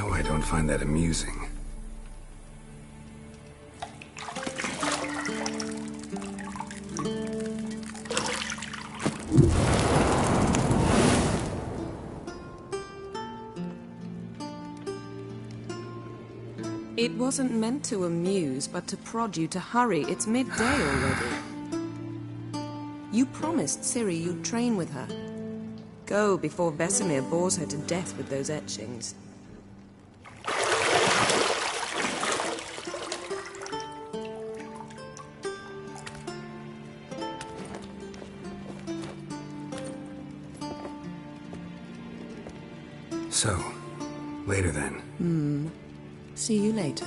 Now I don't find that amusing. It wasn't meant to amuse, but to prod you to hurry. It's midday already. You promised Ciri you'd train with her. Go before Vesemir bores her to death with those etchings. So, later then. See you later.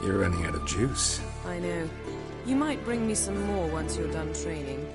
You're running out of juice. I know. You might bring me some more once you're done training.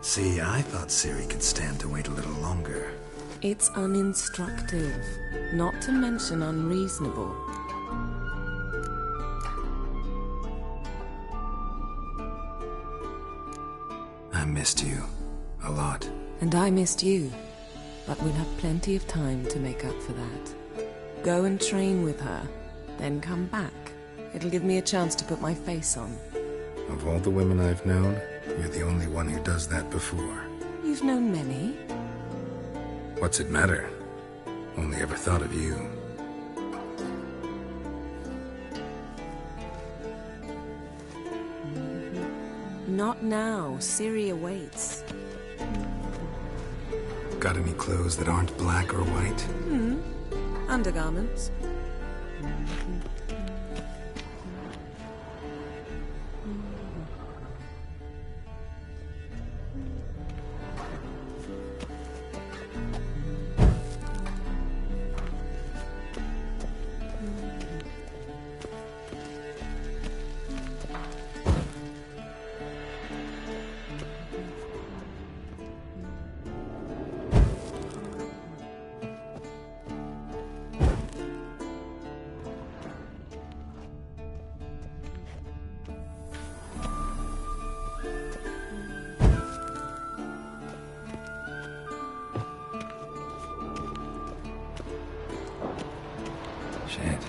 See, I thought Ciri could stand to wait a little longer. It's uninstructive, not to mention unreasonable. I missed you. A lot. And I missed you. But we'll have plenty of time to make up for that. Go and train with her, then come back. It'll give me a chance to put my face on. Of all the women I've known, you're the only one who does that before. You've known many. What's it matter? Only ever thought of you. Not now. Ciri awaits. Got any clothes that aren't black or white? Undergarments. Shit.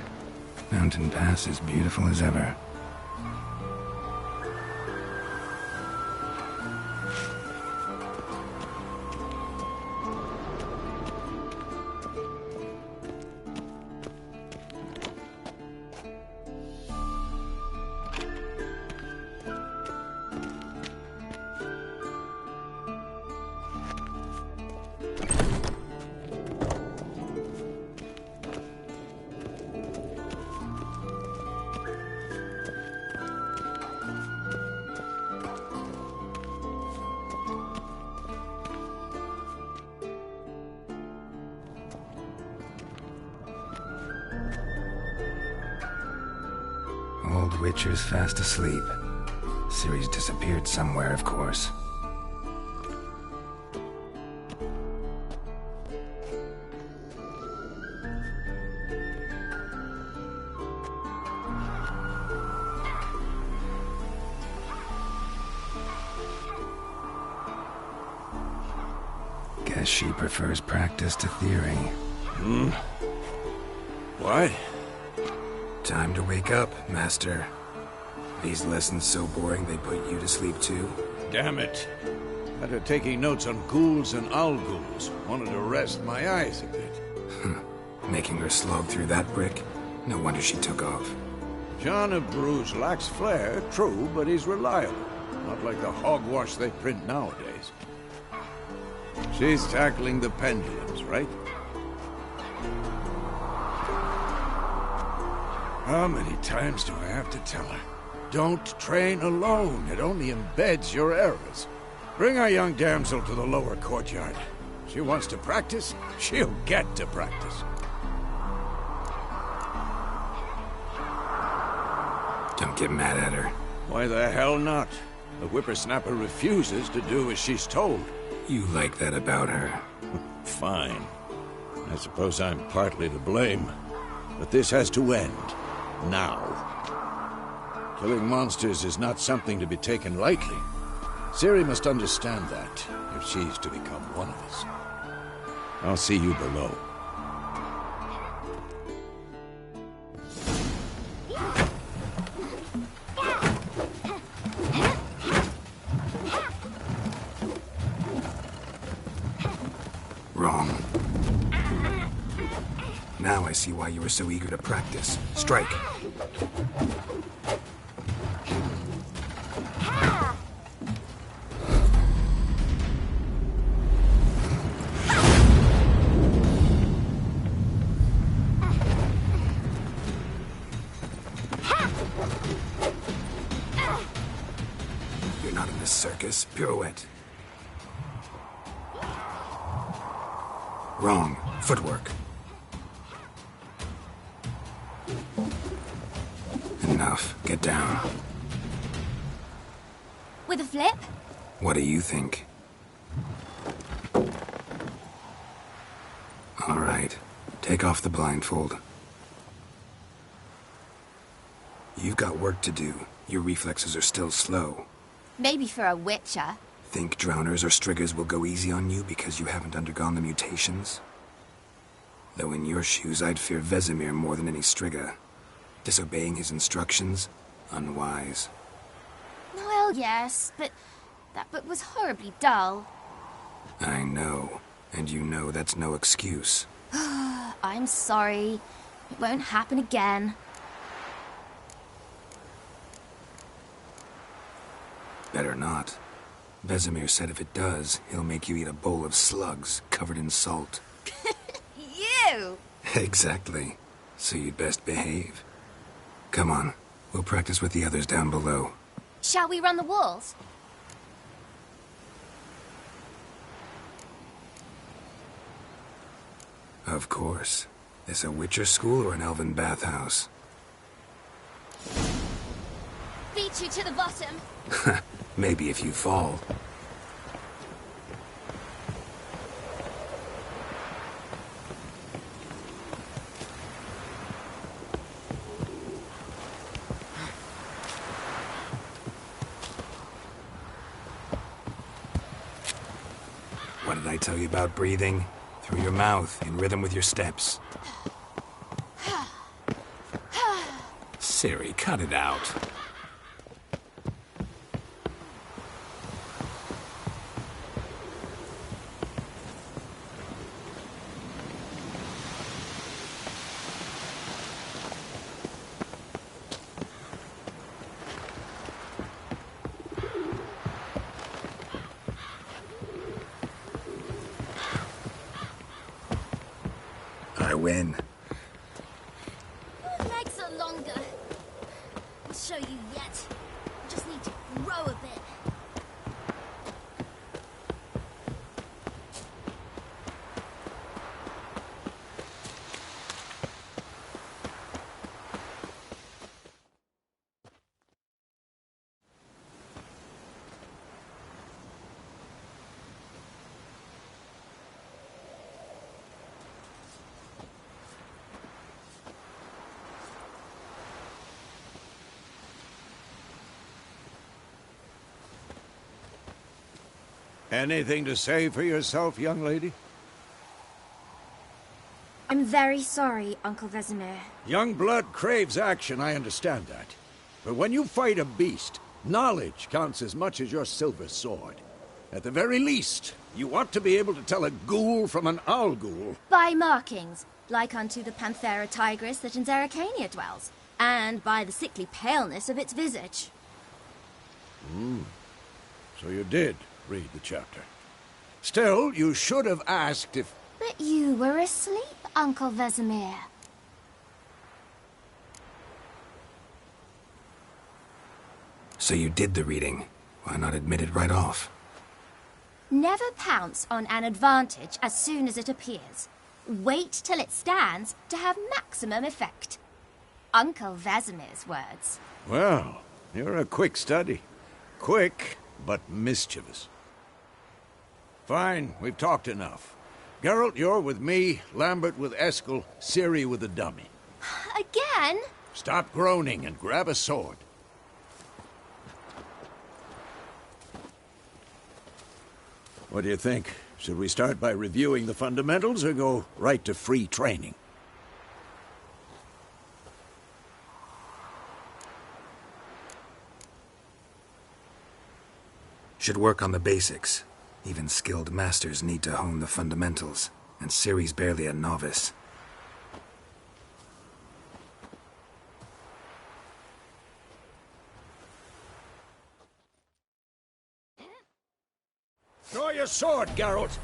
Mountain Pass is beautiful as ever. Old Witcher's fast asleep. Ciri's disappeared somewhere, of course. Guess she prefers practice to theory. What? Time to wake up, Master. These lessons so boring they put you to sleep too? Damn it. After taking notes on ghouls and al-ghouls, wanted to rest my eyes a bit. Making her slog through that brick? No wonder she took off. John of Bruges lacks flair, true, but he's reliable. Not like the hogwash they print nowadays. She's tackling the pendulums, right? How many times do I have to tell her? Don't train alone. It only embeds your errors. Bring our young damsel to the lower courtyard. She wants to practice, she'll get to practice. Don't get mad at her. Why the hell not? The whippersnapper refuses to do as she's told. You like that about her. Fine. I suppose I'm partly to blame. But this has to end. Now. Killing monsters is not something to be taken lightly. Ciri must understand that, if she's to become one of us. I'll see you below. Wrong. Now I see why you were so eager to practice. Strike. You're not in the circus. Pirouette. Wrong. Footwork. Enough. Get down. With a flip? What do you think? All right. Take off the blindfold. You've got work to do. Your reflexes are still slow. Maybe for a witcher. Think drowners or striggers will go easy on you because you haven't undergone the mutations? Though in your shoes, I'd fear Vesemir more than any strigger. Disobeying his instructions? Unwise. Well, yes, but that book was horribly dull. I know. And you know that's no excuse. I'm sorry. It won't happen again. Better not. Vesemir said if it does, he'll make you eat a bowl of slugs covered in salt. You! Exactly. So you'd best behave. Come on. We'll practice with the others down below. Shall we run the walls? Of course. This a Witcher school or an elven bathhouse? Beat you to the bottom. Maybe if you fall. What did I tell you about breathing? Through your mouth, in rhythm with your steps. Ciri, cut it out. I win. Your legs are longer. I'll show you yet. I just need to grow a bit. Anything to say for yourself, young lady? I'm very sorry, Uncle Vesemir. Young blood craves action, I understand that. But when you fight a beast, knowledge counts as much as your silver sword. At the very least, you ought to be able to tell a ghoul from an owl ghoul. By markings, like unto the Panthera tigris that in Zeracania dwells, and by the sickly paleness of its visage. So you did read the chapter. Still, you should have asked if... But you were asleep, Uncle Vesemir. So you did the reading. Why not admit it right off? Never pounce on an advantage as soon as it appears. Wait till it stands to have maximum effect. Uncle Vesemir's words. Well, you're a quick study. Quick, but mischievous. Fine, we've talked enough. Geralt, you're with me, Lambert with Eskel, Ciri with the dummy. Again? Stop groaning and grab a sword. What do you think? Should we start by reviewing the fundamentals or go right to free training? Should work on the basics. Even skilled masters need to hone the fundamentals, and Ciri's barely a novice. Draw your sword, Geralt!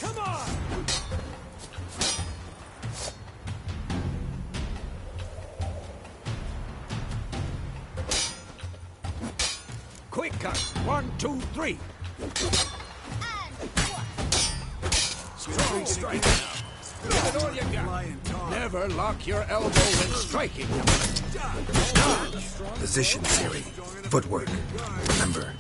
Come on! Quick cut! 1, 2, 3! Strong strike now! Give it all you got! Never lock your elbow when striking! Position, Ciri. Footwork. Remember.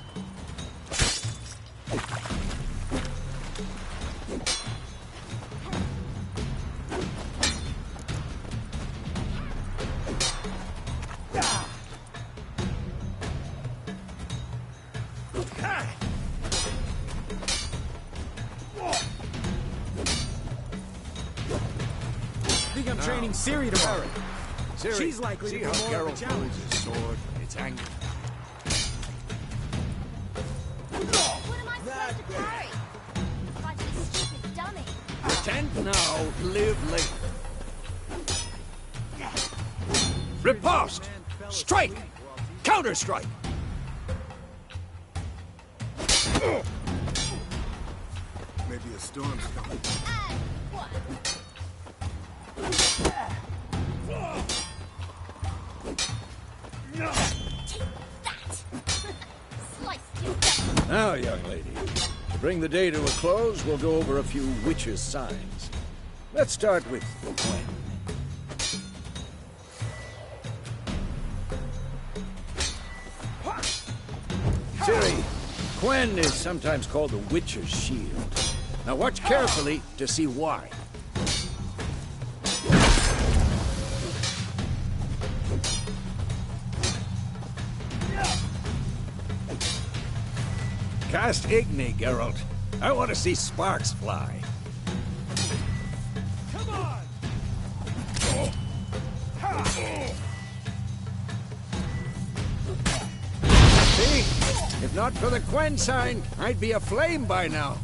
I think I'm training Ciri tomorrow. Ciri, She's likely to be more of a Geralt challenge. pulls his sword. It's angry. What am I supposed to carry? Fighting a stupid dummy. Pretend now, live late. Riposte! Strike! Counter-strike! Maybe a storm's coming. And one. Take that! Slice you down. Now, young lady, to bring the day to a close, we'll go over a few witches' signs. Let's start with Gwen. Ciri, Gwen is sometimes called the Witcher's Shield. Now watch carefully to see why. Cast Igni, Geralt. I want to see sparks fly. Come on! See? If not for the Gwen sign, I'd be aflame by now.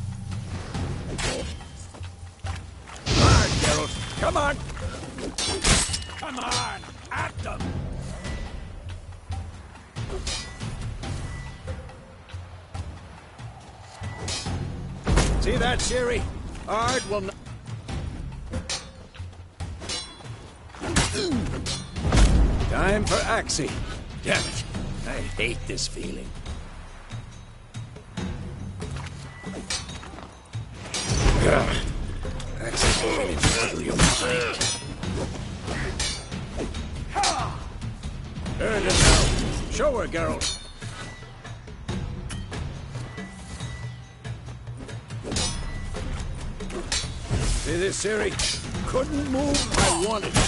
Hard, Geralt. Come on! Come on! At them! See that, Ciri? Ard will not... Time for Axie. Damn it. I hate this feeling. Axie can muddle your mind. Earn it now. Show her, Geralt. See this, Ciri? Couldn't move. I wanted to.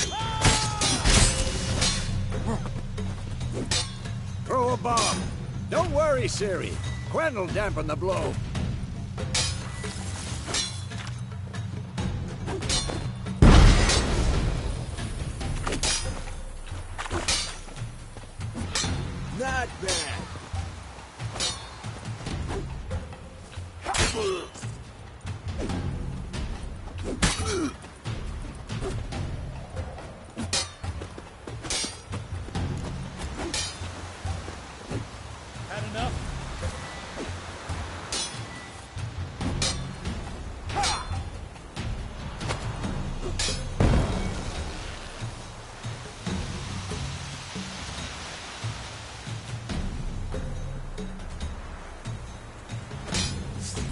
throw a bomb. Don't worry, Ciri. Gwen'll dampen the blow. Not bad. Had enough?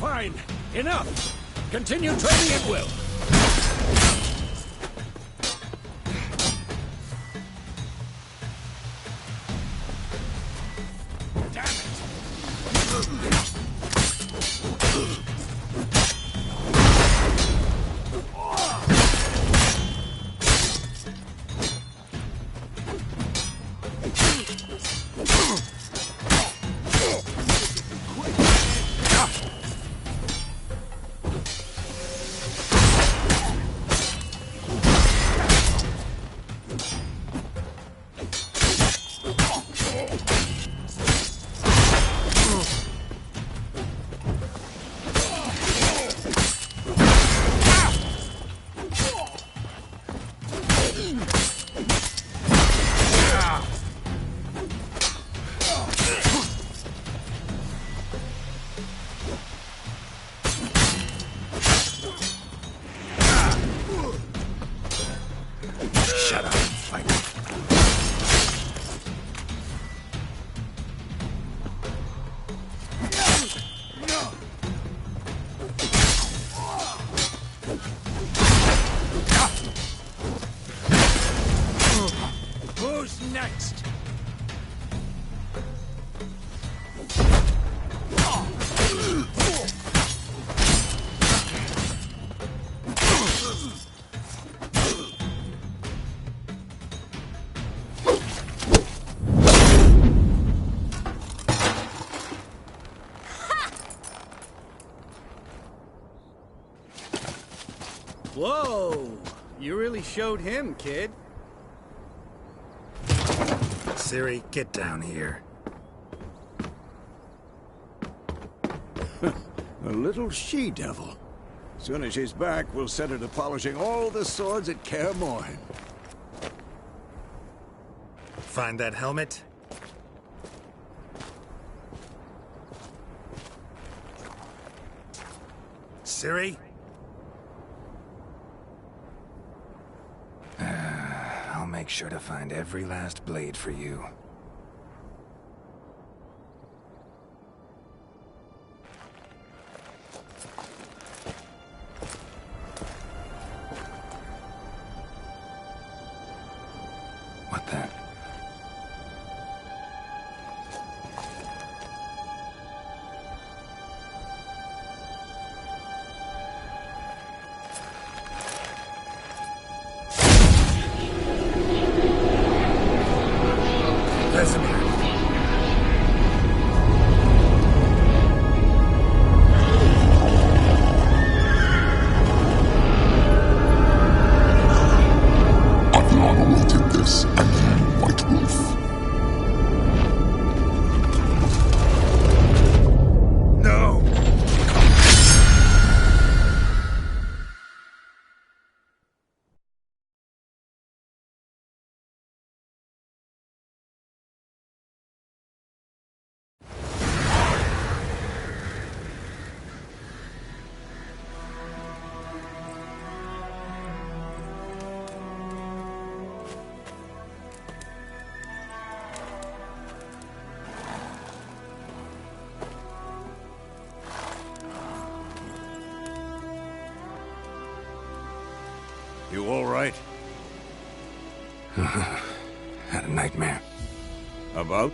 Fine. Enough. Continue training at will. Damn it. Shut up and fight. Who's next? Whoa! You really showed him, kid. Ciri, get down here. A little she-devil. Soon as she's back, we'll set her to polishing all the swords at Kaer Morhen. Find that helmet? Ciri? I'll make sure to find every last blade for you. What then? Vesemir. Aviana will take this, and you, White Wolf. No! You all right? Had a nightmare. About?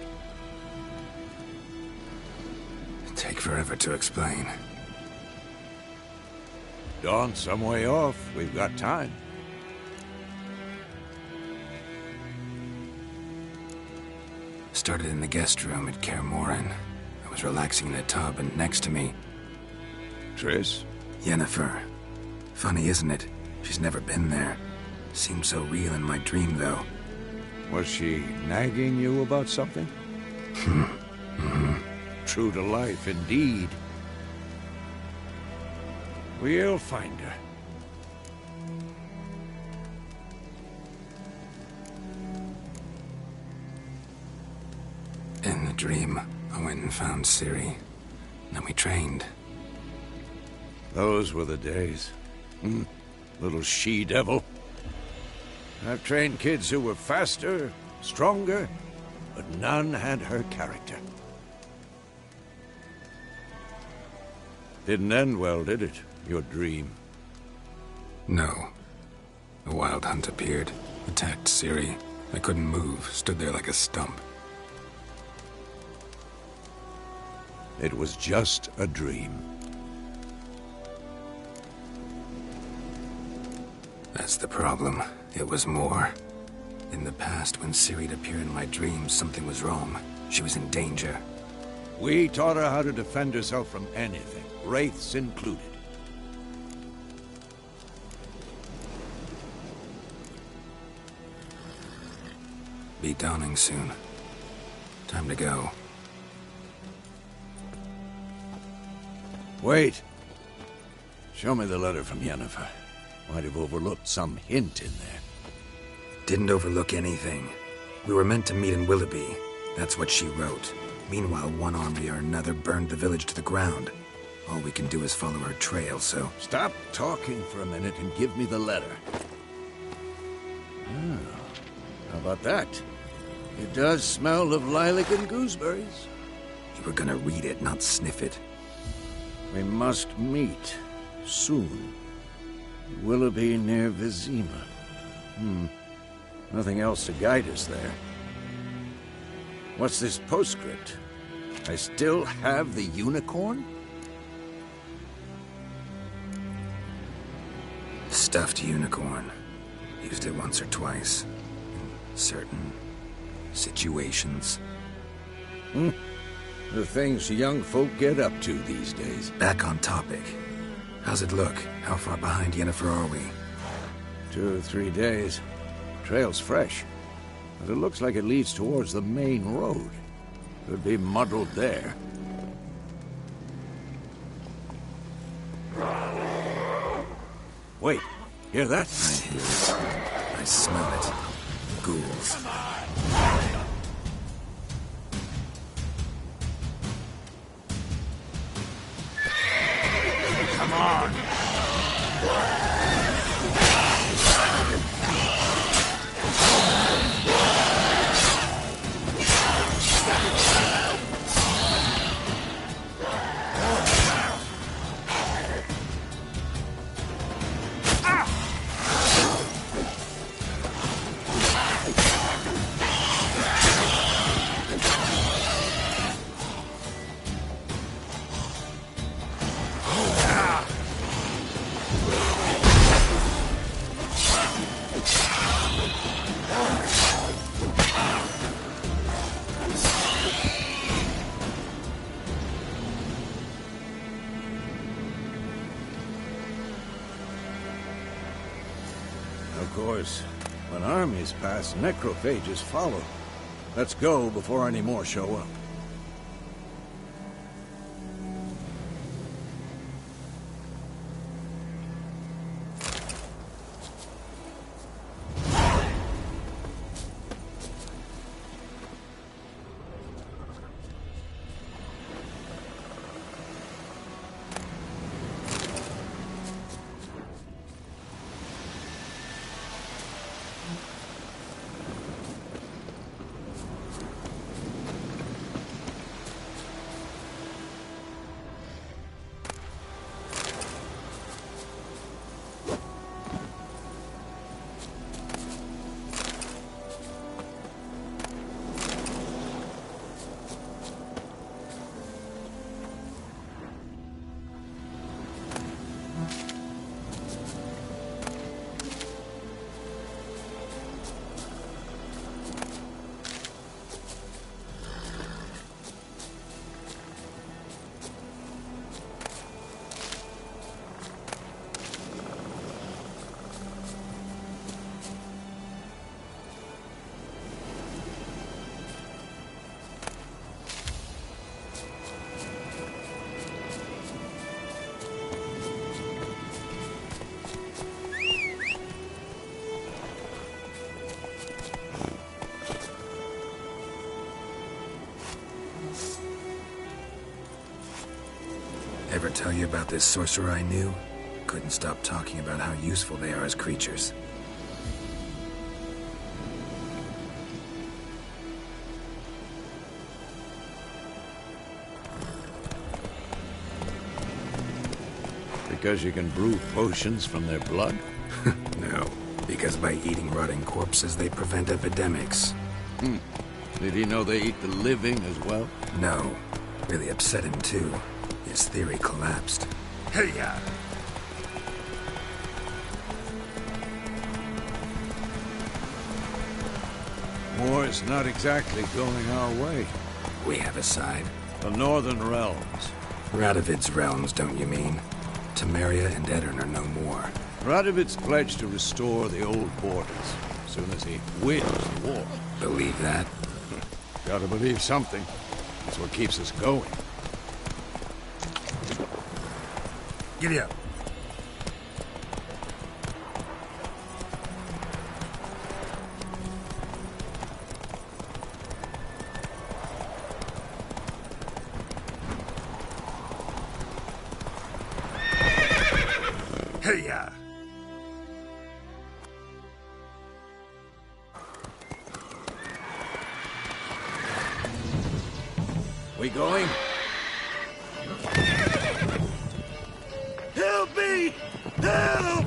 Take forever to explain. Dawn's some way off. We've got time. Started in the guest room at Kaer Morhen. I was relaxing in a tub, and next to me, Triss? Yennefer. Funny, isn't it? She's never been there. Seemed so real in my dream, though. Was she nagging you about something? True to life, indeed. We'll find her. In the dream, I went and found Ciri. Then we trained. Those were the days. Little she-devil. I've trained kids who were faster, stronger, but none had her character. Didn't end well, did it? Your dream? No. A wild hunt appeared, attacked Ciri. I couldn't move, stood there like a stump. It was just a dream. That's the problem. It was more. In the past, when Ciri'd appear in my dreams, something was wrong. She was in danger. We taught her how to defend herself from anything, wraiths included. Be dawning soon. Time to go. Wait. Show me the letter from Yennefer. Might have overlooked some hint in there. Didn't overlook anything. We were meant to meet in Willoughby. That's what she wrote. Meanwhile, one army or another burned the village to the ground. All we can do is follow her trail, so... Stop talking for a minute and give me the letter. How about that? It does smell of lilac and gooseberries. You were gonna read it, not sniff it. We must meet. Soon. Willoughby near Vizima. Nothing else to guide us there. What's this postscript? I still have the unicorn? Stuffed unicorn. Used it once or twice. In certain situations. The things young folk get up to these days. Back on topic. How's it look? How far behind Yennefer are we? 2 or 3 days. Trail's fresh. But it looks like it leads towards the main road. Could be muddled there. Wait, hear that? I hear it. I smell it. Ghouls. Come on! Of course, when armies pass, necrophages follow. Let's go before any more show up. tell you about this sorcerer I knew? Couldn't stop talking about how useful they are as creatures. Because you can brew potions from their blood? No, because by eating rotting corpses, they prevent epidemics. Did he know they eat the living as well? No. Really upset him, too. His theory collapsed. Hey-ya! War is not exactly going our way. We have a side. The Northern Realms. Radovid's realms, don't you mean? Temeria and Edirn are no more. Radovid's pledged to restore the old borders as soon as he wins the war. Believe that? Gotta believe something. That's what keeps us going. Giddy up. Hey-ya! We going? Help me! Help!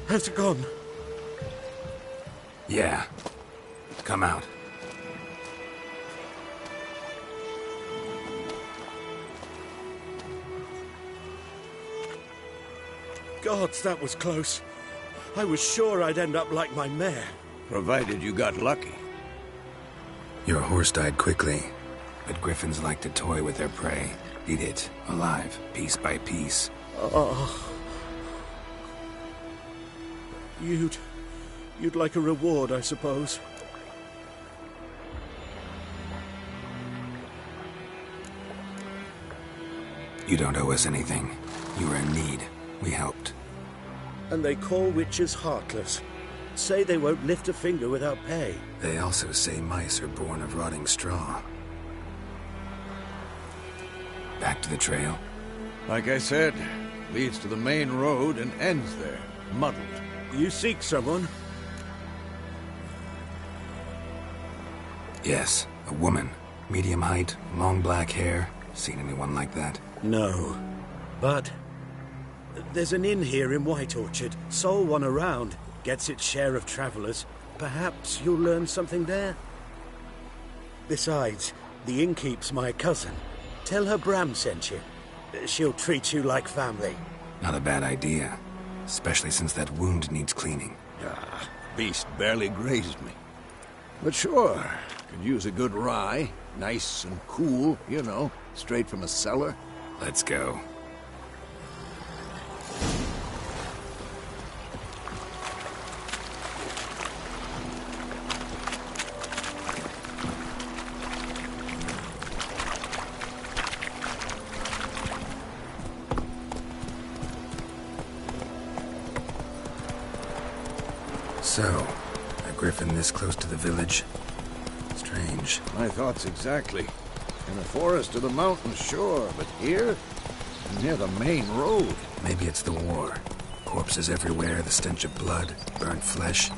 Has it gone? Yeah. Come out. Gods, that was close. I was sure I'd end up like my mare. Provided you got lucky. Your horse died quickly, but griffins like to toy with their prey. Eat it, alive, piece by piece. Oh. You'd like a reward, I suppose. You don't owe us anything. You were in need. We helped. And they call witches heartless. Say they won't lift a finger without pay. They also say mice are born of rotting straw. Back to the trail? Like I said, leads to the main road and ends there, muddled. You seek someone? Yes, a woman. Medium height, long black hair. Seen anyone like that? No. But there's an inn here in White Orchard. Sole one around. Gets its share of travelers. Perhaps you'll learn something there? Besides, the innkeep's my cousin. Tell her Bram sent you. She'll treat you like family. Not a bad idea. Especially since that wound needs cleaning. Beast barely grazed me. But sure, could use a good rye. Nice and cool, you know, straight from a cellar. Let's go. So, a griffin this close to the village? Strange. My thoughts exactly. In the forest or the mountains, sure, but here? Near the main road. Maybe it's the war. Corpses everywhere, the stench of blood, burnt flesh.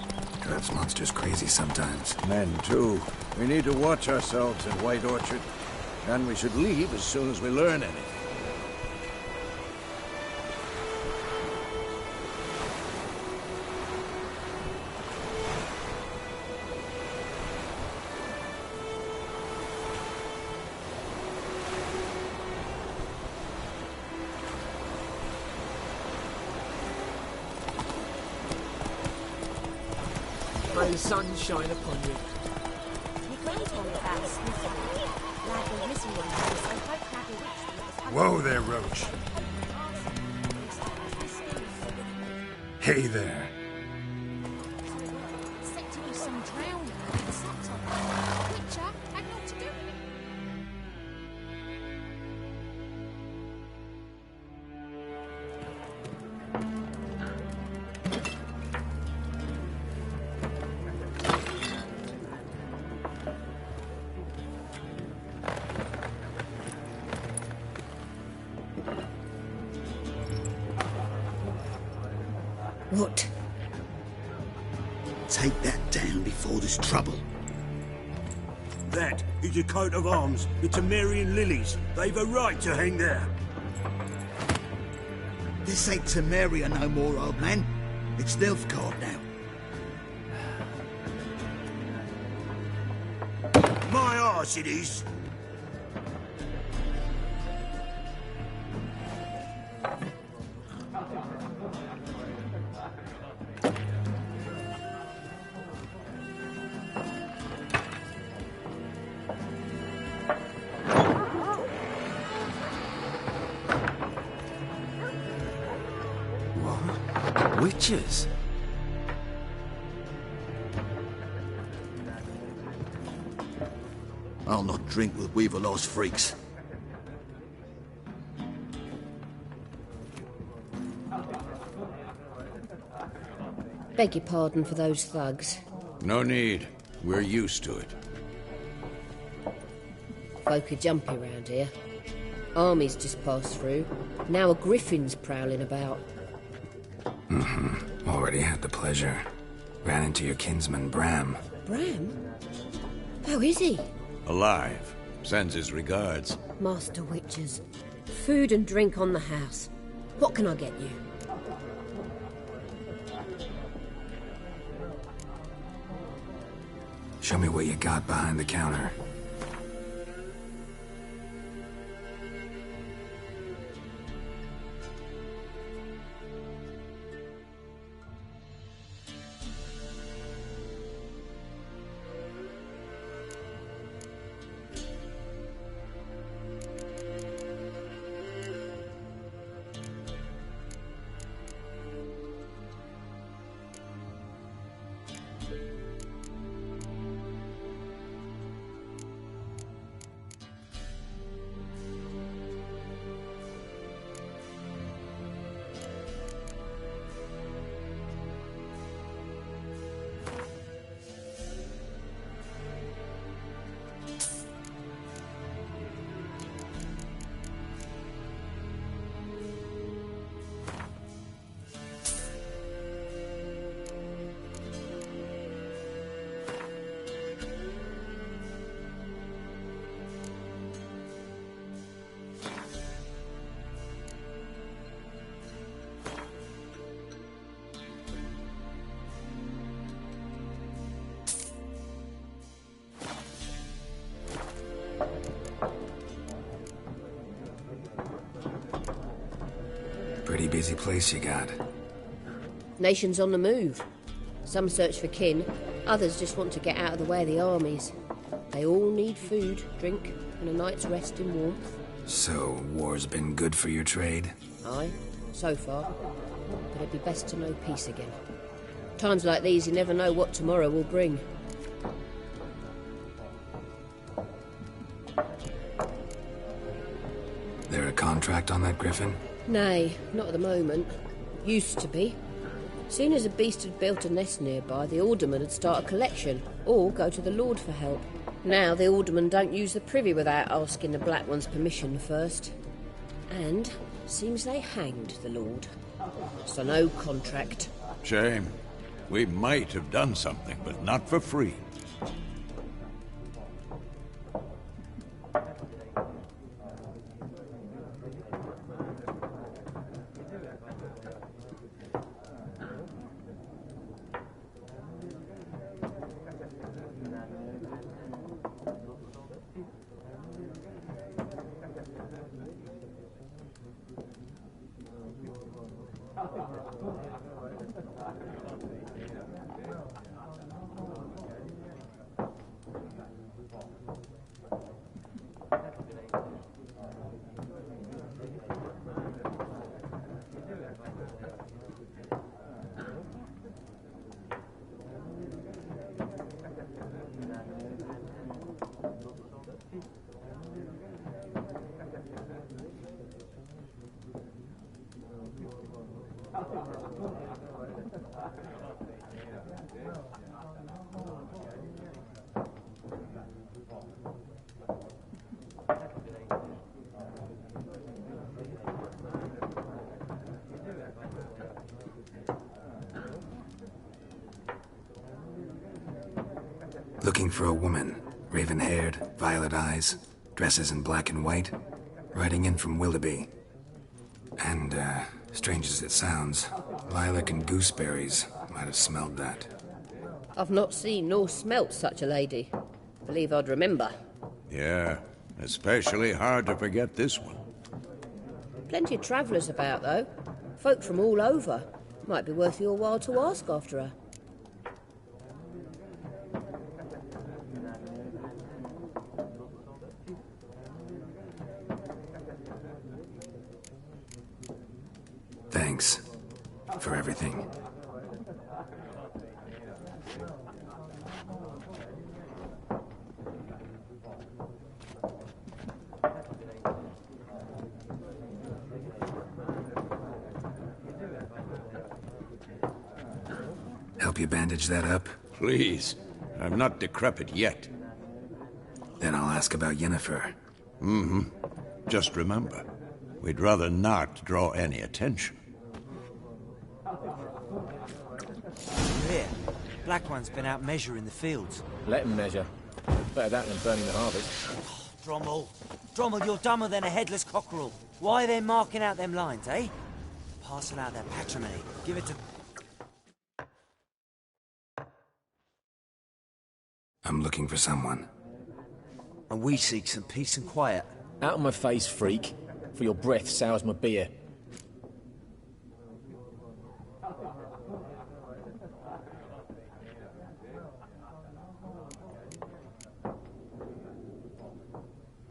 Drives monsters crazy sometimes. Men, too. We need to watch ourselves in White Orchard. And we should leave as soon as we learn anything. May the sun shine upon you. You great on about sniffing. Like the missing one, so quite clever witch that was Whoa there, Roach. Hey there. set to be some drowning. Slept on it. Witcher had not to do with it. What? Take that down before there's trouble. That is a coat of arms. The Temerian lilies. They've a right to hang there. This ain't Temeria no more, old man. It's Nilfgaard now. My arse it is. Witches? I'll not drink with Weaverlaw's freaks. Beg your pardon for those thugs. No need. We're used to it. Folk are jumpy round here. Armies just passed through. Now a griffin's prowling about. Already had the pleasure. Ran into your kinsman, Bram. Bram? How is he? Alive. Sends his regards. Master Witches. Food and drink on the house. What can I get you? Show me what you got behind the counter. Pretty busy place you got. Nation's on the move. Some search for kin, others just want to get out of the way of the armies. They all need food, drink, and a night's rest in warmth. So, war's been good for your trade? Aye, so far. But it'd be best to know peace again. Times like these, you never know what tomorrow will bring. There a contract on that griffin? Nay, not at the moment. Used to be. Soon as a beast had built a nest nearby, the alderman would start a collection, or go to the Lord for help. Now the aldermen don't use the privy without asking the Black One's permission first. And seems they hanged the Lord. So no contract. Shame. We might have done something, but not for free. Looking for a woman, raven-haired, violet eyes, dresses in black and white, riding in from Willoughby. And, strange as it sounds, lilac and gooseberries might have smelled that. I've not seen nor smelt such a lady. Believe I'd remember. Yeah, especially hard to forget this one. Plenty of travellers about, though. Folk from all over. Might be worth your while to ask after her. Thanks for everything. Help you bandage that up? Please. I'm not decrepit yet. Then I'll ask about Yennefer. Mm-hmm. Just remember, we'd rather not draw any attention. Here, Black One's been out measuring the fields. Let him measure. Better that than burning the harvest. Oh, Drommel, you're dumber than a headless cockerel. Why are they marking out them lines, eh? Parcel out their patrimony. Give it to... I'm looking for someone. And we seek some peace and quiet. Out of my face, freak. For your breath sours my beer.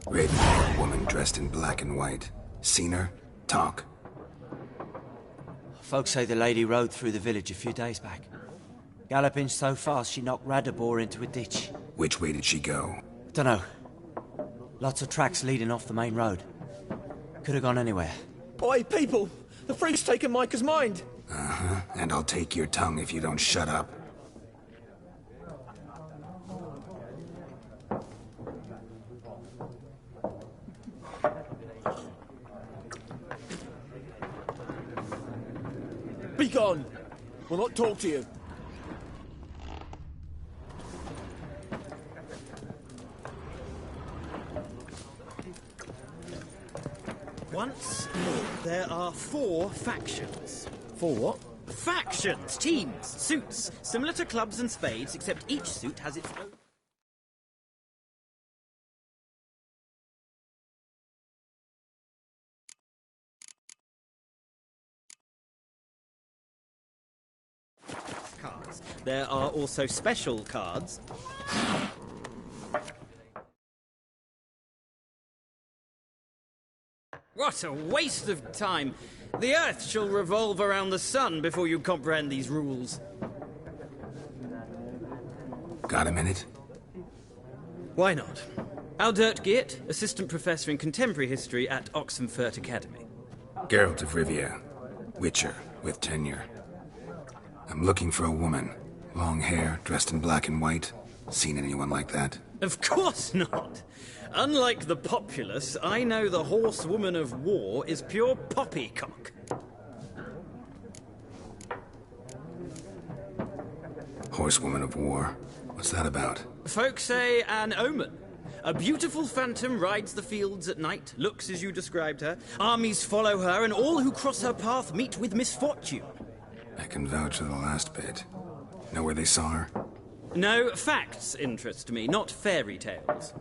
Raven-haired woman dressed in black and white. Seen her? Talk. Folks say the lady rode through the village a few days back. Galloping so fast she knocked Radabor into a ditch. Which way did she go? Dunno. Lots of tracks leading off the main road. Could have gone anywhere. Oi, people! The freak's taken Micah's mind! Uh-huh. And I'll take your tongue if you don't shut up. Be gone! We'll not talk to you. Once more, there are 4 factions. 4 what? Factions! Teams! Suits! Similar to clubs and spades, except each suit has its own... cards. There are also special cards. What a waste of time! The Earth shall revolve around the sun before you comprehend these rules. Got a minute? Why not? Aldert Geert, Assistant Professor in Contemporary History at Oxenfurt Academy. Geralt of Rivia. Witcher, with tenure. I'm looking for a woman. Long hair, dressed in black and white. Seen anyone like that? Of course not! Unlike the populace, I know the horsewoman of war is pure poppycock. Horsewoman of war? What's that about? Folk say an omen. A beautiful phantom rides the fields at night, looks as you described her. Armies follow her, and all who cross her path meet with misfortune. I can vouch for the last bit. Know where they saw her? No, facts interest me, not fairy tales.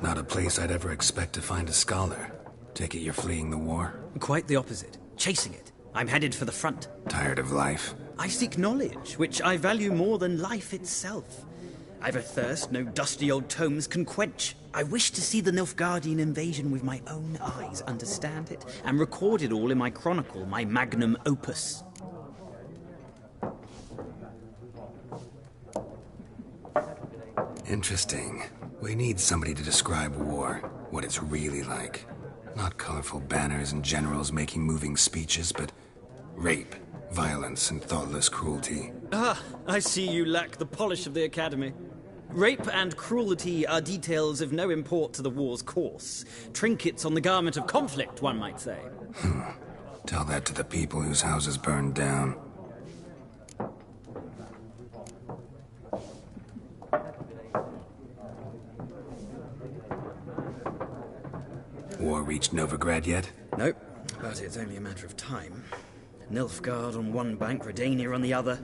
Not a place I'd ever expect to find a scholar. Take it you're fleeing the war? Quite the opposite. Chasing it. I'm headed for the front. Tired of life? I seek knowledge, which I value more than life itself. I've a thirst no dusty old tomes can quench. I wish to see the Nilfgaardian invasion with my own eyes, understand it, and record it all in my chronicle, my magnum opus. Interesting. We need somebody to describe war, what it's really like. Not colorful banners and generals making moving speeches, but Rape, violence, and thoughtless cruelty. Ah, I see you lack the polish of the Academy. Rape and cruelty are details of no import to the war's course. Trinkets on the garment of conflict, one might say. Tell that to the people whose houses burned down. War reached Novigrad yet? Nope, but it's only a matter of time. Nilfgaard on one bank, Redania on the other,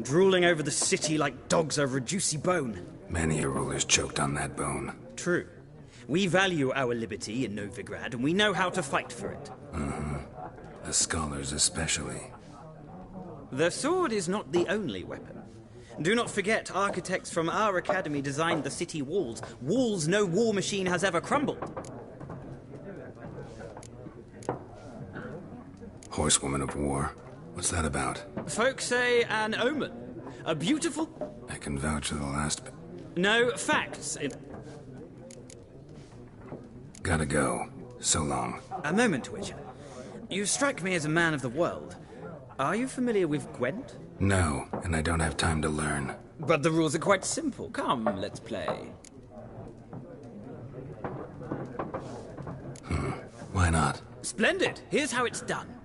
drooling over the city like dogs over a juicy bone. Many a ruler's choked on that bone. True. We value our liberty in Novigrad, and we know how to fight for it. The scholars especially. The sword is not the only weapon. Do not forget, architects from our academy designed the city walls. Walls no war machine has ever crumbled. Horsewoman of War. What's that about? Folk say an omen. A beautiful... I can vouch for the last bit. No, facts. Gotta go. So long. A moment, Witcher. You strike me as a man of the world. Are you familiar with Gwent? No, and I don't have time to learn. But the rules are quite simple. Come, let's play. Why not? Splendid. Here's how it's done.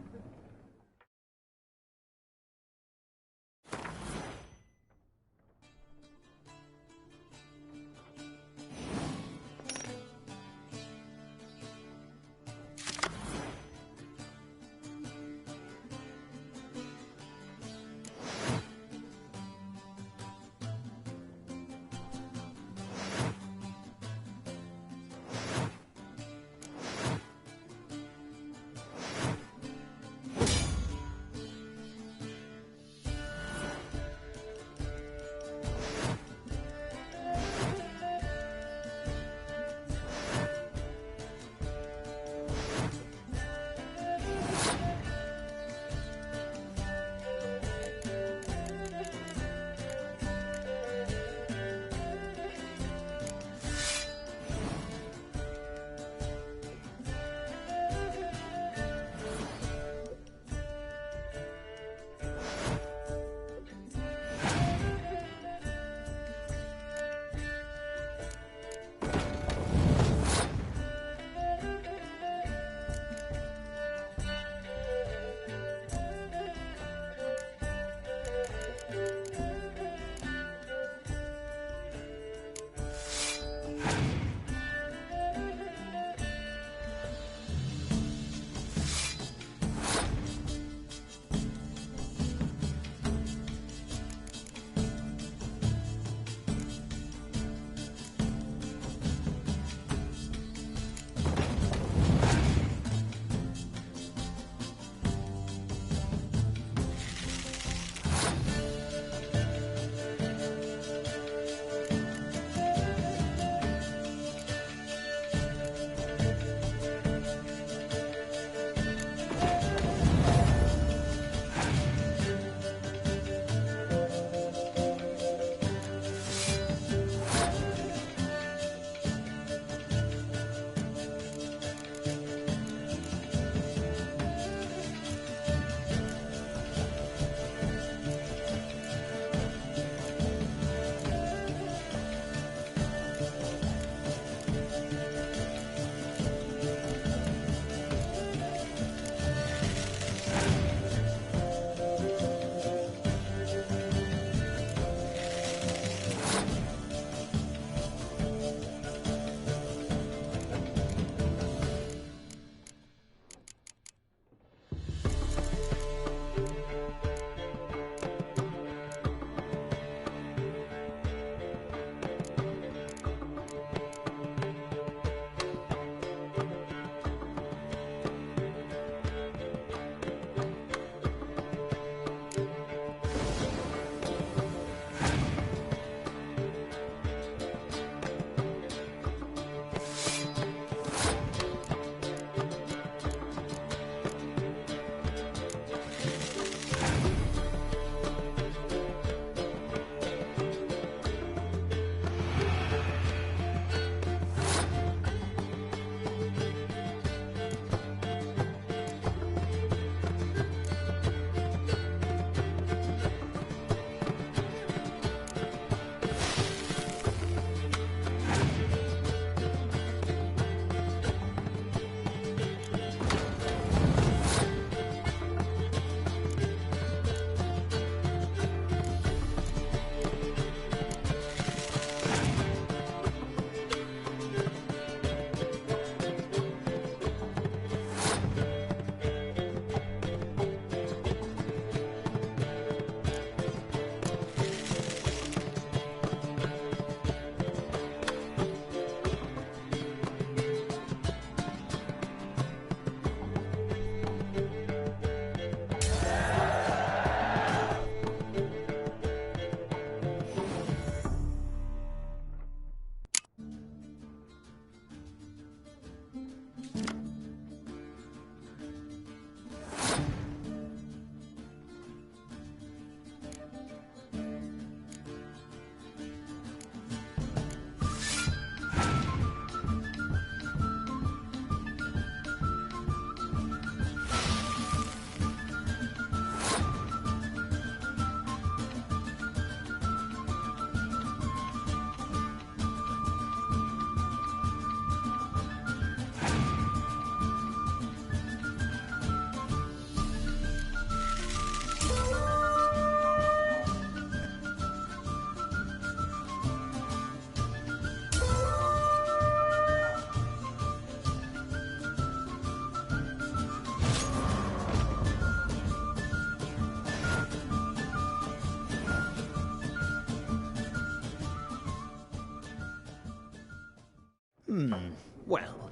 Well,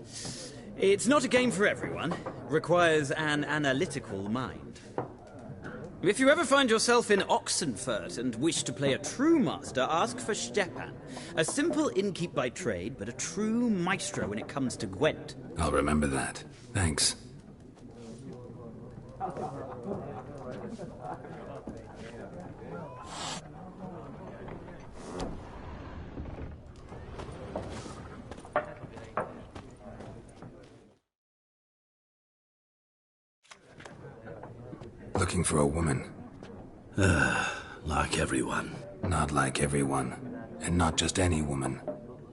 it's not a game for everyone. Requires an analytical mind. If you ever find yourself in Oxenfurt and wish to play a true master, ask for Stepan. A simple innkeep by trade, but a true maestro when it comes to Gwent. I'll remember that. Thanks. Looking for a woman. Like everyone. Not like everyone. And not just any woman.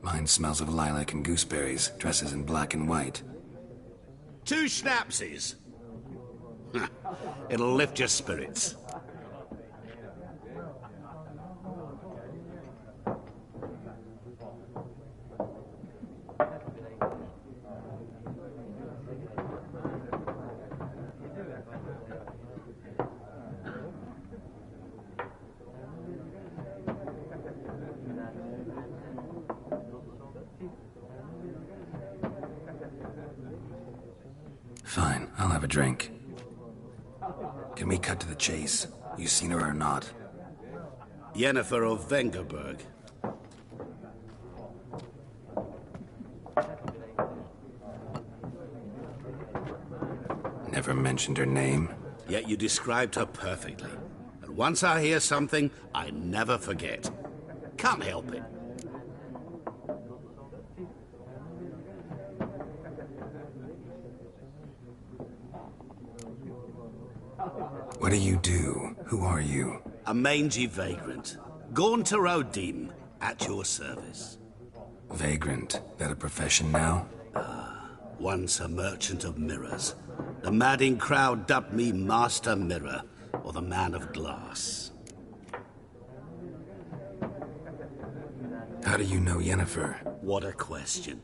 Mine smells of lilac and gooseberries, dresses in black and white. 2 schnapsies. It'll lift your spirits. Fine, I'll have a drink. Can we cut to the chase? You seen her or not? Yennefer of Vengerberg. Never mentioned her name? Yet you described her perfectly. And once I hear something, I never forget. Can't help it. What do you do? Who are you? A mangy vagrant. Gone to Rodim, at your service. Vagrant? That a profession now? Once a merchant of mirrors. The madding crowd dubbed me Master Mirror, or the Man of Glass. How do you know Yennefer? What a question.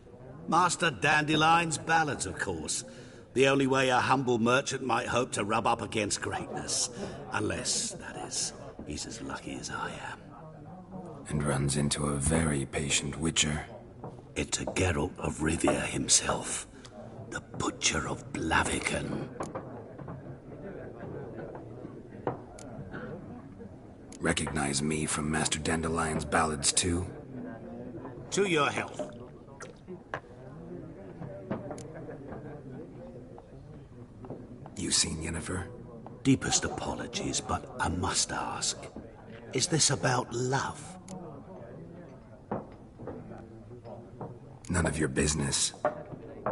Master Dandelion's ballads, of course. The only way a humble merchant might hope to rub up against greatness. Unless, that is, he's as lucky as I am. And runs into a very patient witcher. It's a Geralt of Rivia himself. The Butcher of Blaviken. Recognize me from Master Dandelion's ballads, too? To your health. You seen Yennefer? Deepest apologies, but I must ask. Is this about love? None of your business.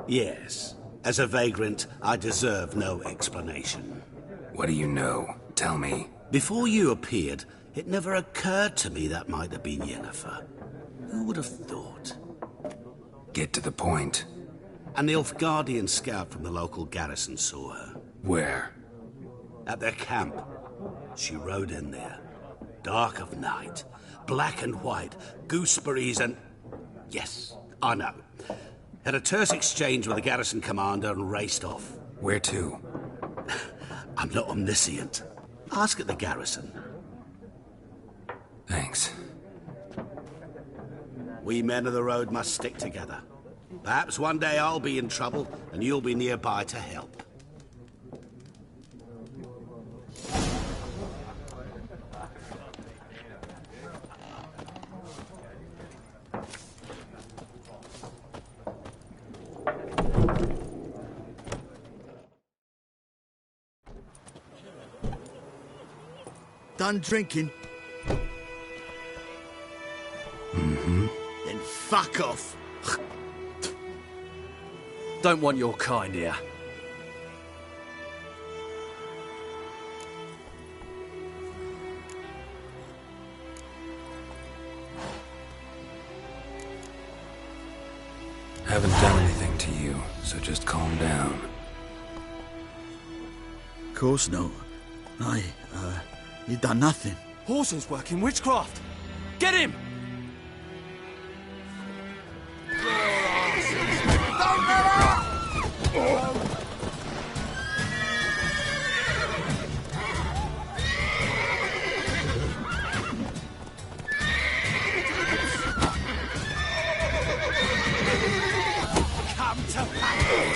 Yes. As a vagrant, I deserve no explanation. What do you know? Tell me. Before you appeared, it never occurred to me that might have been Yennefer. Who would have thought? Get to the point. An Nilfgaardian scout from the local garrison saw her. Where? At their camp. She rode in there. Dark of night. Black and white. Gooseberries and... Yes, I know. Had a terse exchange with the garrison commander and raced off. Where to? I'm not omniscient. Ask at the garrison. Thanks. We men of the road must stick together. Perhaps one day I'll be in trouble and you'll be nearby to help. Done drinking? Mm-hmm. Then fuck off. Don't want your kind here. Haven't done anything to you, so just calm down. Of course not. You done nothing. Horsen's working witchcraft. Get him!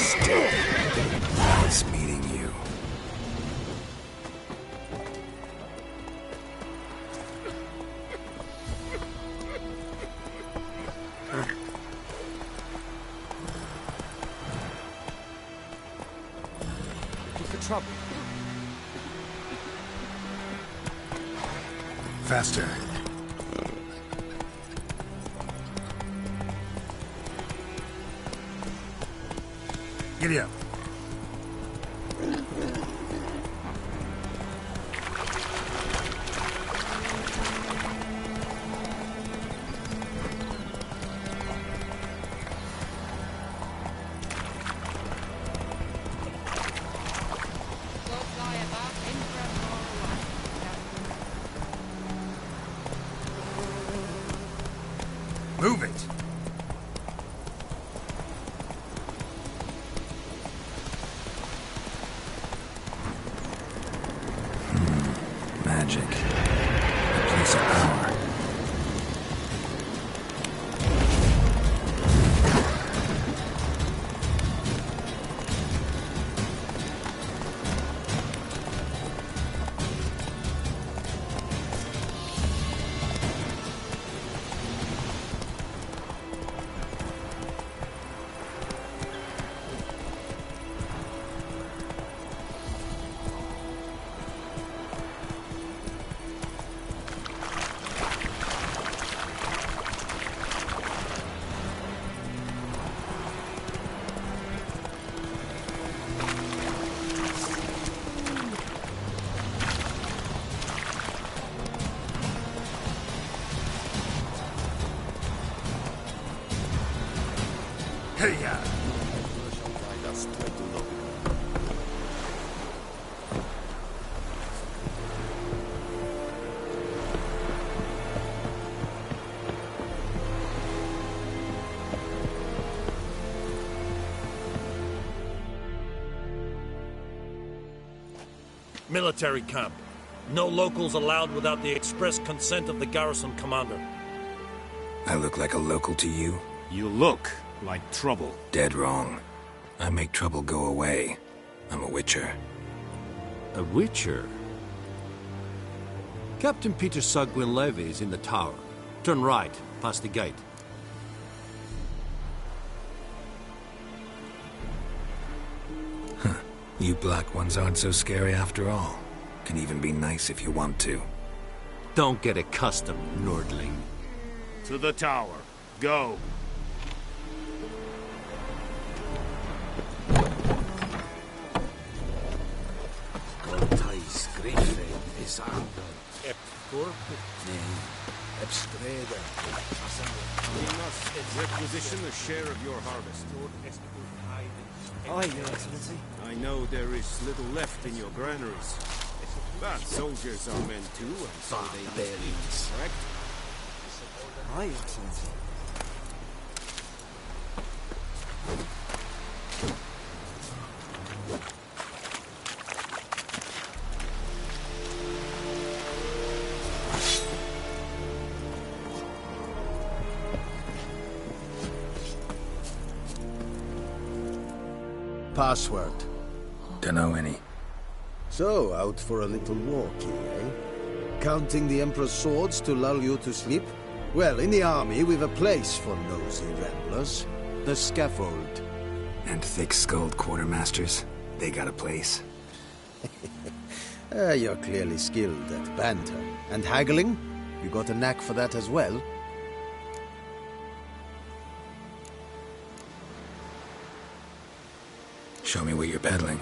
still. Nice meeting you. Looking for trouble? Faster. Giddy up. Move it. Magic. A place of power. Hey-ya! Military camp. No locals allowed without the express consent of the garrison commander. I look like a local to you? You look like trouble. Dead wrong. I make trouble go away. I'm a witcher. A witcher? Captain Peter Sugwin Levy is in the tower. Turn right, past the gate. You black ones aren't so scary after all. Can even be nice if you want to. Don't get accustomed, Nordling. To the tower. Go. We must requisition a share of your harvest. Aye, Your Excellency. I know there is little left in your granaries. But soldiers are men too, and so they must be, correct? Aye, Your Excellency. Password. Dunno any. So, out for a little walkie, eh? Counting the Emperor's swords to lull you to sleep? Well, in the army, we've a place for nosy ramblers. The scaffold. And thick-skulled quartermasters. They got a place. You're clearly skilled at banter. And haggling? You got a knack for that as well? Show me what you're peddling.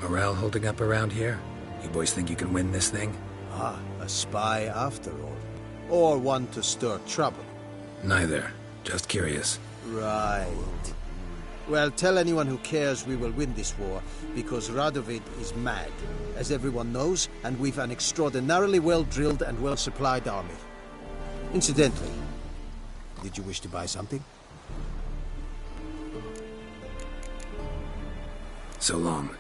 Morale holding up around here? You boys think you can win this thing? Ah, a spy after all. Or one to stir trouble. Neither. Just curious. Right. Well, tell anyone who cares we will win this war, because Radovid is mad, as everyone knows, and we've an extraordinarily well-drilled and well-supplied army. Incidentally, did you wish to buy something? So long.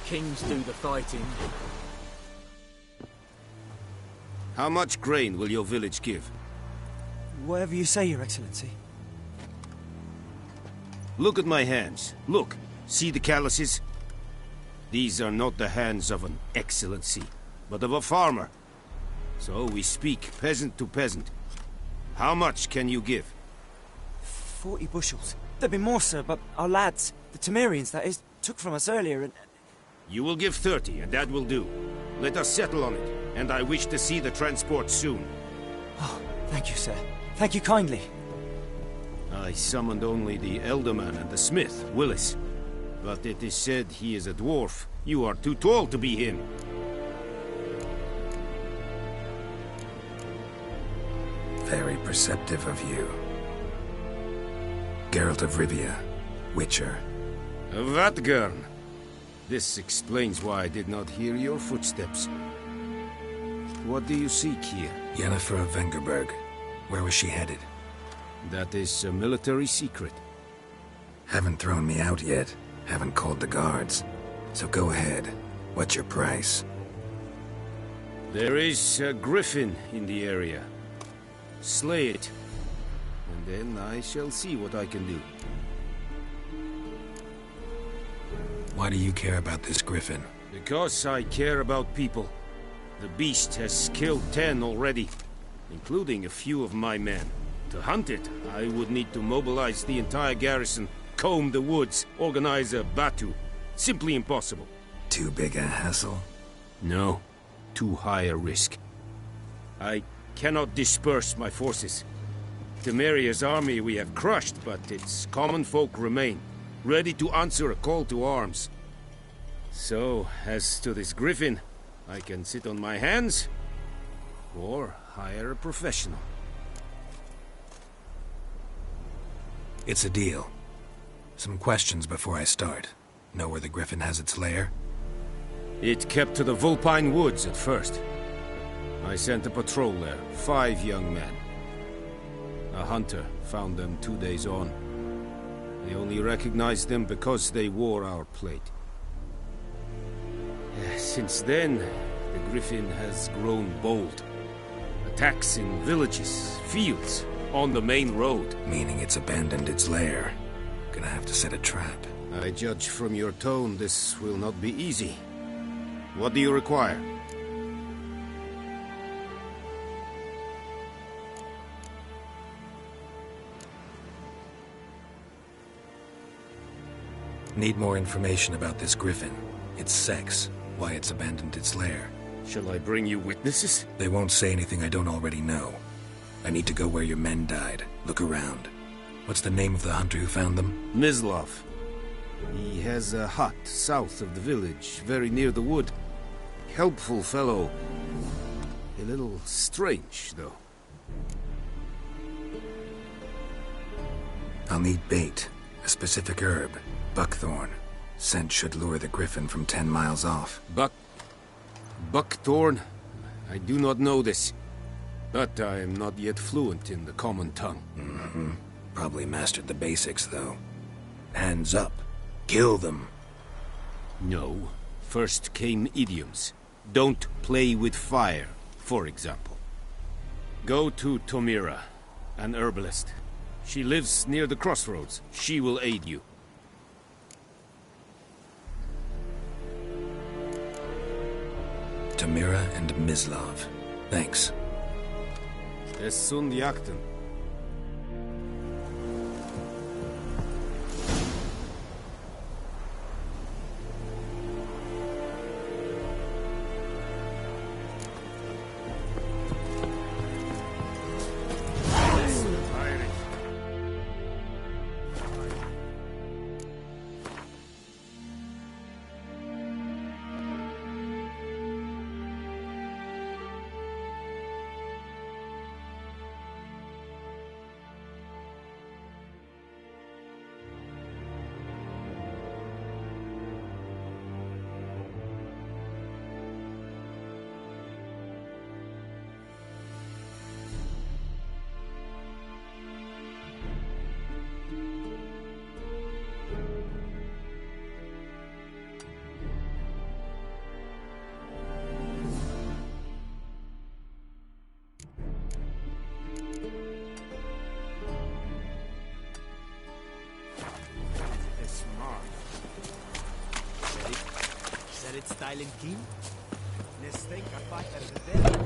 Kings do the fighting. How much grain will your village give? Whatever you say, Your Excellency. Look at my hands. Look. See the calluses? These are not the hands of an excellency, but of a farmer. So we speak peasant to peasant. How much can you give? 40 bushels. There'd be more, sir, but our lads, the Temerians, that is, took from us earlier and... You will give 30, and that will do. Let us settle on it, and I wish to see the transport soon. Oh, thank you, sir. Thank you kindly. I summoned only the Elderman and the smith, Willis. But it is said he is a dwarf. You are too tall to be him. Very perceptive of you. Geralt of Rivia, Witcher. Vatgern. This explains why I did not hear your footsteps. What do you seek here? Yennefer of Vengerberg. Where was she headed? That is a military secret. Haven't thrown me out yet. Haven't called the guards. So go ahead. What's your price? There is a griffin in the area. Slay it. And then I shall see what I can do. Why do you care about this griffin? Because I care about people. The beast has killed 10 already, including a few of my men. To hunt it, I would need to mobilize the entire garrison, comb the woods, organize a batu. Simply impossible. Too big a hassle? No. Too high a risk. I cannot disperse my forces. Temeria's army we have crushed, but its common folk remain, ready to answer a call to arms. So, as to this griffin, I can sit on my hands, or hire a professional. It's a deal. Some questions before I start. Know where the griffin has its lair? It kept to the Vulpine Woods at first. I sent a patrol there, 5 young men. A hunter found them 2 days on. They only recognized them because they wore our plate. Since then, the griffin has grown bold. Attacks in villages, fields, on the main road. Meaning it's abandoned its lair. Gonna have to set a trap. I judge from your tone this will not be easy. What do you require? Need more information about this griffin. Its sex, why it's abandoned its lair. Shall I bring you witnesses? They won't say anything I don't already know. I need to go where your men died. Look around. What's the name of the hunter who found them? Mislav. He has a hut south of the village, very near the wood. Helpful fellow. A little strange, though. I'll need bait. A specific herb. Buckthorn. Scent should lure the griffin from 10 miles off. Buckthorn? I do not know this. But I am not yet fluent in the common tongue. Mm-hmm. Probably mastered the basics, though. Hands up. Kill them. No. First came idioms. Don't play with fire, for example. Go to Tomira, an herbalist. She lives near the crossroads. She will aid you. Tomira and Mislav. Thanks. Es sunt jakten. that it's styling keen? Let's think I fight that is very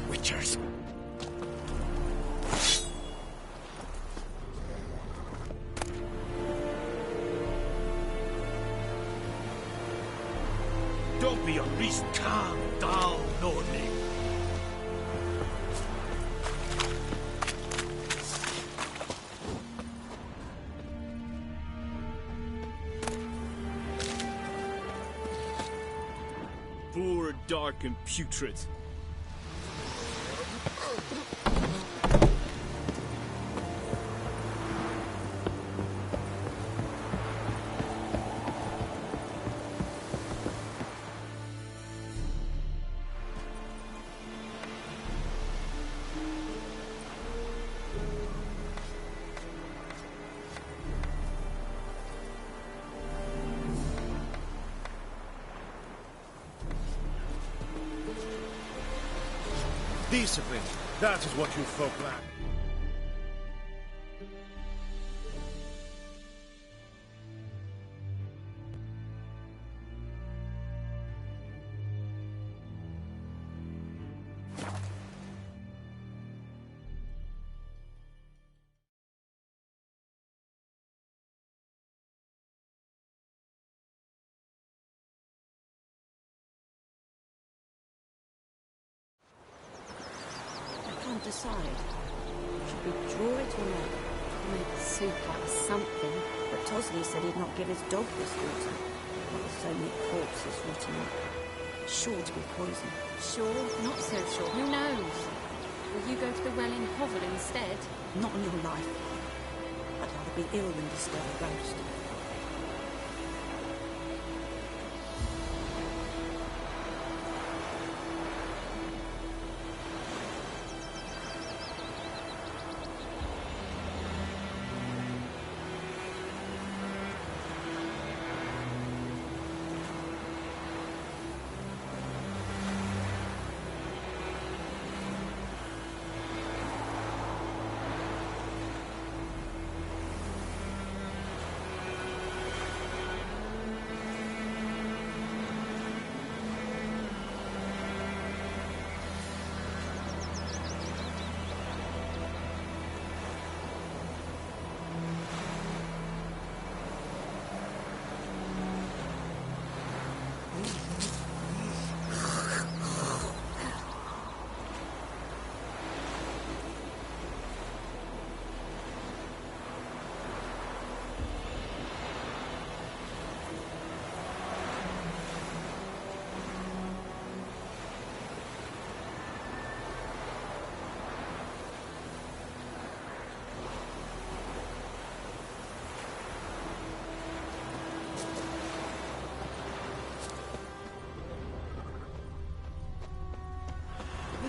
Witchers. Don't be unreasonable. Calm down, Nordling. Poor, dark, and putrid. Discipline. That is what you folk lack. Decide. Should we draw it or not? Make soup out of something, but Tosley said he'd not give his dog this water. There were so many corpses rotting up. Sure to be poison. Sure, not so sure. Who knows? Will you go to the well in Hovel instead? Not on your life. I'd rather be ill than disturb a ghost.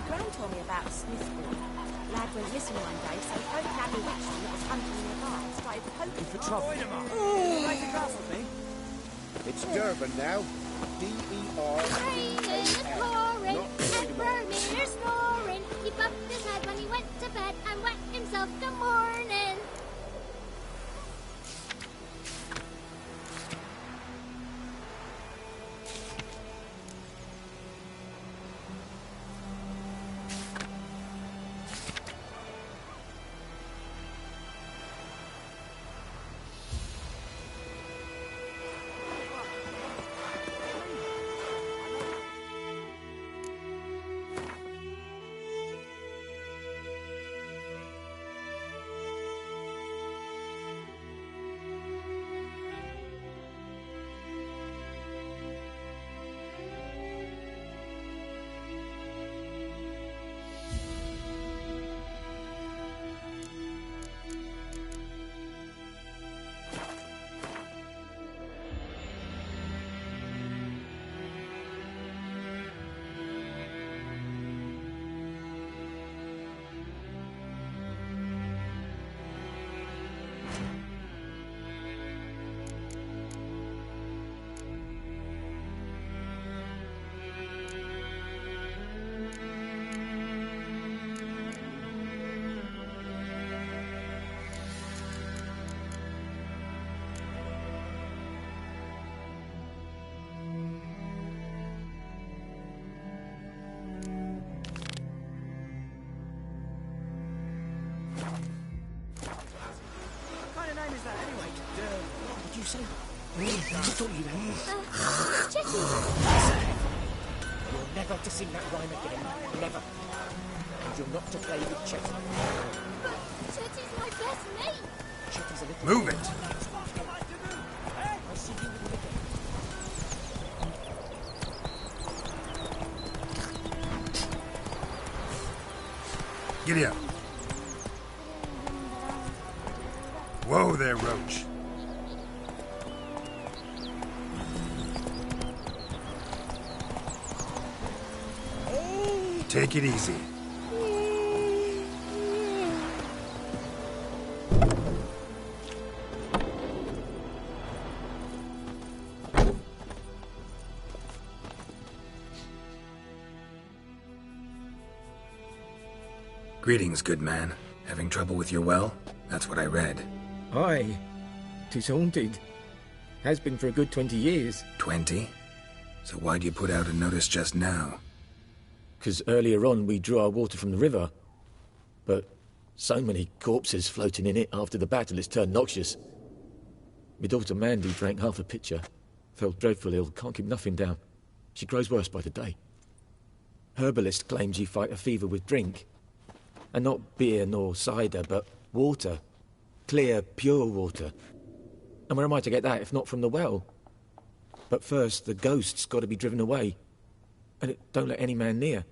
Gran told me about a Smith boy. Lad went missing one day, so folk had a witchman that was hunting nearby and started poking For trouble. It's Durban now. D-E-R. Raining and pouring, and Vermeer snoring. He bumped his head when he went to bed and whacked himself till morning. you say? What are you then? Chetty. You'll never to sing that rhyme again. Never. And you're not to play with Chetty. But Chetty's my best mate. Chetty's a little... Move it! I see you in the Giddy up. Whoa there, Roach. Take it easy. Greetings, good man. Having trouble with your well? That's what I read. Aye. 'Tis haunted. Has been for a good 20 years. 20? So why'd you put out a notice just now? 'Cause earlier on we drew our water from the river. But so many corpses floating in it after the battle it's turned noxious. My daughter Mandy drank half a pitcher. Fell dreadful ill, can't keep nothing down. She grows worse by the day. Herbalist claims you fight a fever with drink. And not beer nor cider, but water. Clear, pure water. And where am I to get that if not from the well? But first, the ghost's got to be driven away. And it don't let any man near.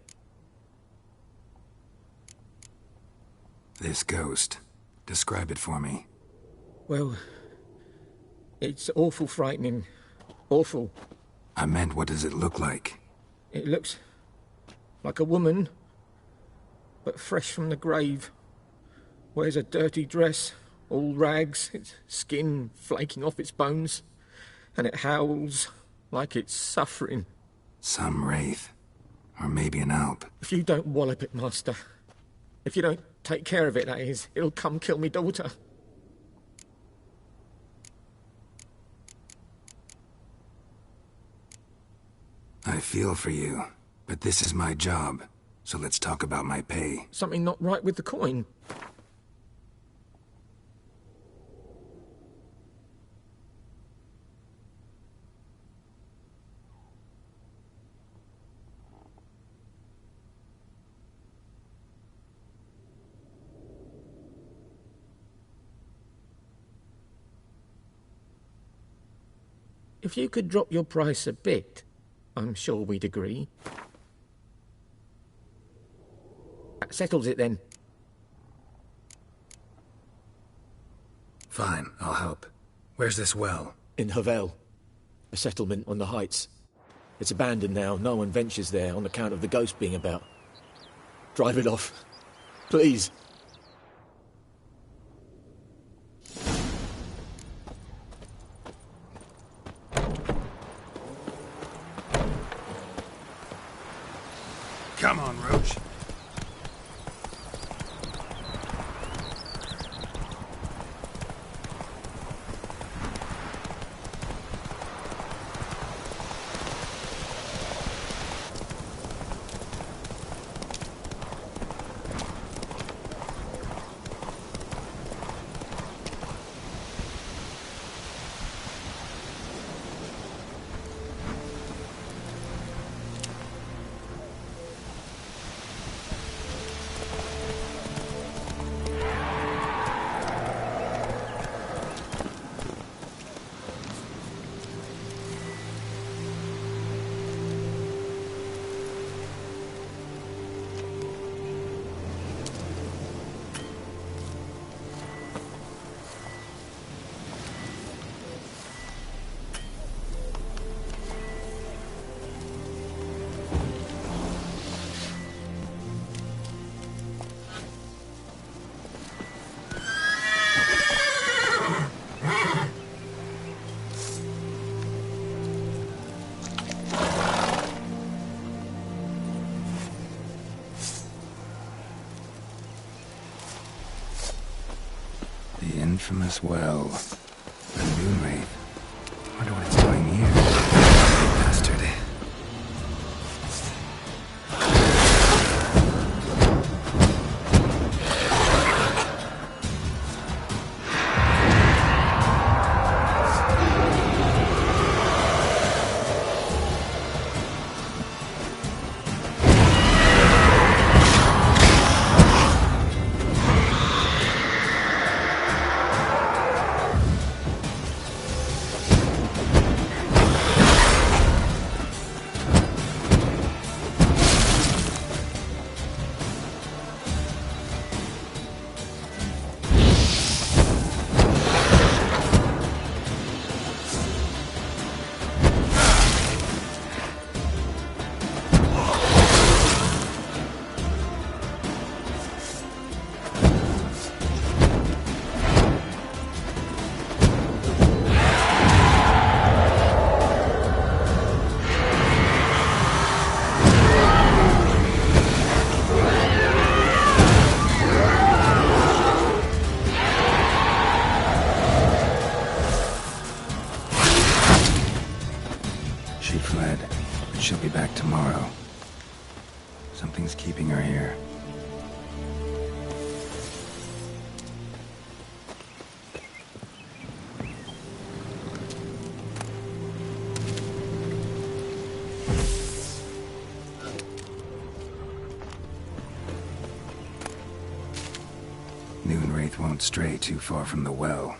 This ghost. Describe it for me. Well, it's awful frightening. Awful. I meant, what does it look like? It looks like a woman, but fresh from the grave. Wears a dirty dress, all rags, its skin flaking off its bones, and it howls like it's suffering. Some wraith. Or maybe an alp. If you don't wallop it, Master, if you don't take care of it, that is, it'll come kill me daughter. I feel for you, but this is my job, so let's talk about my pay. Something not right with the coin. If you could drop your price a bit, I'm sure we'd agree. That settles it then. Fine, I'll help. Where's this well? In Havel, a settlement on the heights. It's abandoned now, no one ventures there on account of the ghost being about. Drive it off, please. Come on, Roach. The infamous well. The moon wraith. Wonder what it's doing here. Bastard. She'll be back tomorrow. Something's keeping her here. Moonwraith won't stray too far from the well.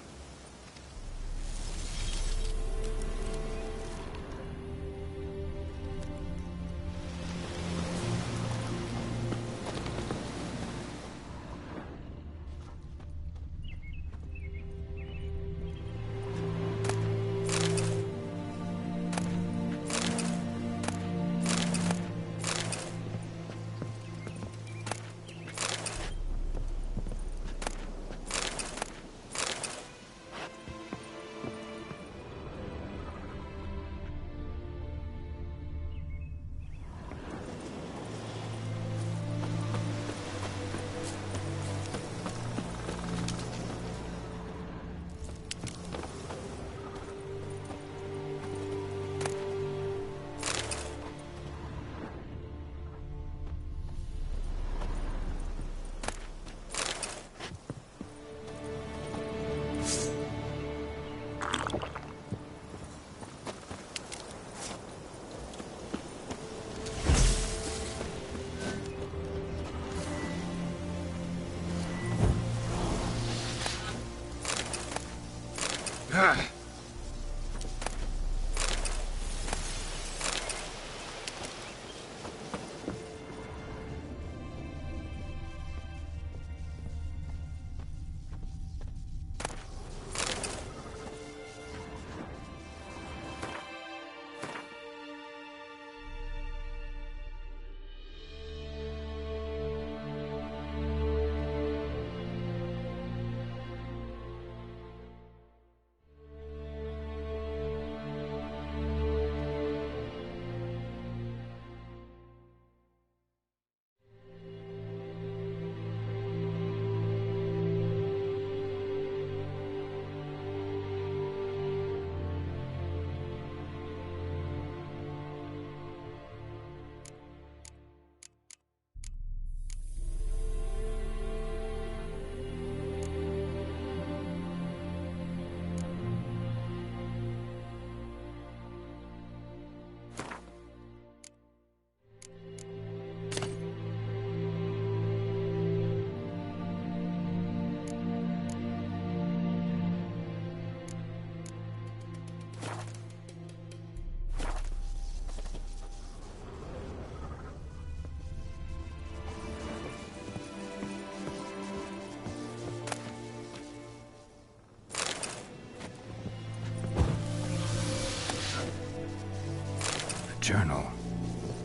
Journal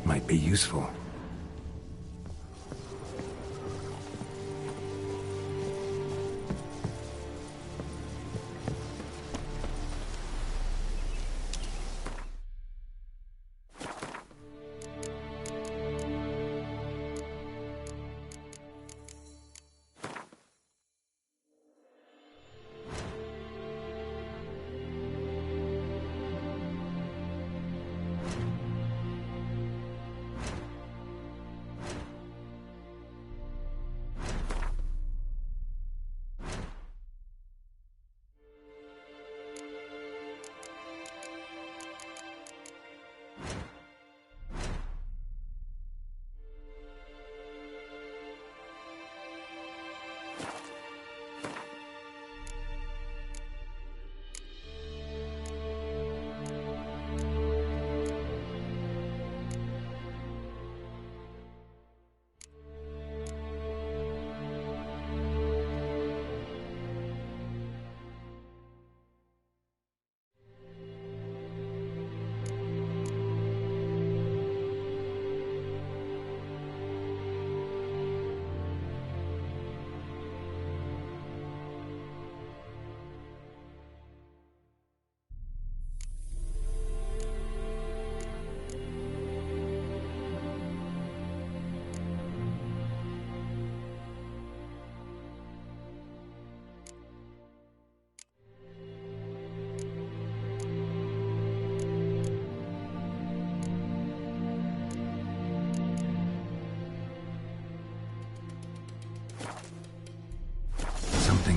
might be useful.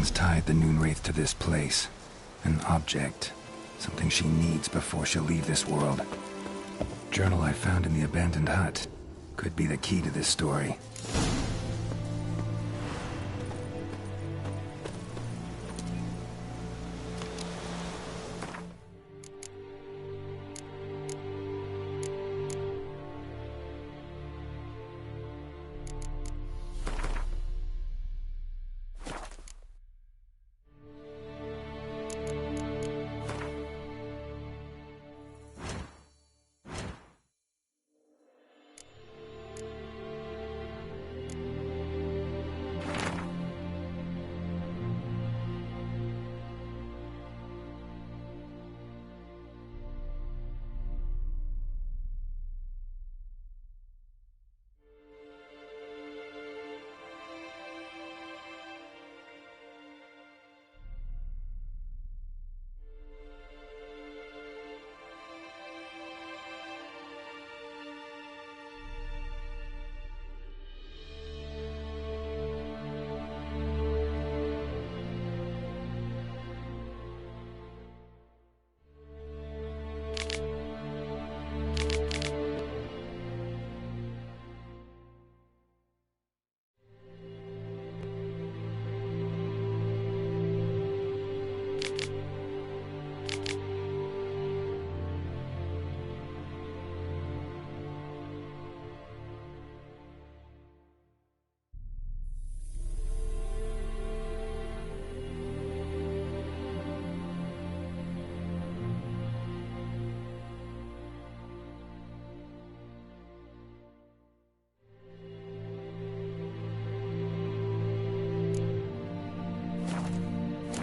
Something's tied the Noonwraith to this place. An object. Something she needs before she'll leave this world. Journal I found in the abandoned hut. Could be the key to this story.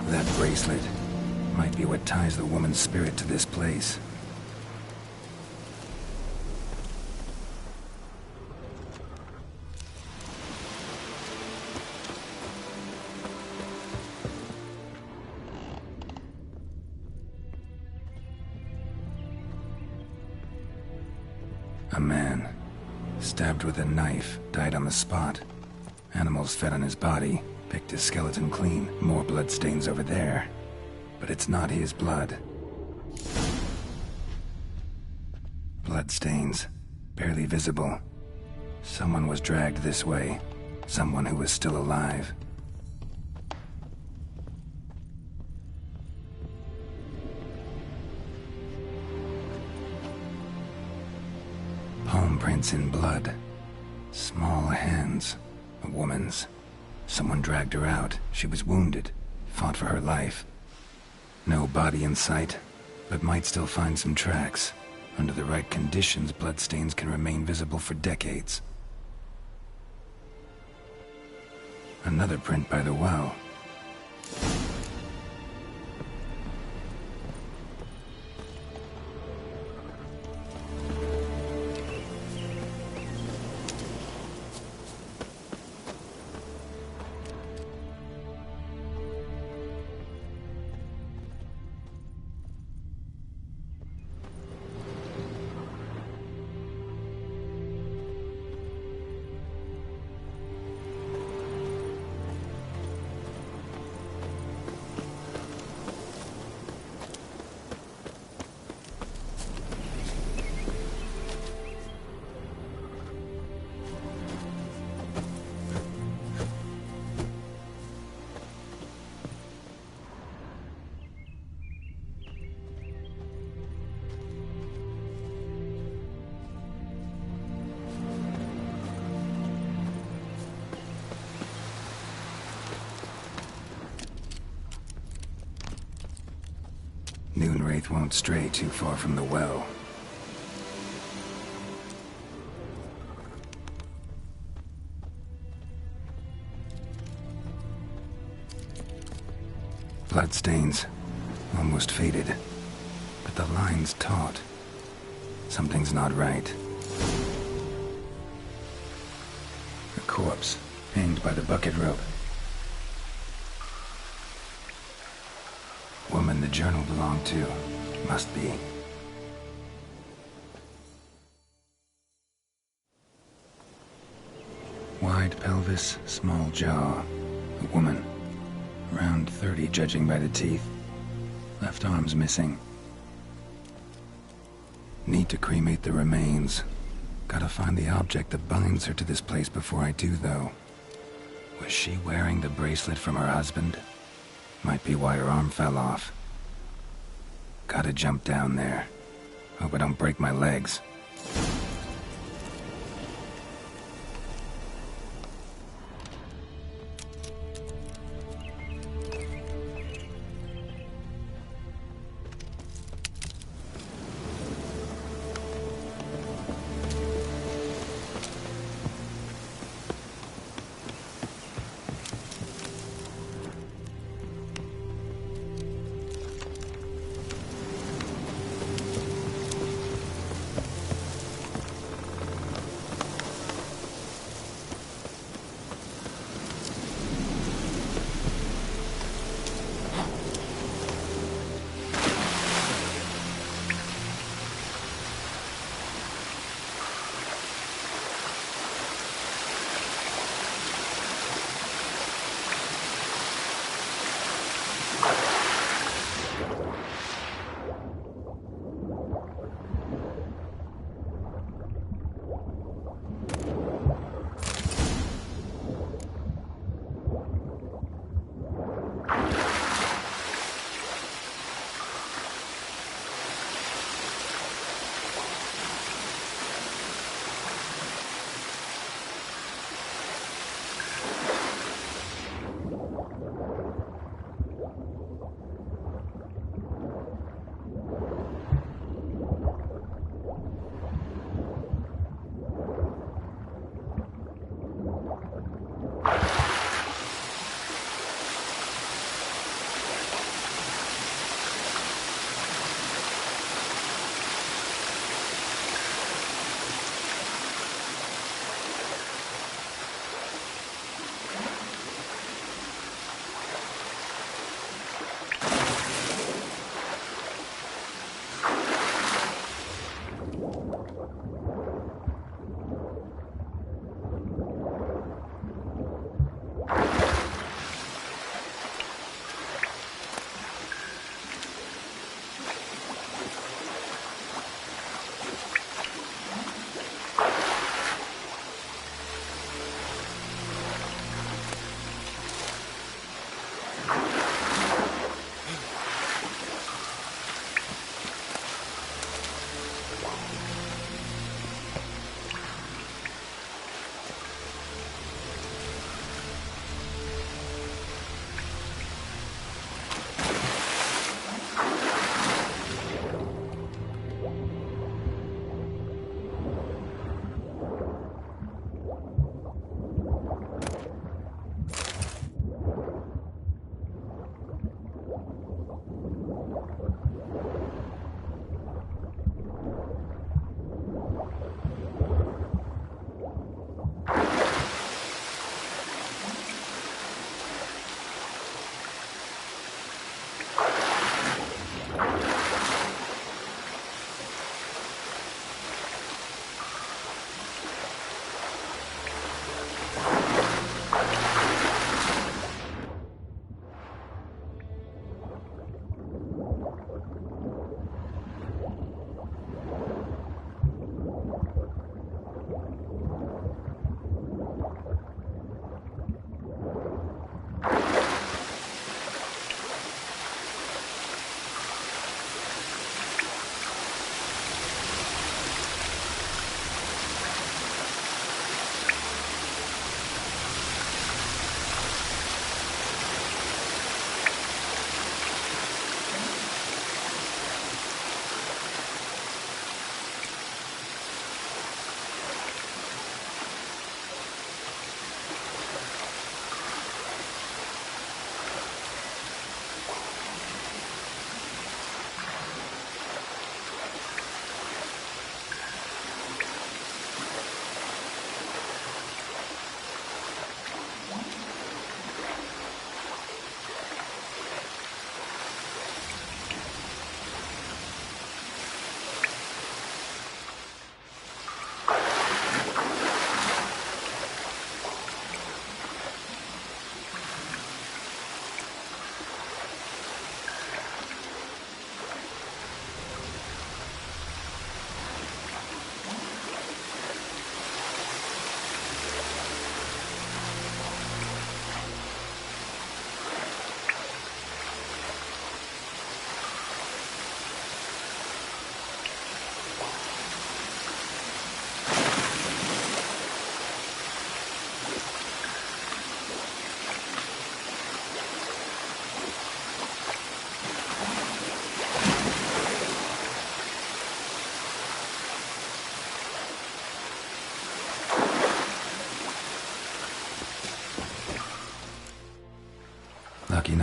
That bracelet might be what ties the woman's spirit to this place. A man, stabbed with a knife, died on the spot. Animals fed on his body, picked his skeleton clean. More bloodstains over there. But it's not his blood. Bloodstains, barely visible. Someone was dragged this way. Someone who was still alive. Palm prints in blood. Small hands. A woman's. Someone dragged her out. She was wounded. Fought for her life. No body in sight, but might still find some tracks. Under the right conditions, bloodstains can remain visible for decades. Another print by the well. Noonwraith won't stray too far from the well. Bloodstains, almost faded, but the line's taut. Something's not right. A corpse, hanged by the bucket rope. Woman the journal belonged to. Must be. Wide pelvis, small jaw. A woman. Around 30, judging by the teeth. Left arm's missing. Need to cremate the remains. Gotta find the object that binds her to this place before I do, though. Was she wearing the bracelet from her husband? Might be why her arm fell off. Gotta jump down there. Hope I don't break my legs.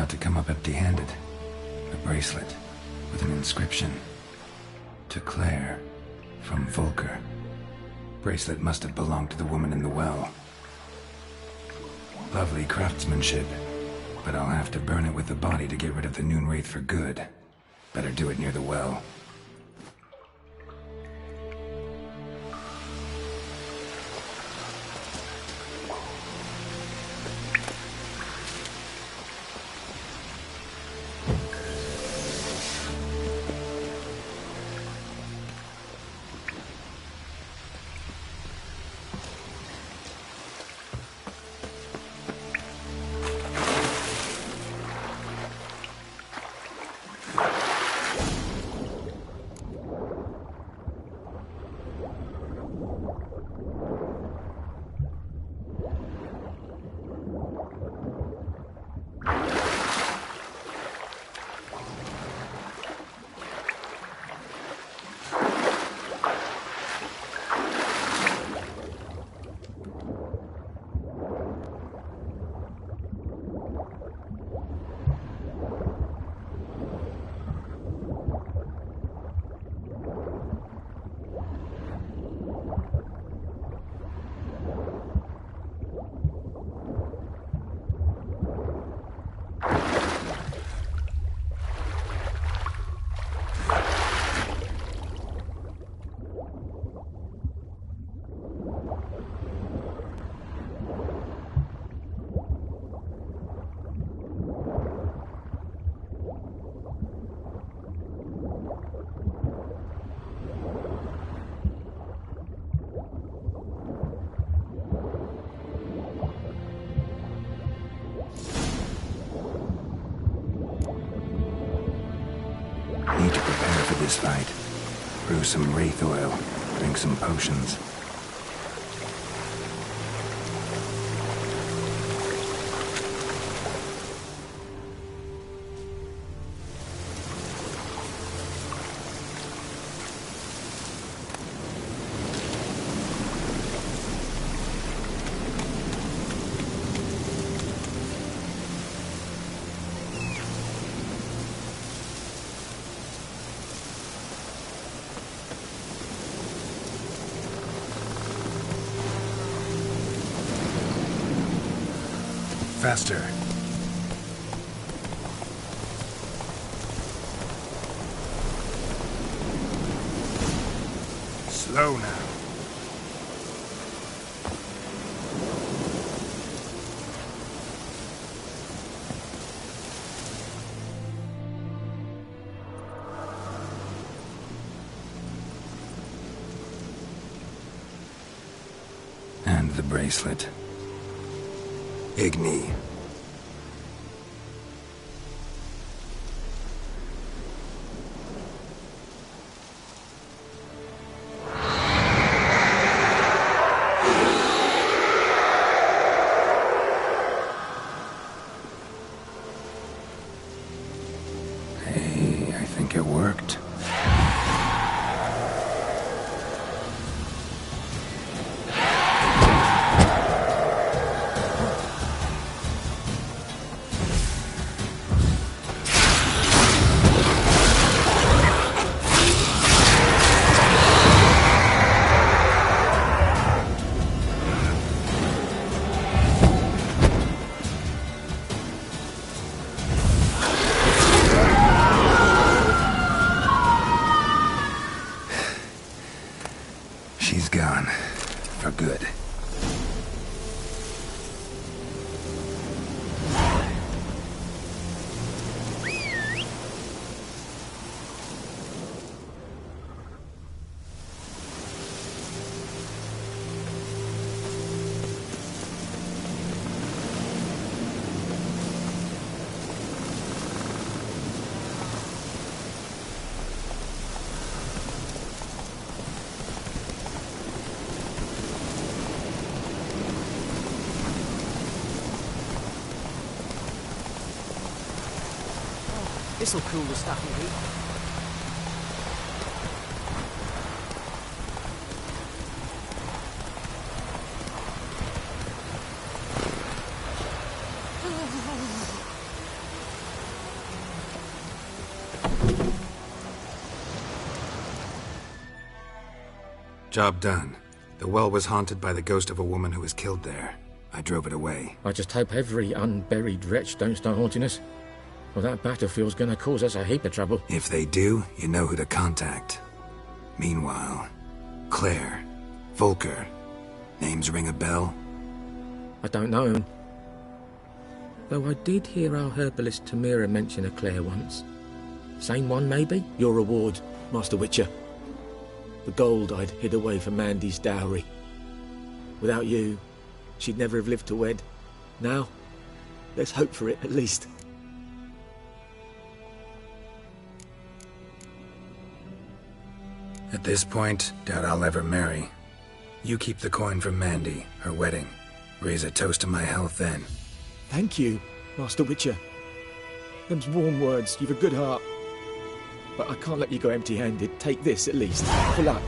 about to come up empty-handed. A bracelet with an inscription. To Claire, from Volker. Bracelet must have belonged to the woman in the well. Lovely craftsmanship, but I'll have to burn it with the body to get rid of the Noon Wraith for good. Better do it near the well. Need to prepare for this fight. Brew some wraith oil, drink some potions. Faster. Slow now. And the bracelet. Igni. Hey, I think it worked. She's gone. For good. This'll cool the stuff in here. Job done. The well was haunted by the ghost of a woman who was killed there. I drove it away. I just hope every unburied wretch don't start haunting us. Well, that battlefield's gonna cause us a heap of trouble. If they do, you know who to contact. Meanwhile, Claire, Volker, names ring a bell? I don't know him. Though I did hear our herbalist Tamira mention a Claire once. Same one, maybe? Your reward, Master Witcher. The gold I'd hid away for Mandy's dowry. Without you, she'd never have lived to wed. Now, let's hope for it, at least. At this point, doubt I'll ever marry. You keep the coin from Mandy, her wedding. Raise a toast to my health then. Thank you, Master Witcher. Them's warm words, you've a good heart. But I can't let you go empty-handed. Take this, at least, for luck.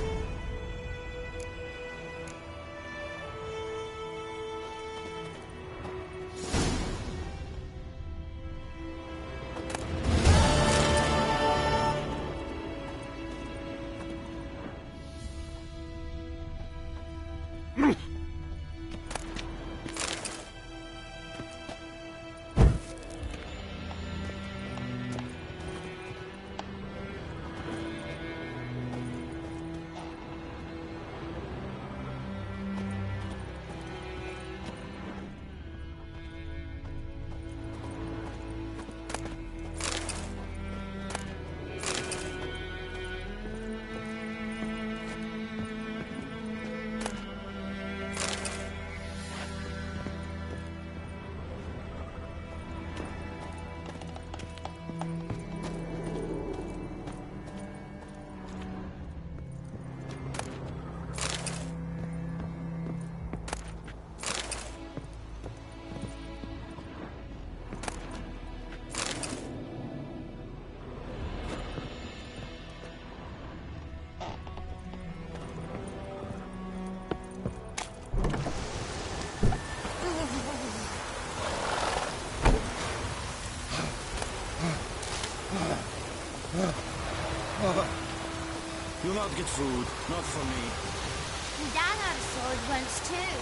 You'll not get food, not from me. Dad had a sword once too.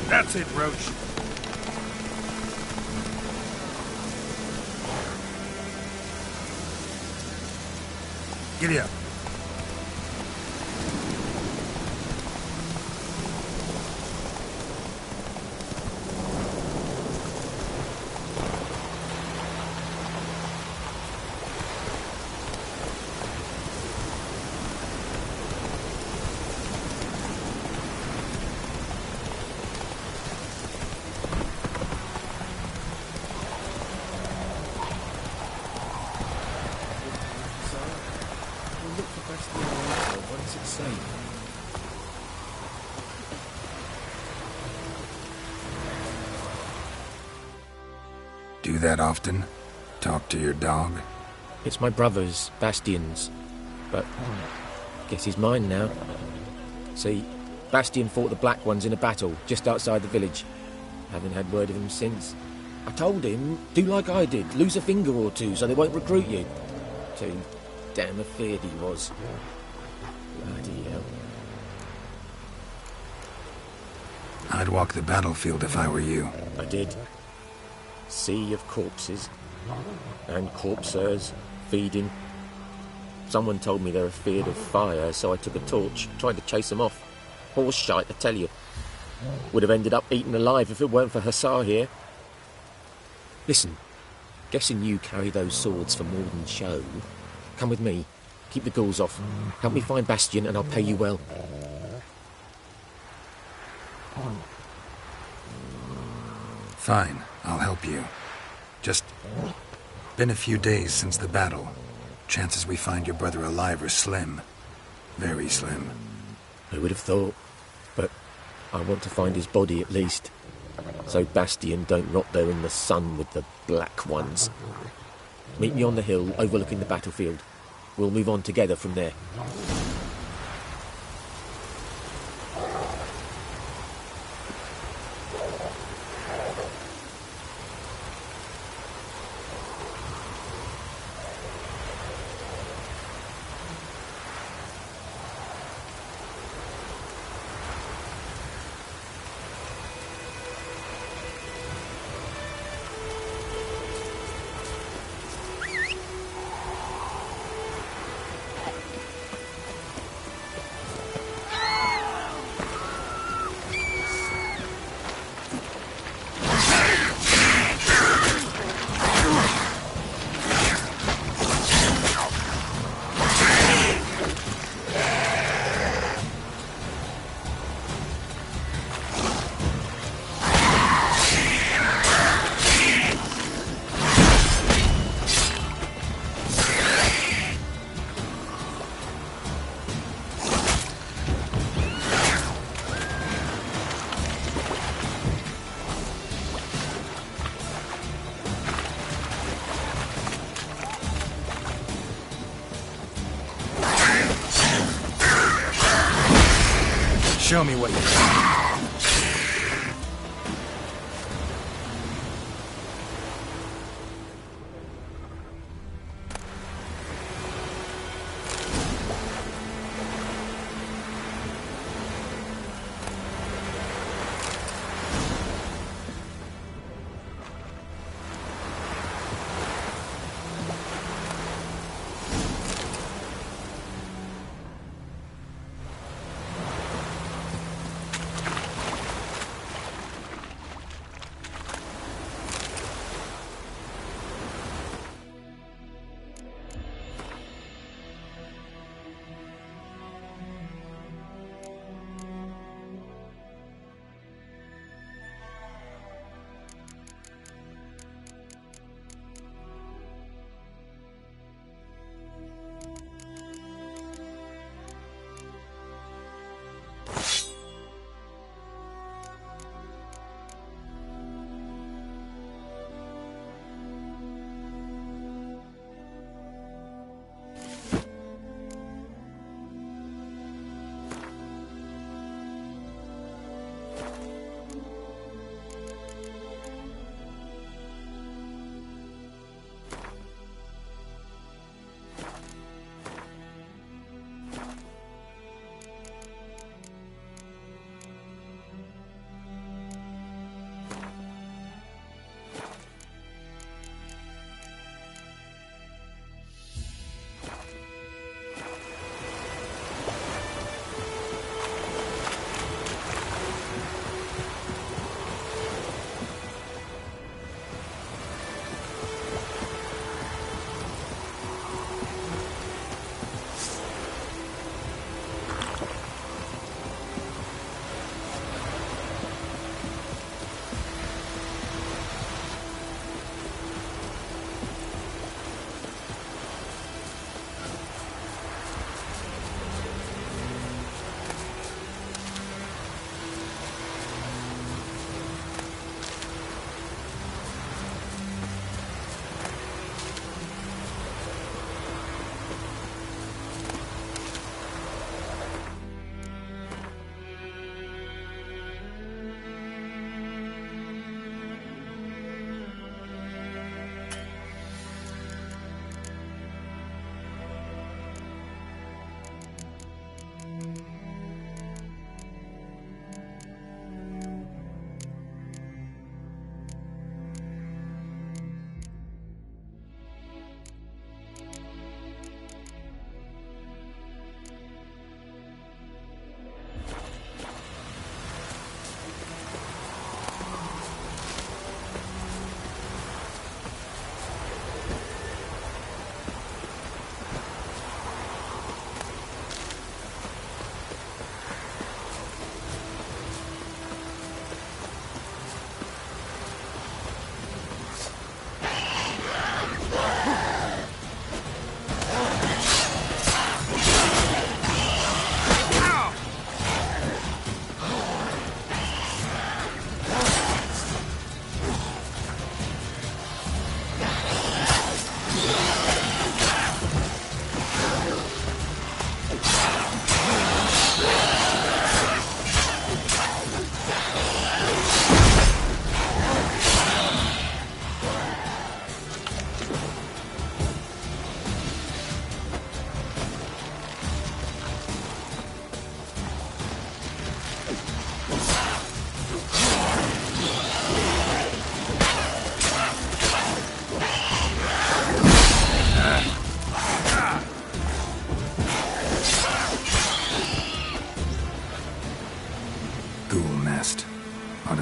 That's it, Roach. Giddy up. Do that often? Talk to your dog? It's my brother's, Bastion's. but guess he's mine now. See, Bastian fought the Black Ones in a battle just outside the village. Haven't had word of him since. I told him, do like I did, lose a finger or two so they won't recruit you. Too damn afeard he was. Bloody hell. I'd walk the battlefield if I were you. I did. Sea of corpses. And corpsers feeding. Someone told me they're afeard of fire, so I took a torch, tried to chase them off. Horse shite, I tell you. Would have ended up eaten alive if it weren't for Hussar here. Listen, guessing you carry those swords for more than show. Come with me. Keep the ghouls off. Help me find Bastian and I'll pay you well. Fine, I'll help you. Just been a few days since the battle. Chances we find your brother alive are slim. Very slim. Who would have thought? But I want to find his body at least. So Bastian don't rot there in the sun with the Black Ones. Meet me on the hill overlooking the battlefield. We'll move on together from there. Show me what you got.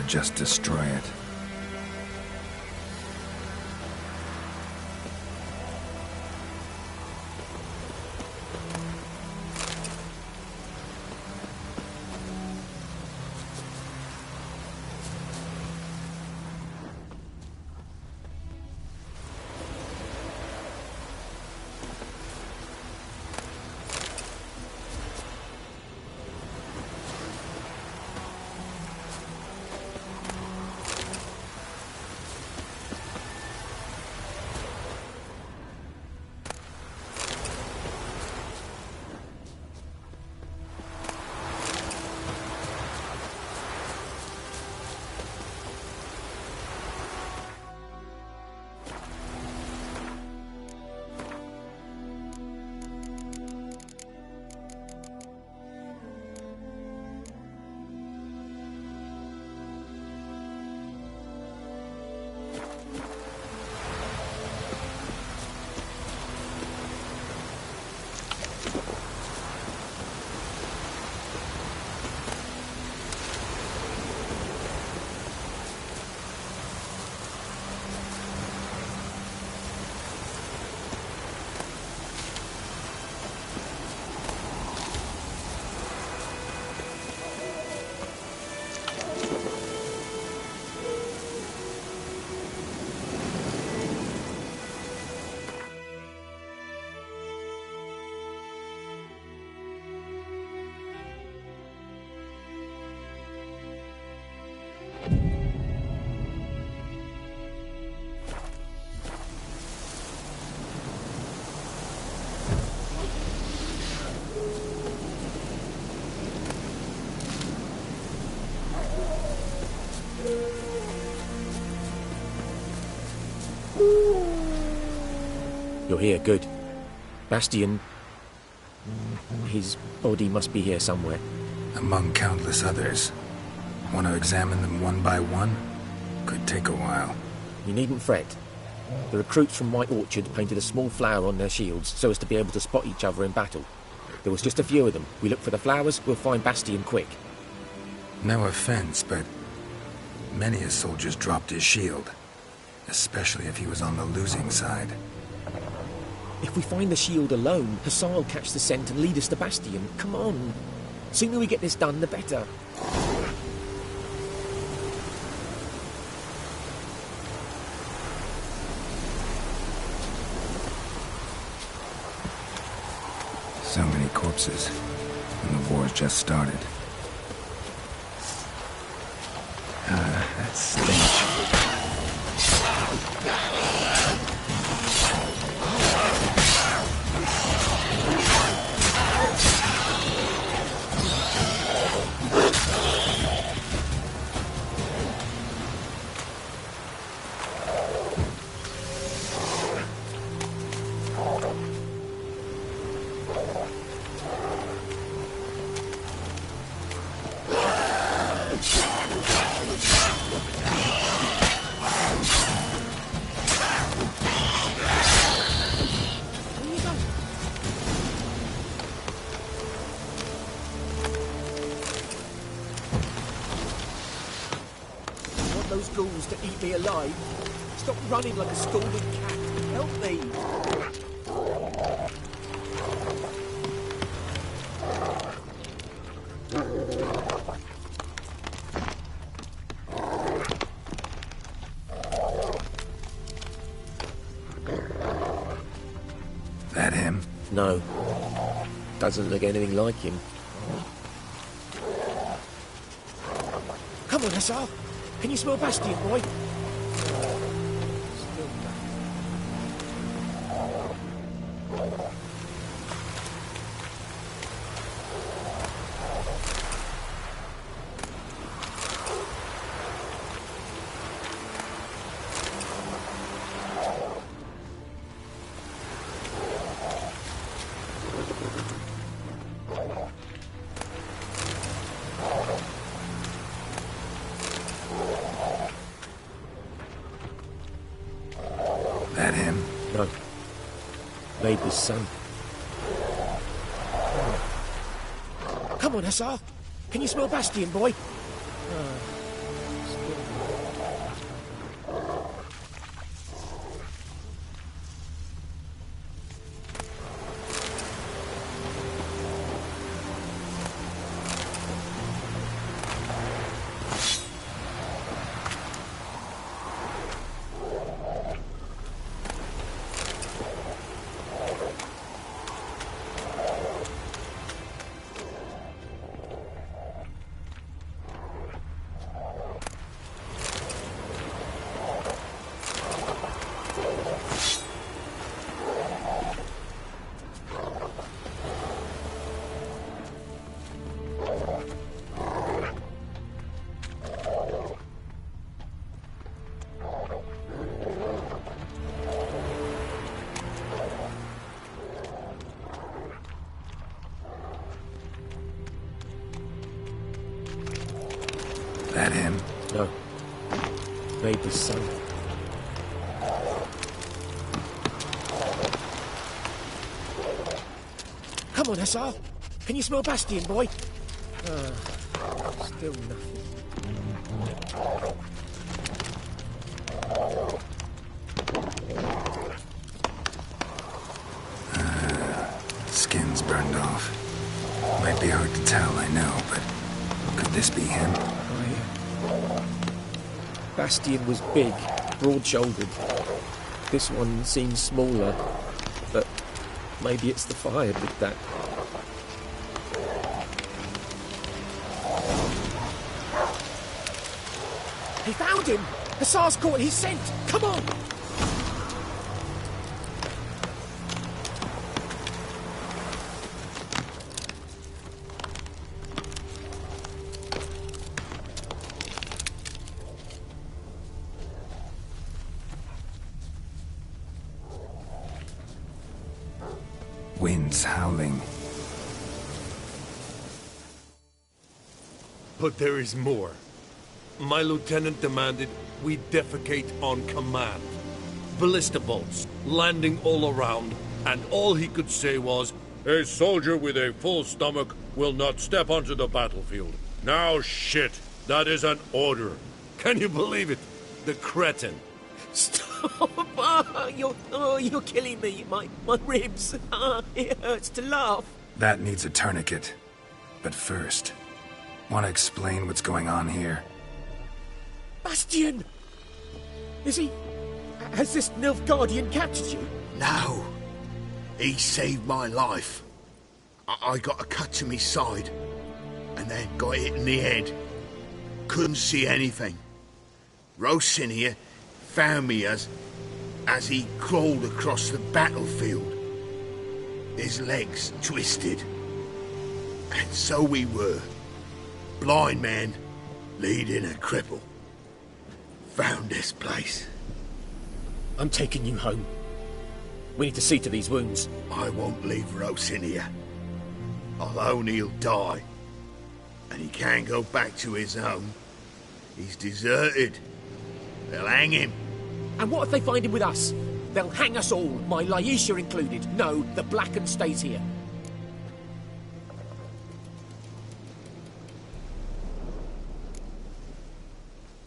just destroy it. You're here, good. Bastian... his body must be here somewhere. Among countless others. Want to examine them one by one? Could take a while. You needn't fret. The recruits from White Orchard painted a small flower on their shields so as to be able to spot each other in battle. There was just a few of them. We look for the flowers, we'll find Bastian quick. No offense, but many a soldier's dropped his shield. Especially if he was on the losing side. If we find the shield alone, Hassan will catch the scent and lead us to Bastian. Come on. Sooner we get this done, the better. So many corpses, and the war's just started. That stench. Those ghouls to eat me alive. Stop running like a scalded cat. Help me. That him? No. Doesn't look anything like him. Come on, Hassan. Can you smell Bastian, boy? That him? No. Neighbour's son. Come on, Hassan. Can you smell Bastian, boy? That him? No. Maybe the son. Come on, Hussar. Can you smell Bastion, boy? Still nothing. Skin's burned off. Might be hard to tell, I know, but could this be him? Bastion was big, broad-shouldered. This one seems smaller, but maybe it's the fire did that. He found him! Hussar's caught his scent! Come on! Wind's howling. But there is more. My lieutenant demanded we defecate on command. Ballista bolts, landing all around, and all he could say was, "A soldier with a full stomach will not step onto the battlefield." Now shit, that is an order. Can you believe it? The cretin. Stop! You're killing me. My ribs. It hurts to laugh. That needs a tourniquet. But first, want to explain what's going on here? Bastion! Is he... Has this Nilfgaardian captured you? No. He saved my life. I got a cut to my side, and then got hit in the head. Couldn't see anything. Rosin here found me as he crawled across the battlefield. His legs twisted. And so we were. Blind man leading a cripple. Found this place. I'm taking you home. We need to see to these wounds. I won't leave Rosin here. Alone he'll die. And he can't go back to his home. He's deserted. They'll hang him. And what if they find him with us? They'll hang us all, my Laisha included. No, the Blacken stays here.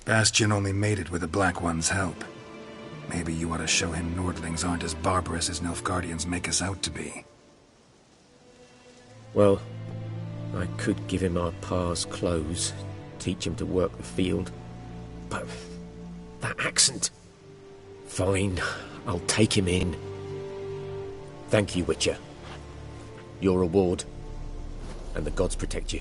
Bastion only made it with the Black One's help. Maybe you ought to show him Nordlings aren't as barbarous as Nilfgaardians make us out to be. Well, I could give him our pa's clothes, teach him to work the field. But that accent... Fine, I'll take him in. Thank you, Witcher. Your reward, and the gods protect you.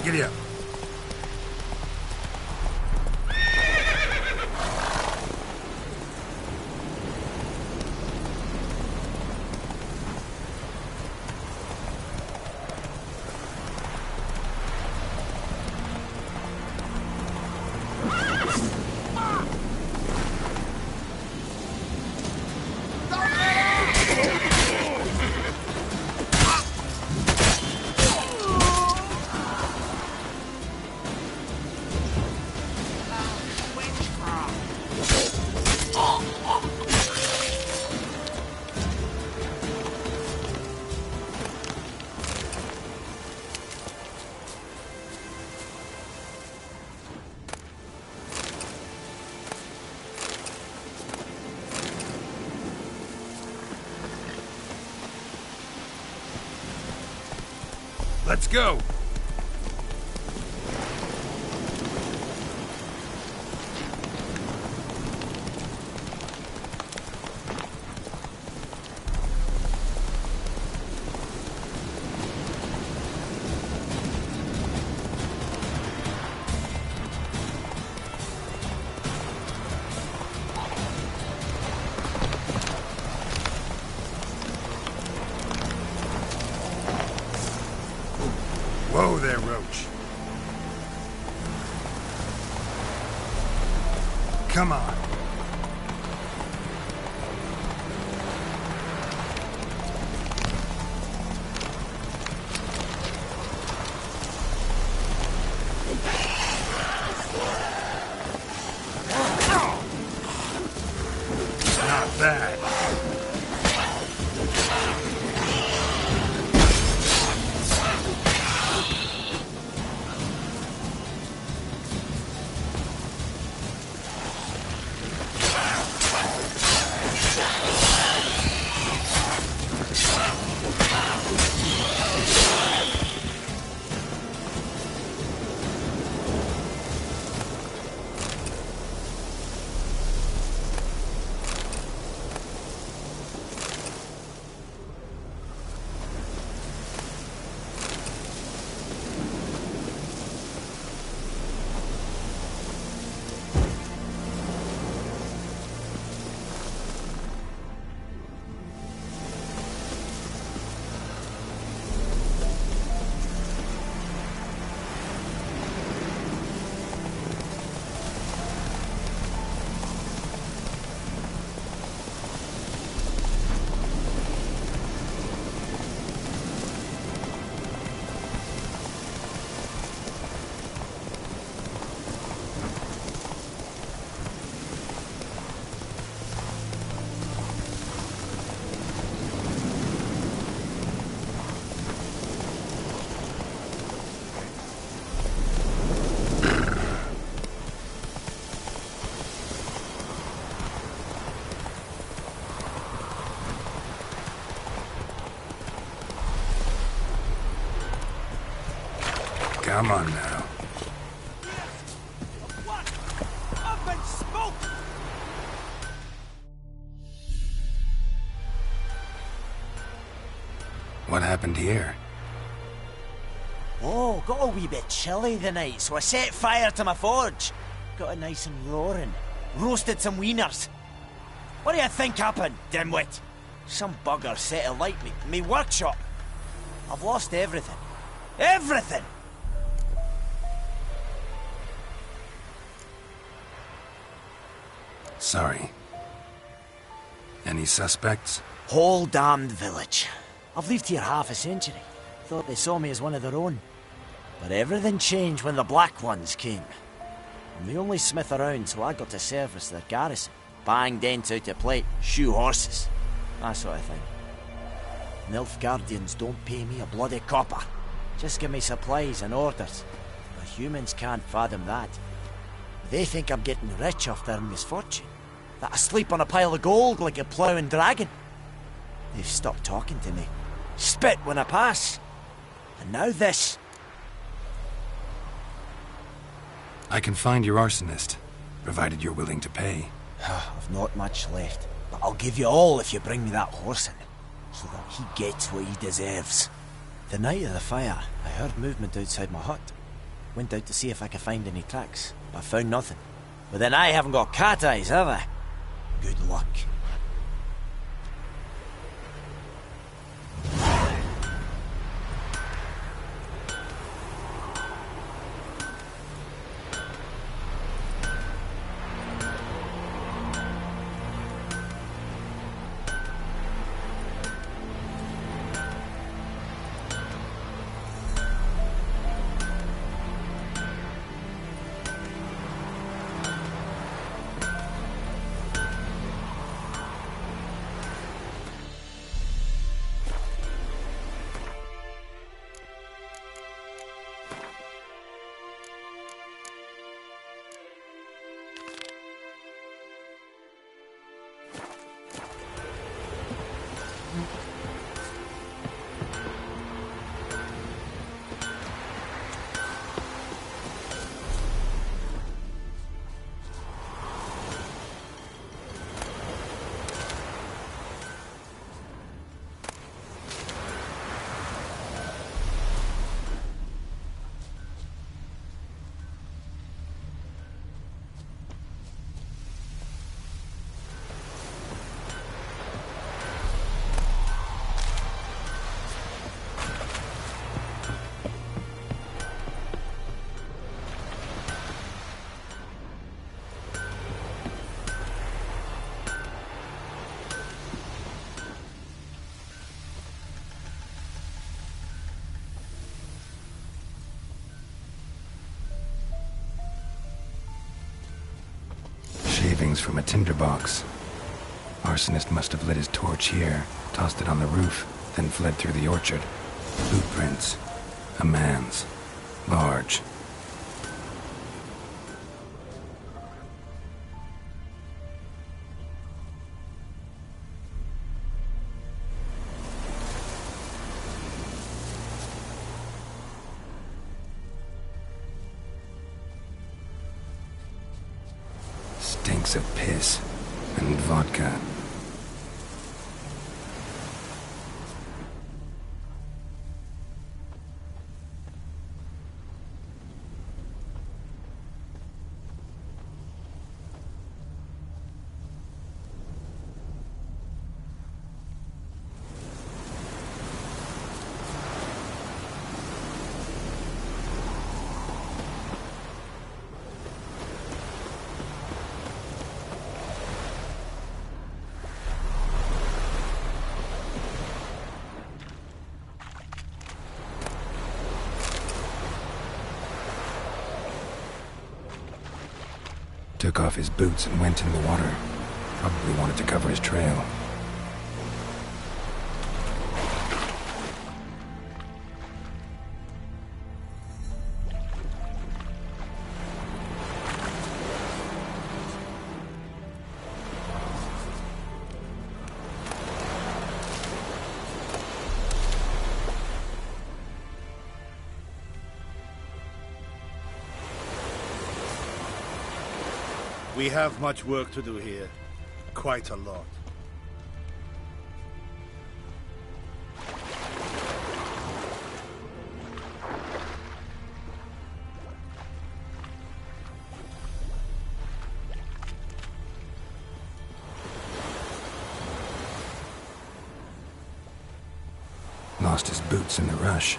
Giddy up. Let's go! Whoa there, Roach. Come on. Not bad. Come on now. Up and smoke! What happened here? Oh, got a wee bit chilly the night, so I set fire to my forge. Got it nice and roaring. Roasted some wieners. What do you think happened, dimwit? Some bugger set alight me workshop. I've lost everything. Everything! Sorry. Any suspects? Whole damned village. I've lived here half a century. Thought they saw me as one of their own. But everything changed when the Black Ones came. I'm the only smith around, so I got to service their garrison. Bang dents out of plate, shoe horses. That sort of thing. Nilfgaardians don't pay me a bloody copper. Just give me supplies and orders. The humans can't fathom that. They think I'm getting rich off their misfortune. That I sleep on a pile of gold like a ploughing dragon. They've stopped talking to me. Spit when I pass. And now this. I can find your arsonist, provided you're willing to pay. I've not much left, but I'll give you all if you bring me that horse in, so that he gets what he deserves. The night of the fire, I heard movement outside my hut. Went out to see if I could find any tracks, but found nothing. But then I haven't got cat eyes, have I? Good luck. engravings from a tinderbox. Arsonist must have lit his torch here, tossed it on the roof, then fled through the orchard. Boot prints. A man's. Large. Stinks of piss and vodka. Took off his boots and went in the water. Probably wanted to cover his trail. We have much work to do here. Quite a lot. Lost his boots in the rush.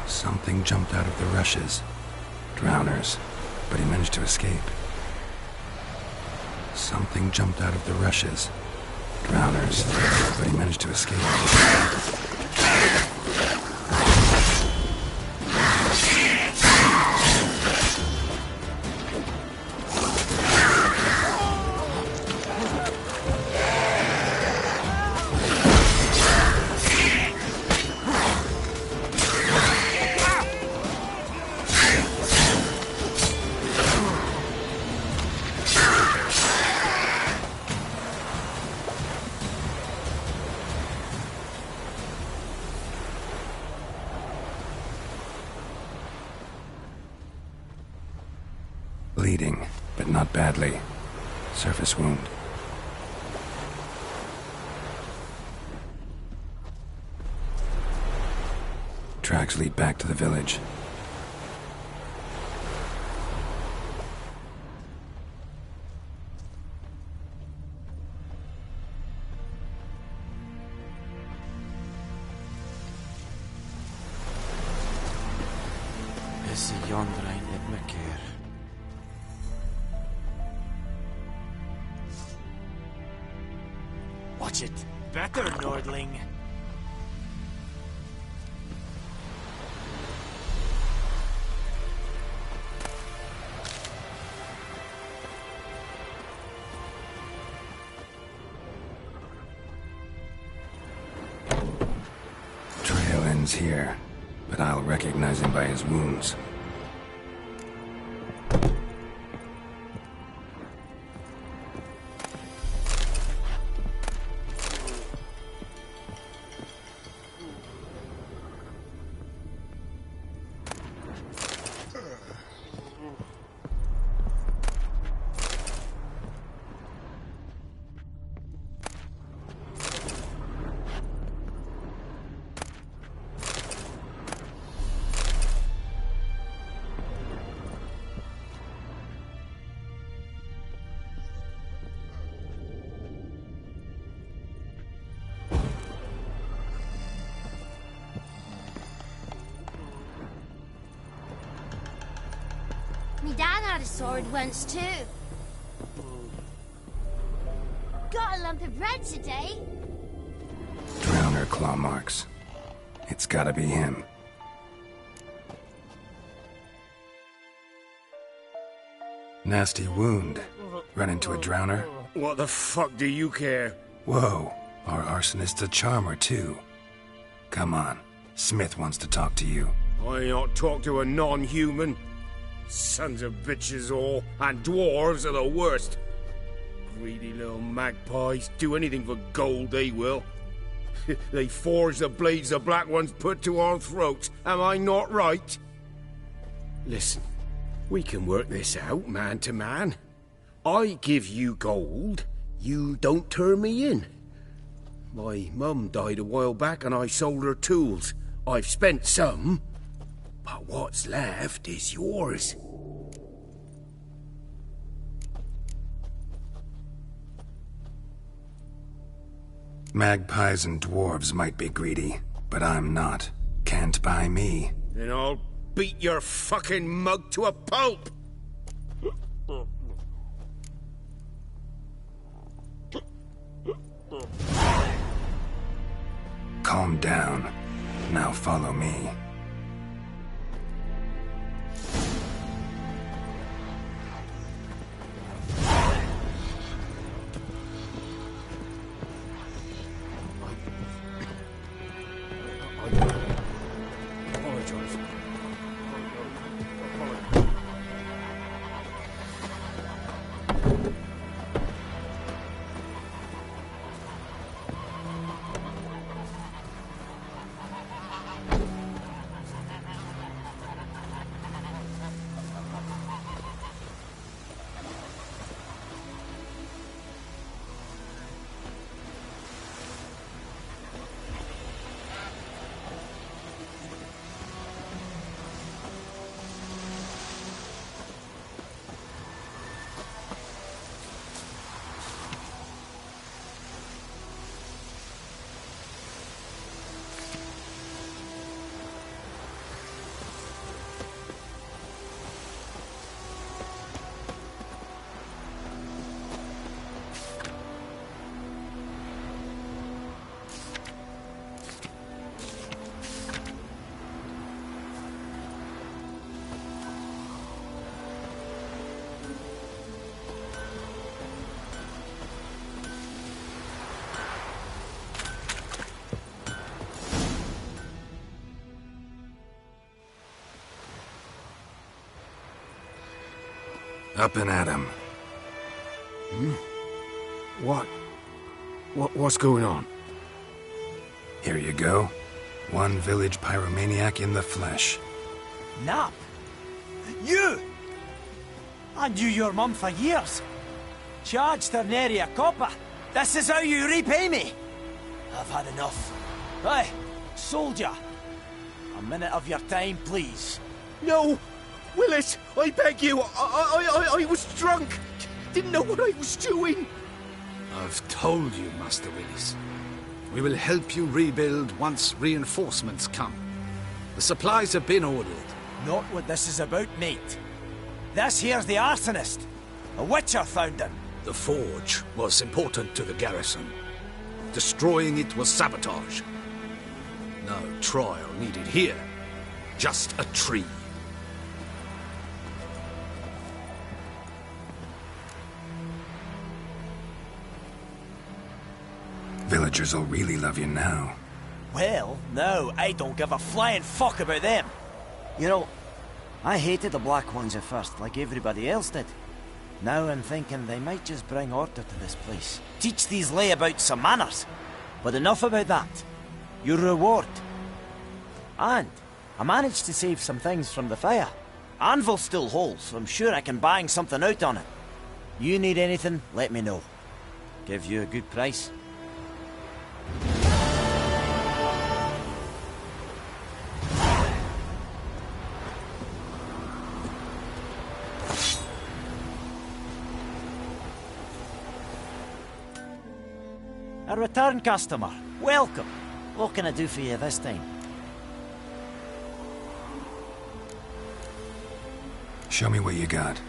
Something jumped out of the rushes. Drowners, but he managed to escape. Something jumped out of the rushes. Drowners, but he managed to escape. Bleeding, but not badly. Surface wound. Tracks lead back to the village. Is yonder ain't it, McCare? Watch it better, Nordling. Trail ends here, but I'll recognize him by his wounds. Me dad had a sword once too. got a lump of bread today. Drowner claw marks. It's gotta be him. Nasty wound. Run into a drowner? What the fuck do you care? Whoa, our arsonist's a charmer too. Come on, Smith wants to talk to you. I ain't not talk to a non-human. Sons of bitches all, and dwarves are the worst. Greedy little magpies, do anything for gold they will. They forge the blades the black ones put to our throats, am I not right? Listen, we can work this out man to man. I give you gold, you don't turn me in. My mum died a while back and I sold her tools. I've spent some, but what's left is yours. Magpies and dwarves might be greedy, but I'm not. Can't buy me. Then I'll beat your fucking mug to a pulp! Calm down. Now follow me. Up and at him. What's going on? Here you go. One village pyromaniac in the flesh. Nap? You! I knew your mum for years. Charged her nary a copper. This is how you repay me. I've had enough. Hey, soldier. A minute of your time, please. No! Willis, I beg you, I was drunk. Didn't know what I was doing. I've told you, Master Willis. We will help you rebuild once reinforcements come. The supplies have been ordered. Not what this is about, mate. This here's the arsonist. A witcher found him. The forge was important to the garrison. Destroying it was sabotage. No trial needed here. Just a tree. Villagers will really love you now. Well, no, I don't give a flying fuck about them. You know, I hated the Black Ones at first, like everybody else did. Now I'm thinking they might just bring order to this place. Teach these layabouts some manners. But enough about that. Your reward. And I managed to save some things from the fire. Anvil still holds, so I'm sure I can bang something out on it. You need anything, let me know. Give you a good price. A return customer. Welcome. What can I do for you this time? Show me what you got.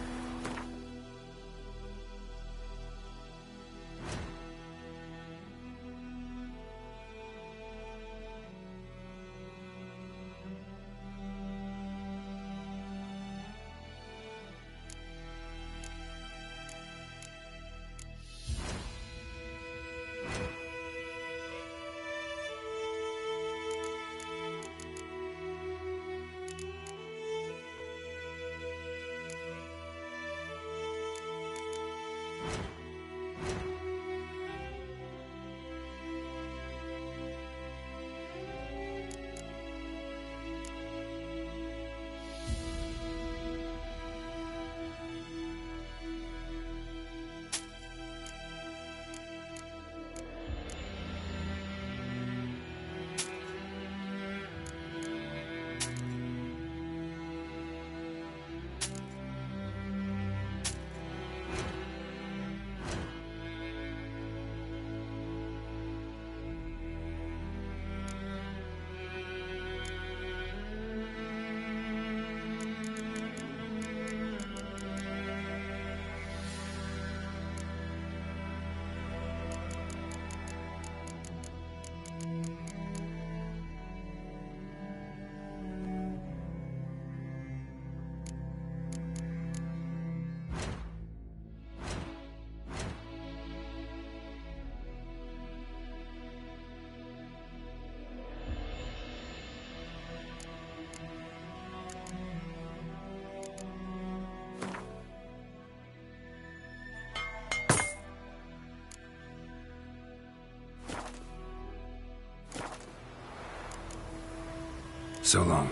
So long.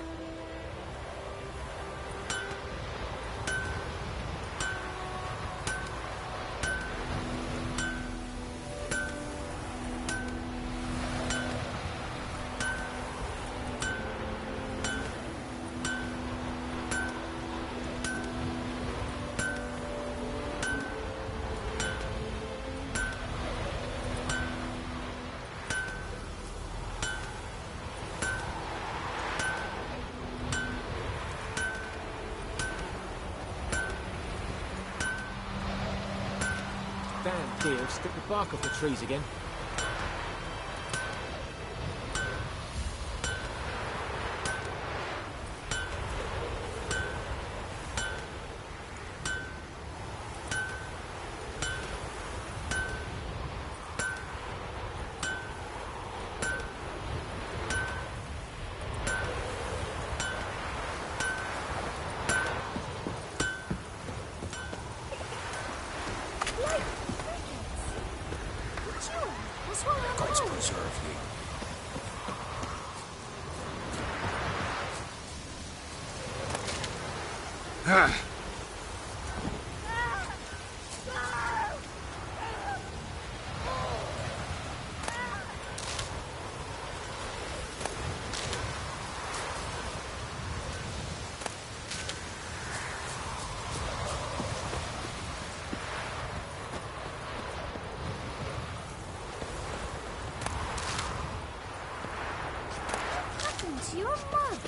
Damn deer, stripped the bark off the trees again. Gods preserve you. To your mother.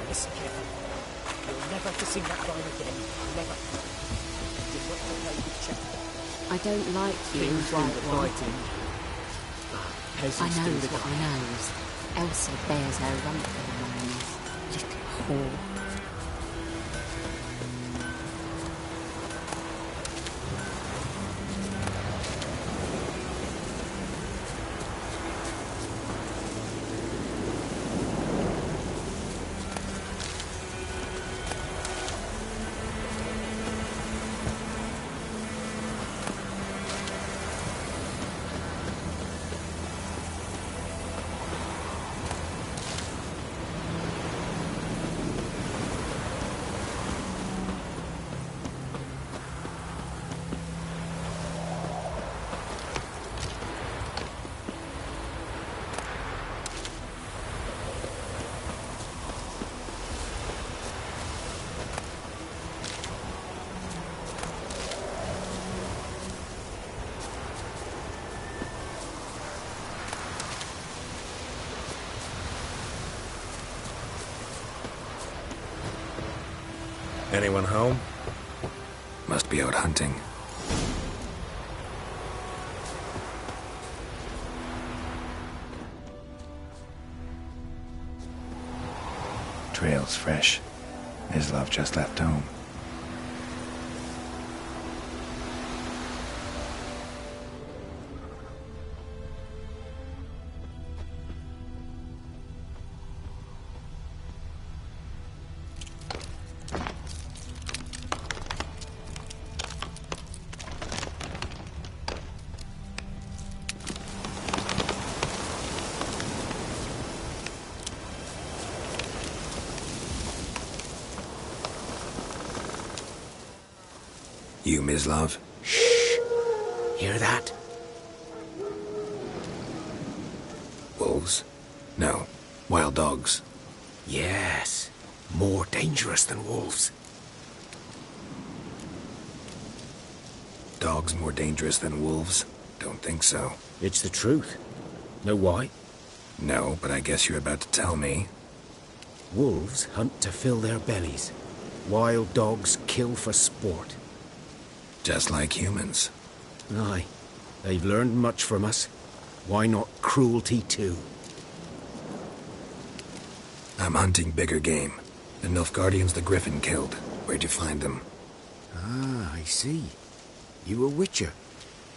Listen carefully. You're never to sing that rhyme again. Never. You're not to play with Chester. I don't like you, Things do White the One. fighting. I Peasants do knows the what I knows. Elsa bears her rump for the moment. Little whore. Anyone home? Must be out hunting. Trail's fresh. Islov just left home. You, Mislov? Shh! Hear that? Wolves? No. Wild dogs. Yes. More dangerous than wolves. Dogs more dangerous than wolves? Don't think so. It's the truth. Know why? No, but I guess you're about to tell me. Wolves hunt to fill their bellies. Wild dogs kill for sport. Just like humans. Aye. They've learned much from us. Why not cruelty too? I'm hunting bigger game. The Nilfgaardians the Griffin killed. Where'd you find them? Ah, I see. You a witcher.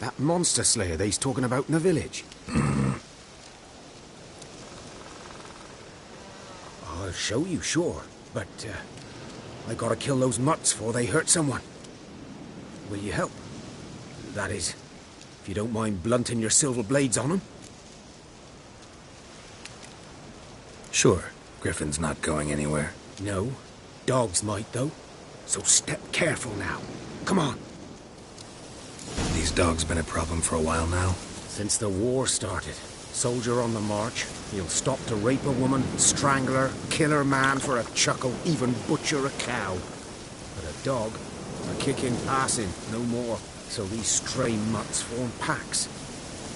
That monster slayer they's talking about in the village. I'll show you, sure. But, I gotta kill those mutts before they hurt someone. Will you help? That is, if you don't mind blunting your silver blades on them. Sure. Griffin's not going anywhere. No. Dogs might, though. So step careful now. Come on. These dogs been a problem for a while now? Since the war started. Soldier on the march. He'll stop to rape a woman, strangle her, kill her man for a chuckle, even butcher a cow. But a dog, a kicking, passing, no more. So these stray mutts form packs.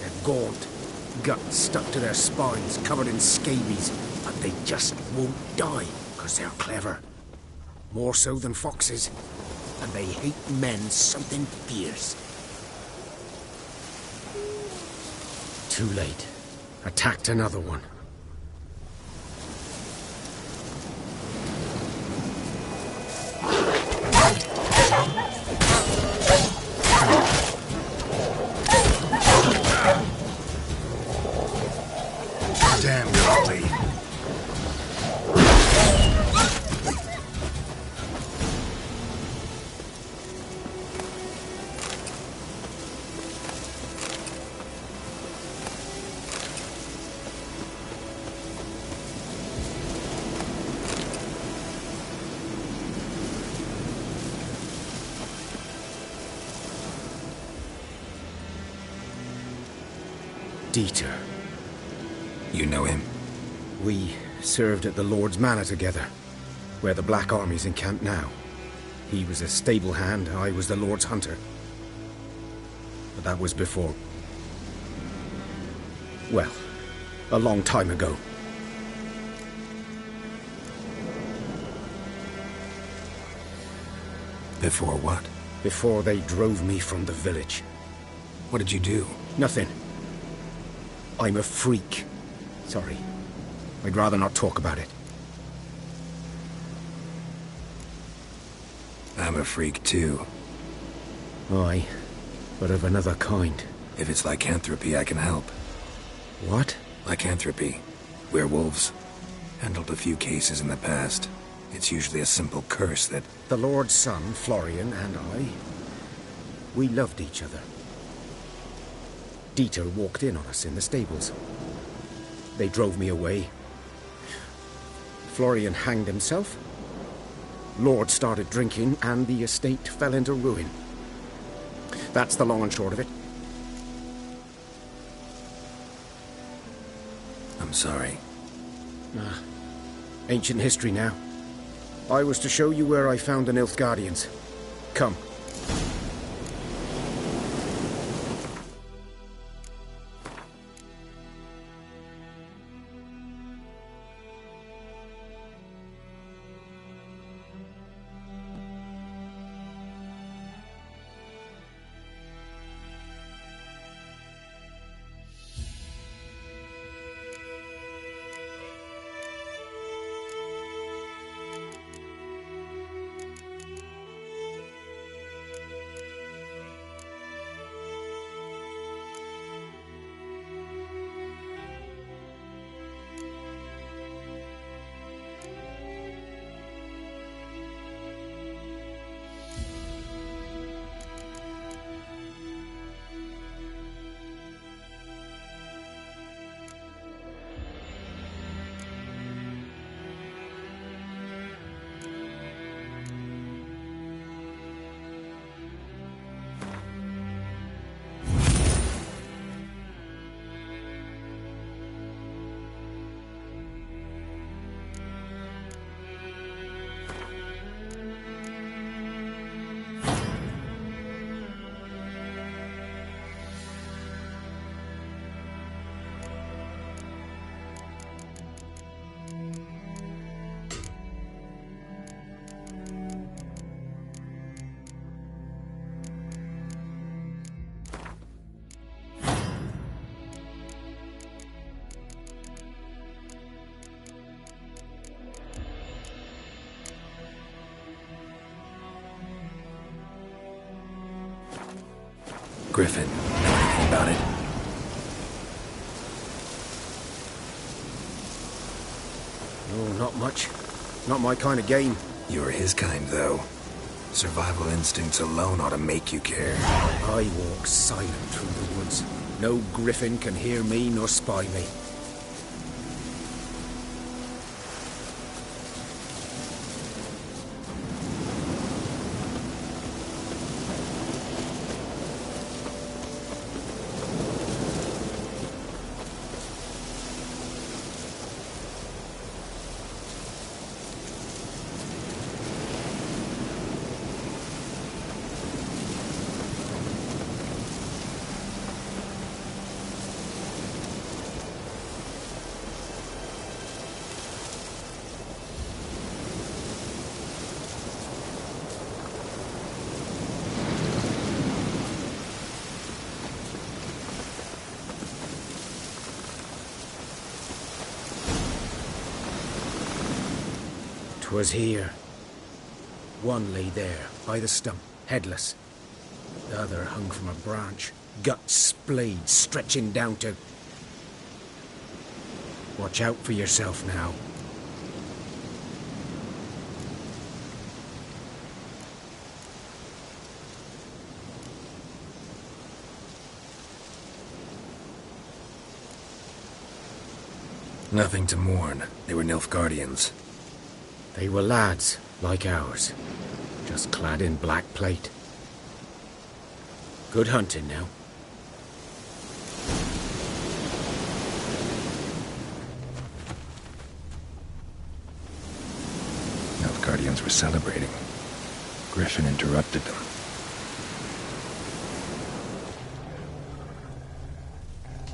They're gaunt, guts stuck to their spines, covered in scabies. But they just won't die, because they're clever. More so than foxes. And they hate men something fierce. Too late. Attacked another one. Damn golly. Dieter. You know him? We served at the Lord's Manor together, where the Black Army's encamped now. He was a stable hand, I was the Lord's hunter. But that was before... well, a long time ago. Before what? Before they drove me from the village. What did you do? Nothing. I'm a freak. Sorry. I'd rather not talk about it. I'm a freak too. Aye, but of another kind. If it's lycanthropy, I can help. What? Lycanthropy. Werewolves. Handled a few cases in the past. It's usually a simple curse that... The Lord's son, Florian, and I... we loved each other. Dieter walked in on us in the stables. They drove me away. Florian hanged himself. Lord started drinking, and the estate fell into ruin. That's the long and short of it. I'm sorry. Ancient history now. I was to show you where I found the Nilfgaardians. Come. Griffin, know anything about it? No, not much. Not my kind of game. You're his kind, though. Survival instincts alone ought to make you care. I walk silent through the woods. No griffin can hear me nor spy me. Was here. One lay there, by the stump, headless. The other hung from a branch, guts splayed, stretching down to... Watch out for yourself now. Nothing to mourn. They were Nilfgaardians. They were lads, like ours, just clad in black plate. Good hunting now. Nilfgaardians were celebrating. Griffin interrupted them.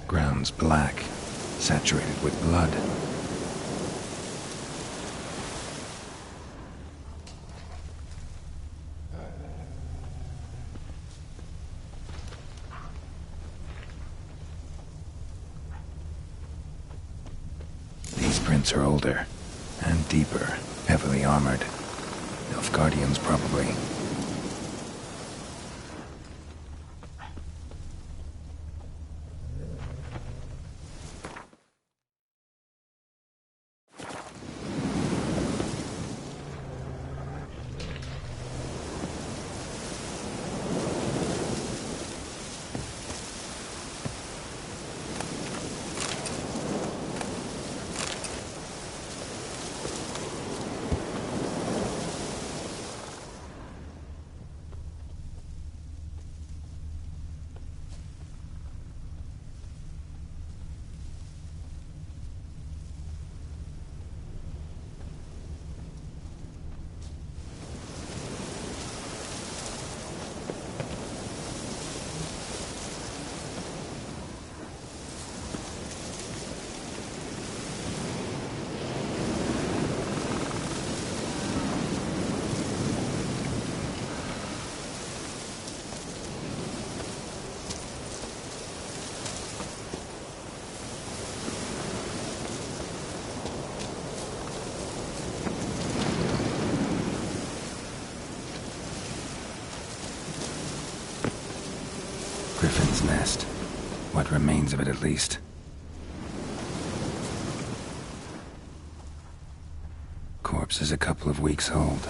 Ground's black, saturated with blood. Are older and deeper, heavily armored. Nilfgaardians, probably. Griffin's nest. What remains of it, at least. Corpse is a couple of weeks old.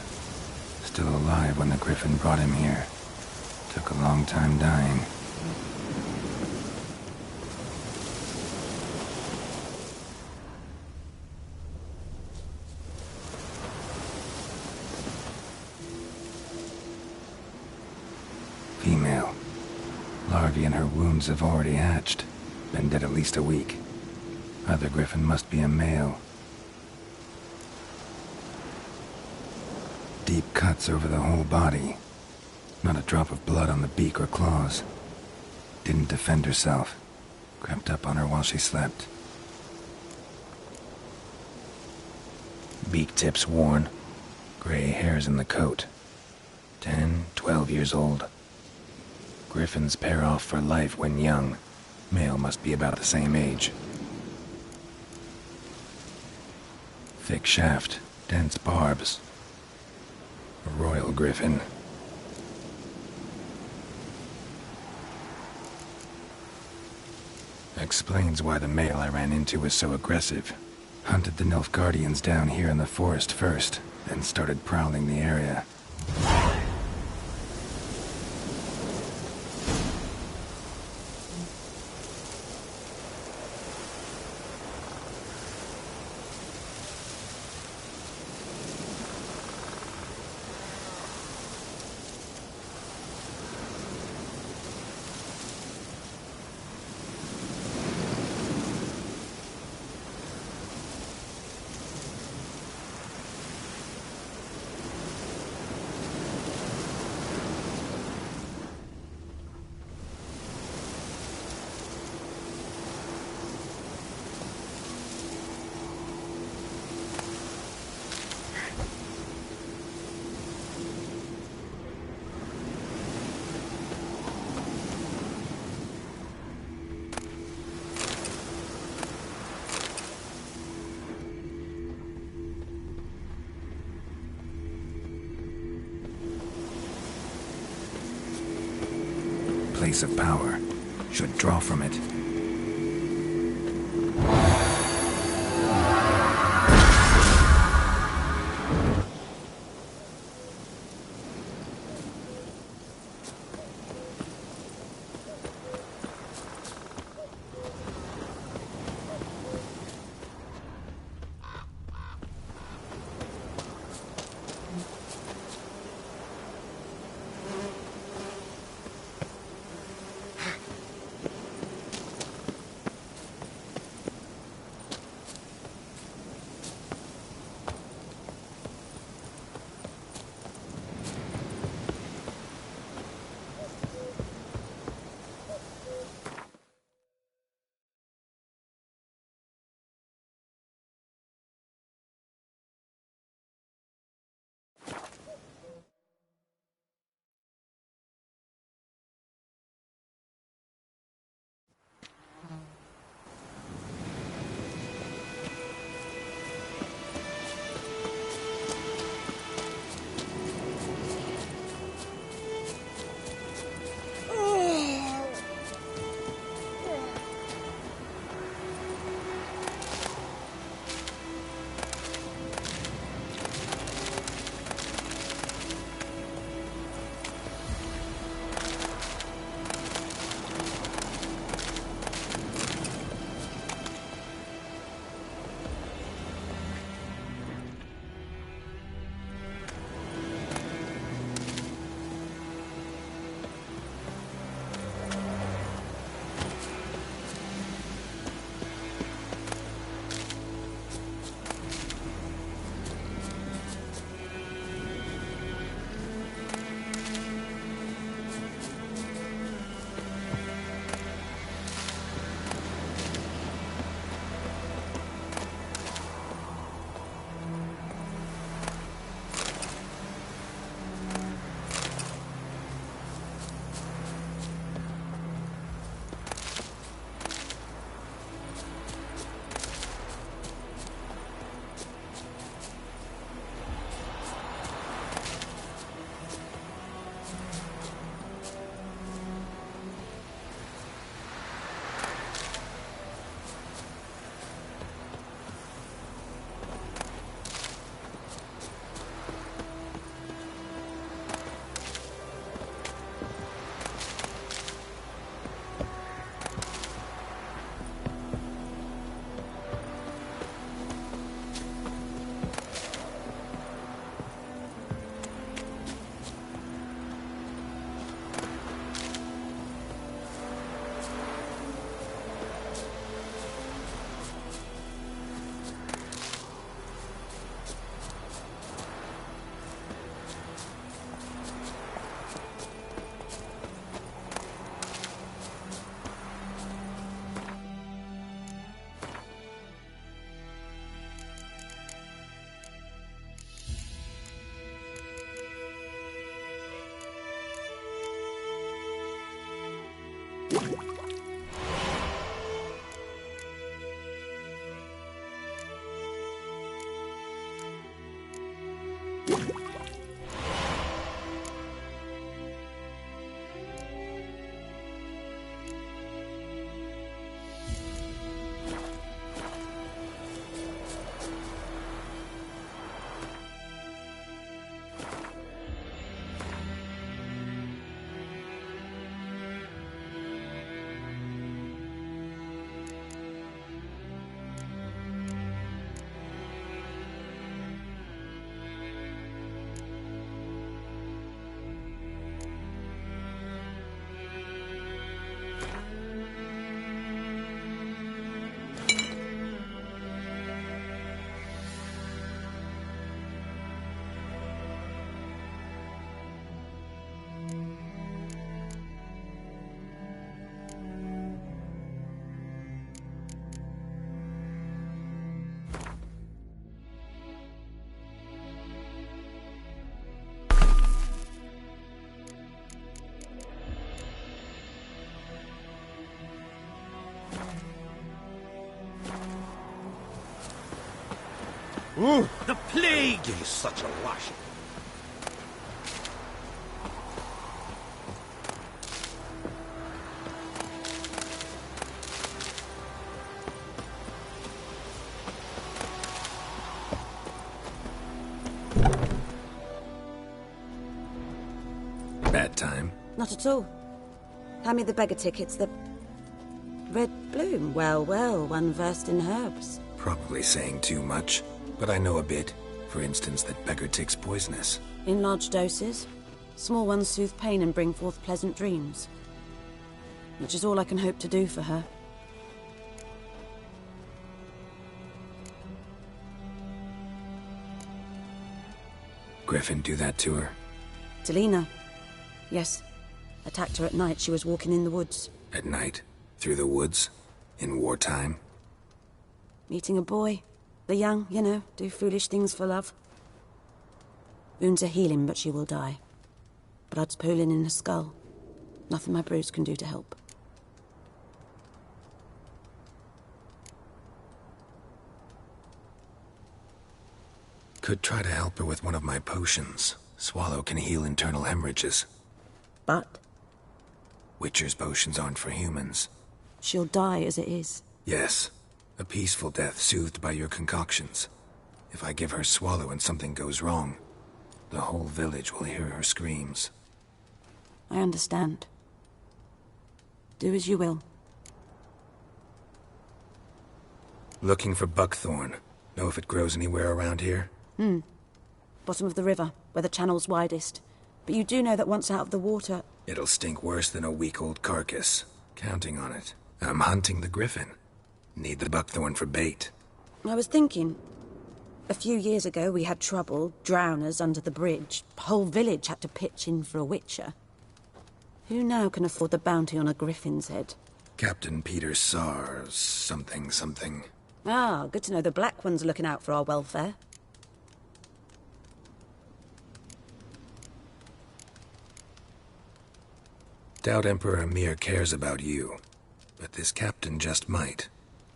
Still alive when the Griffin brought him here. Took a long time dying. Female. Larvae in her wounds have already hatched. Been dead at least a week. Other Griffin must be a male. Deep cuts over the whole body. Not a drop of blood on the beak or claws. Didn't defend herself. Crept up on her while she slept. Beak tips worn. Gray hairs in the coat. 10, 12 years old. Griffins pair off for life when young. Male must be about the same age. Thick shaft, dense barbs. A royal griffin. explains why the male I ran into was so aggressive. Hunted the Nilfgaardians down here in the forest first, then started prowling the area. Place of power. Should draw from it. Ooh, the plague! Give you such a lashing. Bad time? Not at all. Hand me the beggar tickets, the... Red bloom. Well, well, one versed in herbs. Probably saying too much, but I know a bit. For instance, that beggar tick's poisonous. In large doses. Small ones soothe pain and bring forth pleasant dreams. Which is all I can hope to do for her. Griffin do that to her? Delina. Yes. Attacked her at night. She was walking in the woods. At night? Through the woods? In wartime? Meeting a boy. The young, you know, do foolish things for love. Wounds are healing, but she will die. Blood's pooling in her skull. Nothing my bruise can do to help. Could try to help her with one of my potions. Swallow can heal internal hemorrhages. But? Witcher's potions aren't for humans. She'll die as it is. Yes. A peaceful death soothed by your concoctions. If I give her Swallow and something goes wrong, the whole village will hear her screams. I understand. Do as you will. Looking for buckthorn. Know if it grows anywhere around here? Bottom of the river, where the channel's widest. But you do know that once out of the water... It'll stink worse than a week-old carcass. Counting on it. I'm hunting the griffin. Need the buckthorn for bait. I was thinking... A few years ago we had trouble, drowners under the bridge. Whole village had to pitch in for a witcher. Who now can afford the bounty on a griffin's head? Captain Peter Sars, something. Ah, good to know the Black One's looking out for our welfare. Doubt Emperor Emir cares about you. But this captain just might.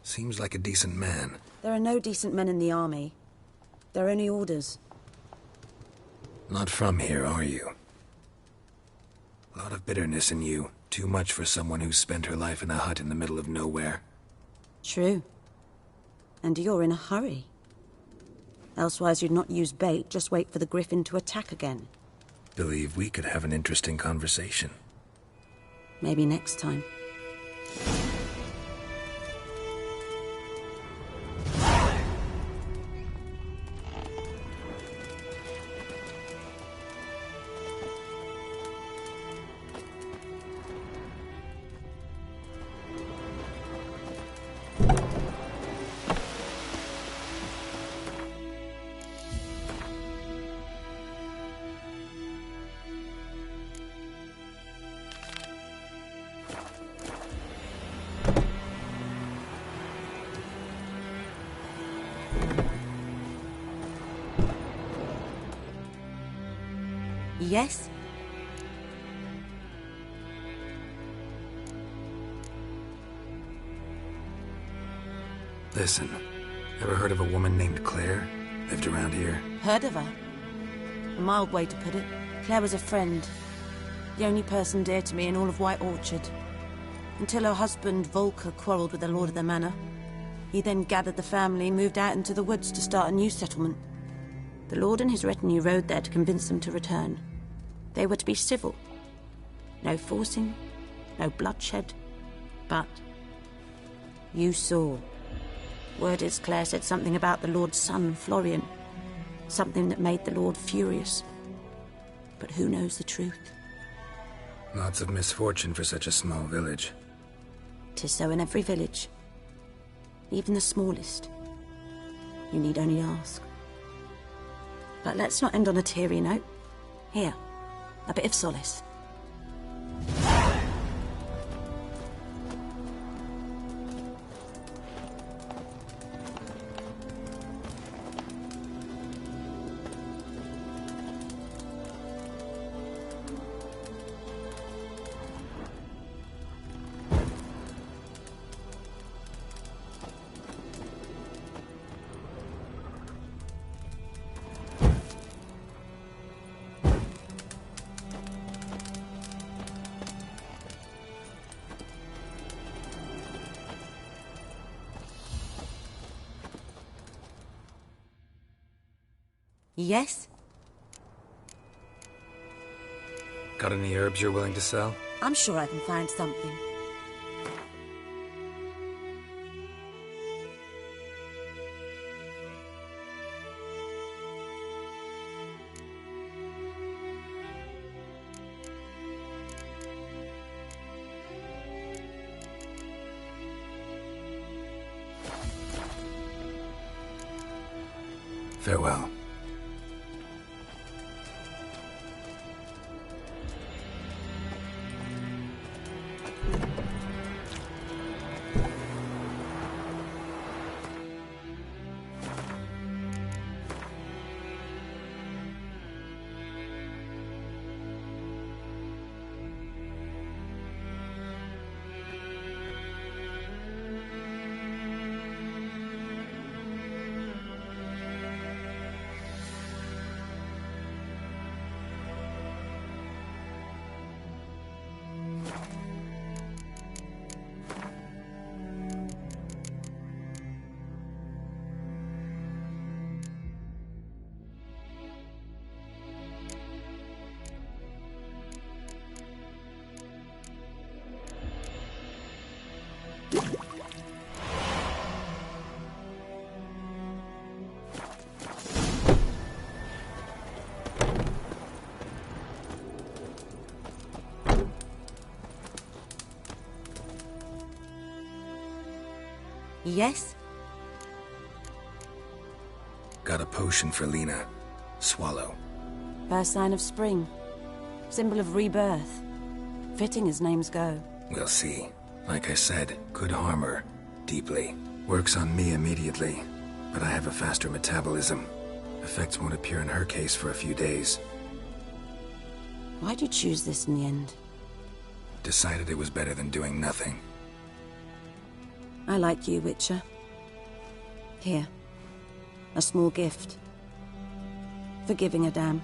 Seems like a decent man. There are no decent men in the army. They're only orders. Not from here, are you? A lot of bitterness in you. Too much for someone who's spent her life in a hut in the middle of nowhere. True. And you're in a hurry. Elsewise you'd not use bait, just wait for the griffin to attack again. Believe we could have an interesting conversation. Maybe next time. Yes? Listen, ever heard of a woman named Claire? Lived around here? Heard of her? A mild way to put it. Claire was a friend. The only person dear to me in all of White Orchard. Until her husband, Volker, quarreled with the lord of the manor. He then gathered the family and moved out into the woods to start a new settlement. The lord and his retinue rode there to convince them to return. They were to be civil. No forcing, no bloodshed. But you saw. Word is Claire said something about the lord's son, Florian. Something that made the lord furious. But who knows the truth? Lots of misfortune for such a small village. 'Tis so in every village. Even the smallest. You need only ask. But let's not end on a teary note. Here, a bit of solace. Yes? Got any herbs you're willing to sell? I'm sure I can find something. Farewell. Yes? Got a potion for Lena. Swallow. First sign of spring. Symbol of rebirth. Fitting as names go. We'll see. Like I said, could harm her. Deeply. Works on me immediately. But I have a faster metabolism. Effects won't appear in her case for a few days. Why'd you choose this in the end? Decided it was better than doing nothing. I like you, Witcher. Here. A small gift. For giving a damn.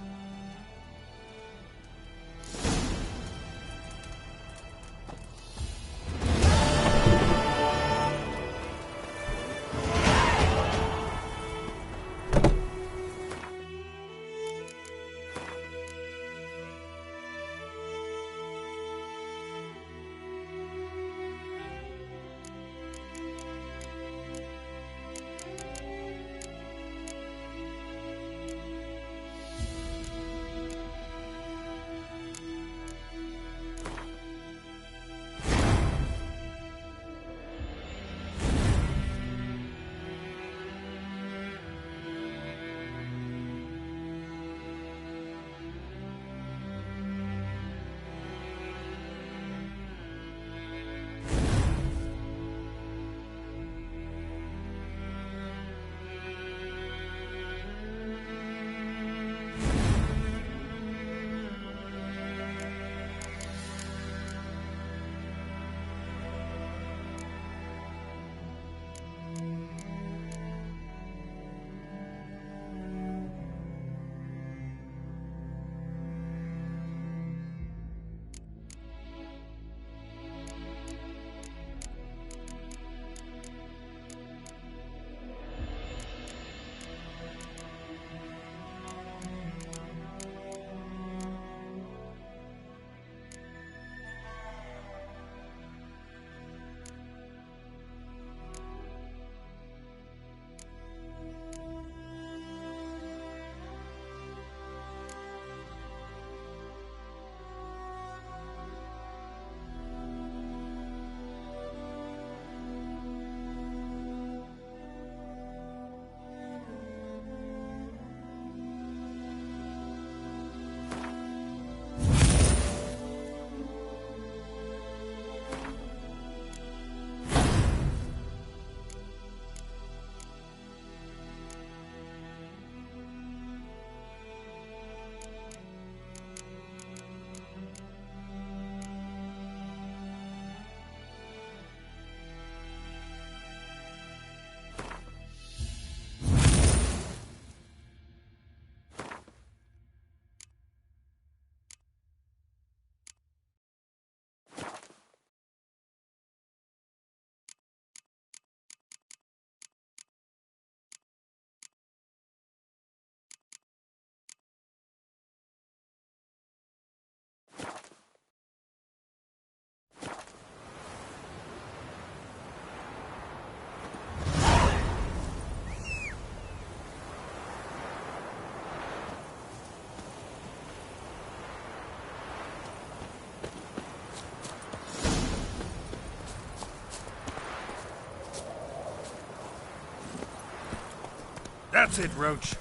That's it, Roach.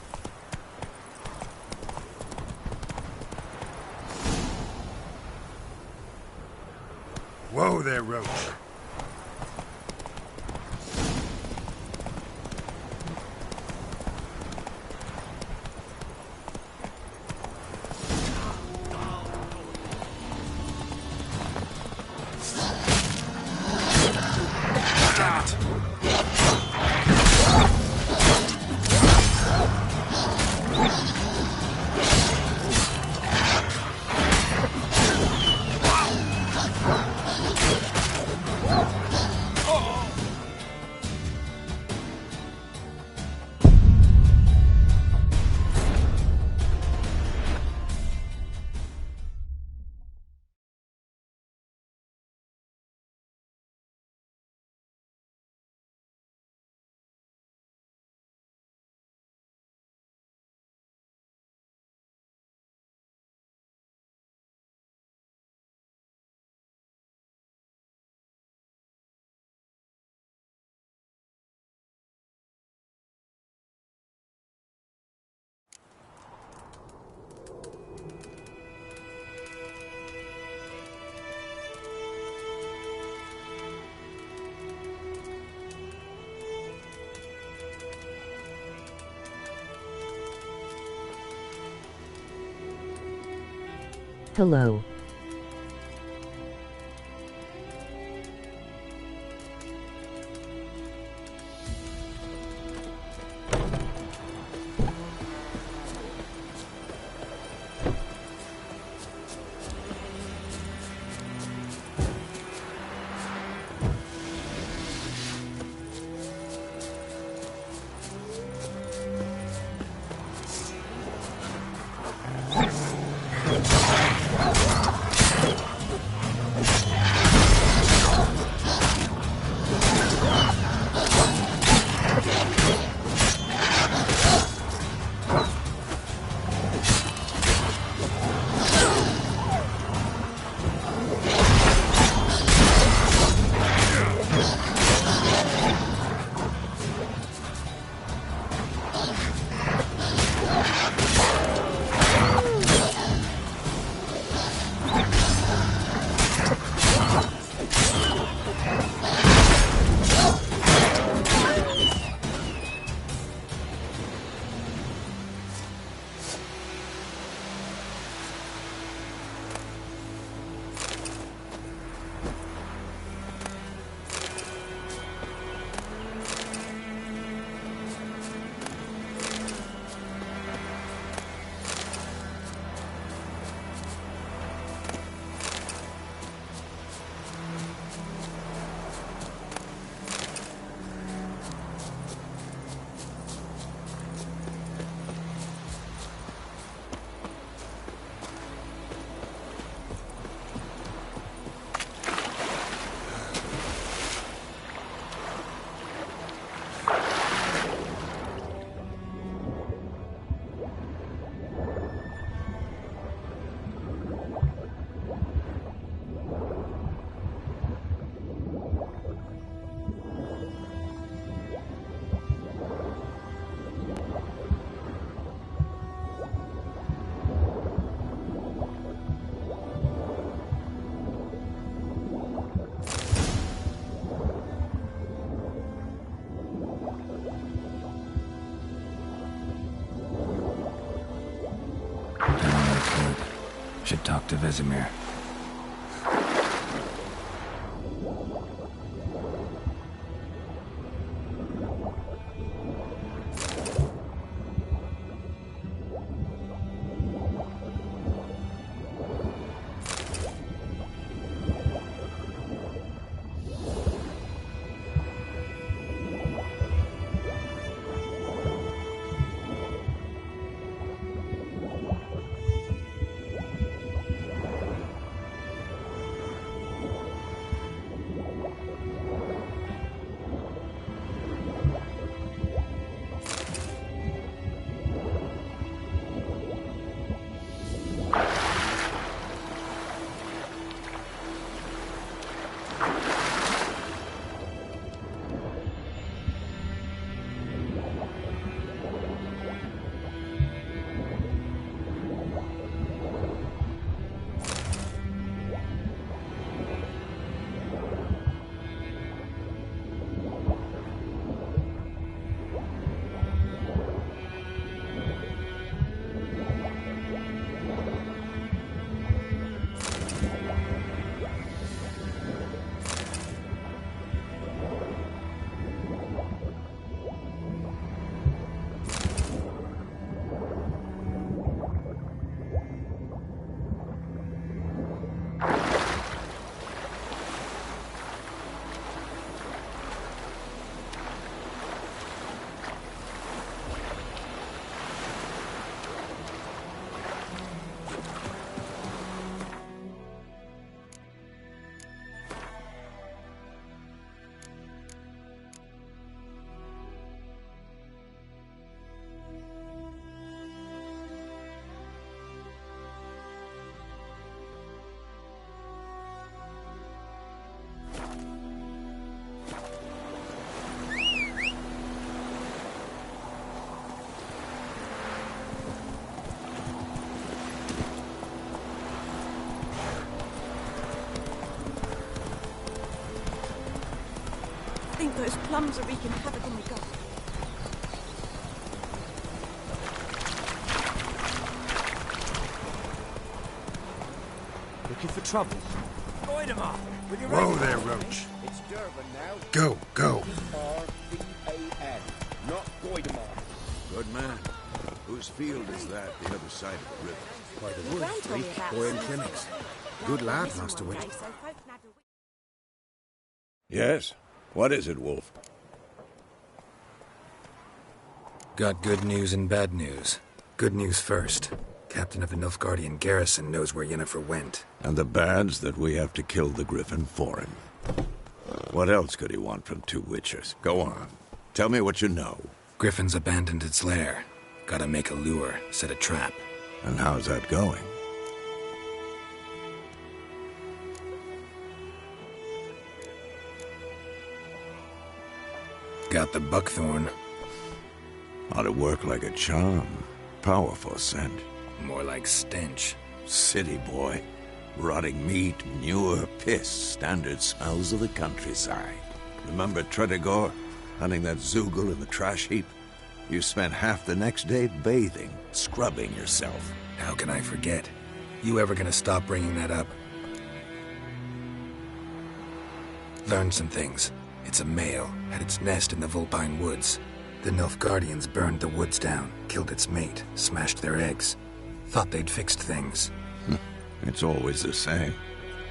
Whoa there, Roach. Hello. Should talk to Vesemir. Those plums are wreaking havoc on my gut. Looking for trouble? Goidemar! Whoa there, Roach. It's Durban now. Go, go. R-V-A-N, not Goidemar. Good man. Whose field is that, the other side of the river? By the wood, Greek boy in clinics. Good lad, Master Wit. Yes? What is it, Wolf? Got good news and bad news. Good news first. Captain of the Nilfgaardian garrison knows where Yennefer went. And the bad's that we have to kill the Griffin for him. What else could he want from two witches? Go on. Tell me what you know. Griffin's abandoned its lair. Gotta make a lure, set a trap. And how's that going? Got the buckthorn. Ought to work like a charm. Powerful scent. More like stench. City boy. Rotting meat, manure, piss. Standard smells of the countryside. Remember Tredegor? Hunting that Zoogle in the trash heap? You spent half the next day bathing, scrubbing yourself. How can I forget? You ever gonna stop bringing that up? Learned some things. It's a male, had its nest in the Vulpine Woods. The Nilfgaardians burned the woods down, killed its mate, smashed their eggs. Thought they'd fixed things. It's always the same.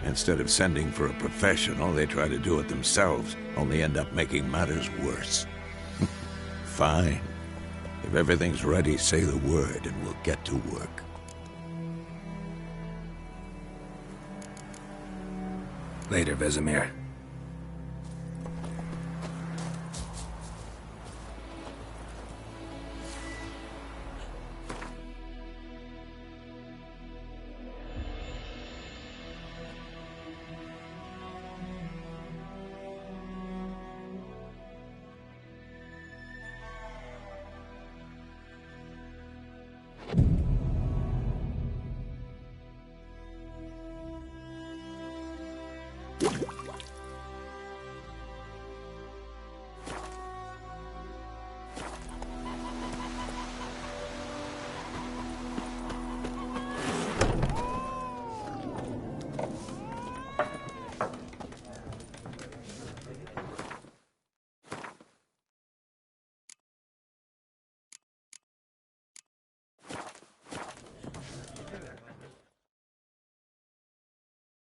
Instead of sending for a professional, they try to do it themselves, only end up making matters worse. Fine. If everything's ready, say the word and we'll get to work. Later, Vesemir.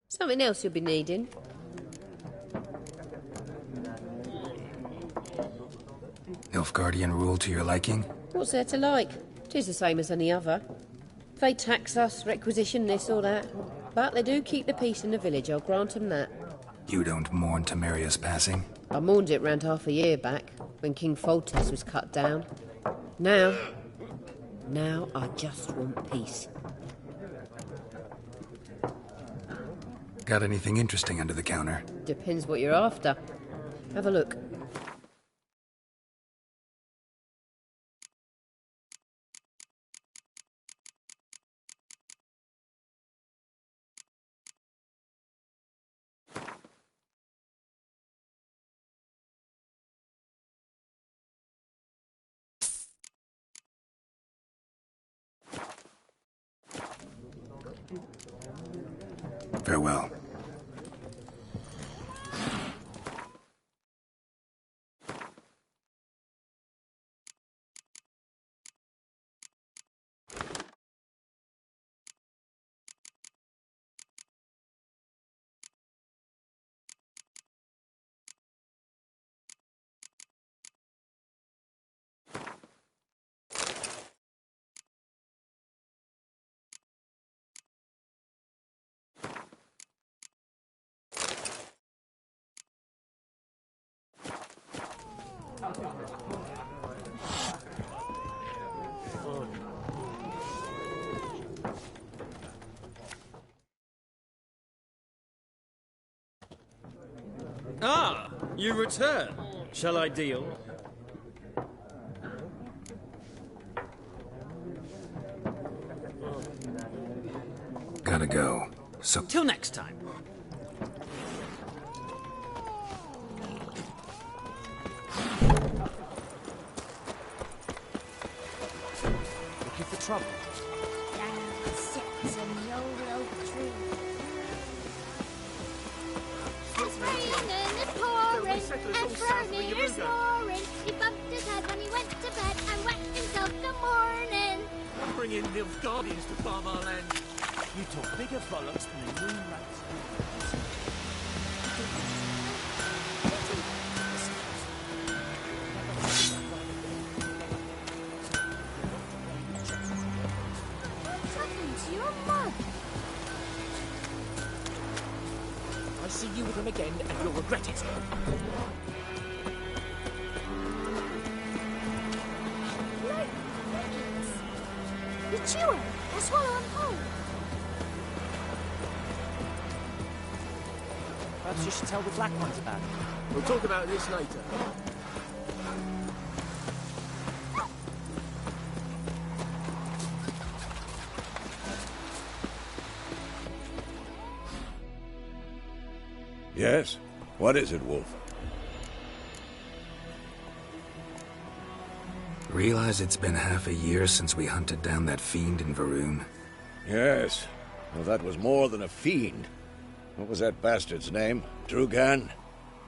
Something else you'll be needing. Nilfgaardian rule to your liking? What's there to like? 'Tis the same as any other. They tax us, requisition this or that. But they do keep the peace in the village, I'll grant 'em that. You don't mourn Temeria's passing? I mourned it round half a year back, when King Foltest was cut down. Now I just want peace. Got anything interesting under the counter? Depends what you're after. Have a look. Farewell. Ah, you return. Shall I deal? Gotta go. So... Till next time. trouble? Down sits an old oak tree. It's raining and it's pouring, and Vermeer's snoring. He bumped his head when he went to bed and wet himself the morning. Bring in Nilfgaardians to farm our land. You talk bigger bollocks than the moonlight. What's happened to your mug? I see you with him again, and you'll regret it. The chewer! I'll swallow him whole. Perhaps you should tell the black ones about it. We'll talk about this later. Yes? What is it, Wolf? Realize it's been half a year since we hunted down that fiend in Varun? Yes. Well, that was more than a fiend. What was that bastard's name? Drugan?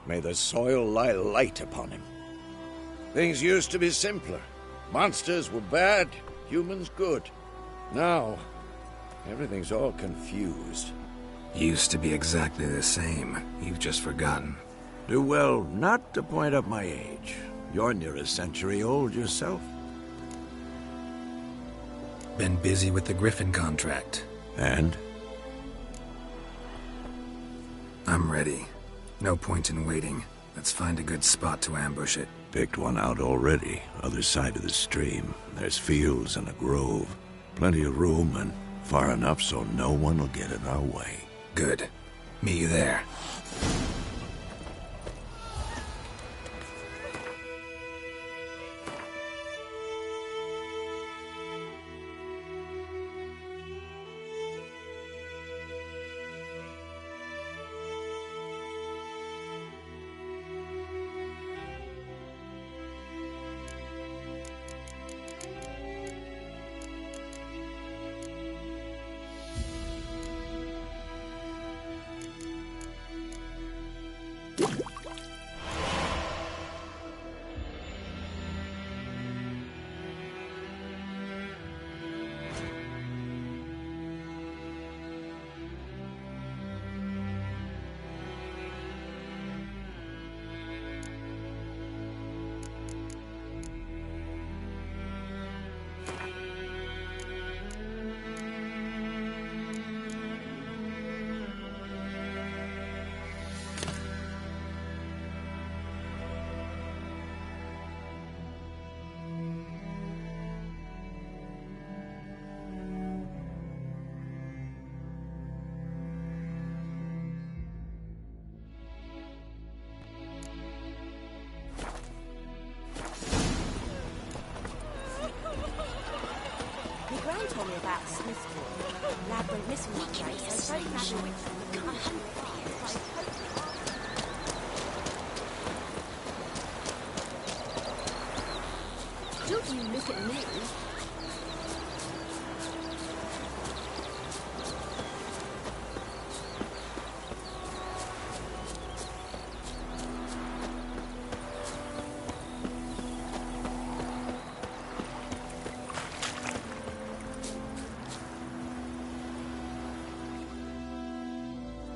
May the soil lie light upon him. Things used to be simpler. Monsters were bad, humans good. Now, everything's all confused. Used to be exactly the same. You've just forgotten. Do well not to point up my age. You're near a century old yourself. Been busy with the Griffin contract. And? I'm ready. No point in waiting. Let's find a good spot to ambush it. Picked one out already. Other side of the stream. There's fields and a grove. Plenty of room and far enough so no one will get in our way. Good. Meet you there. Gran told me about a Smith boy. Lad went missing one day, so I tried to have a witch from the Don't you look at me.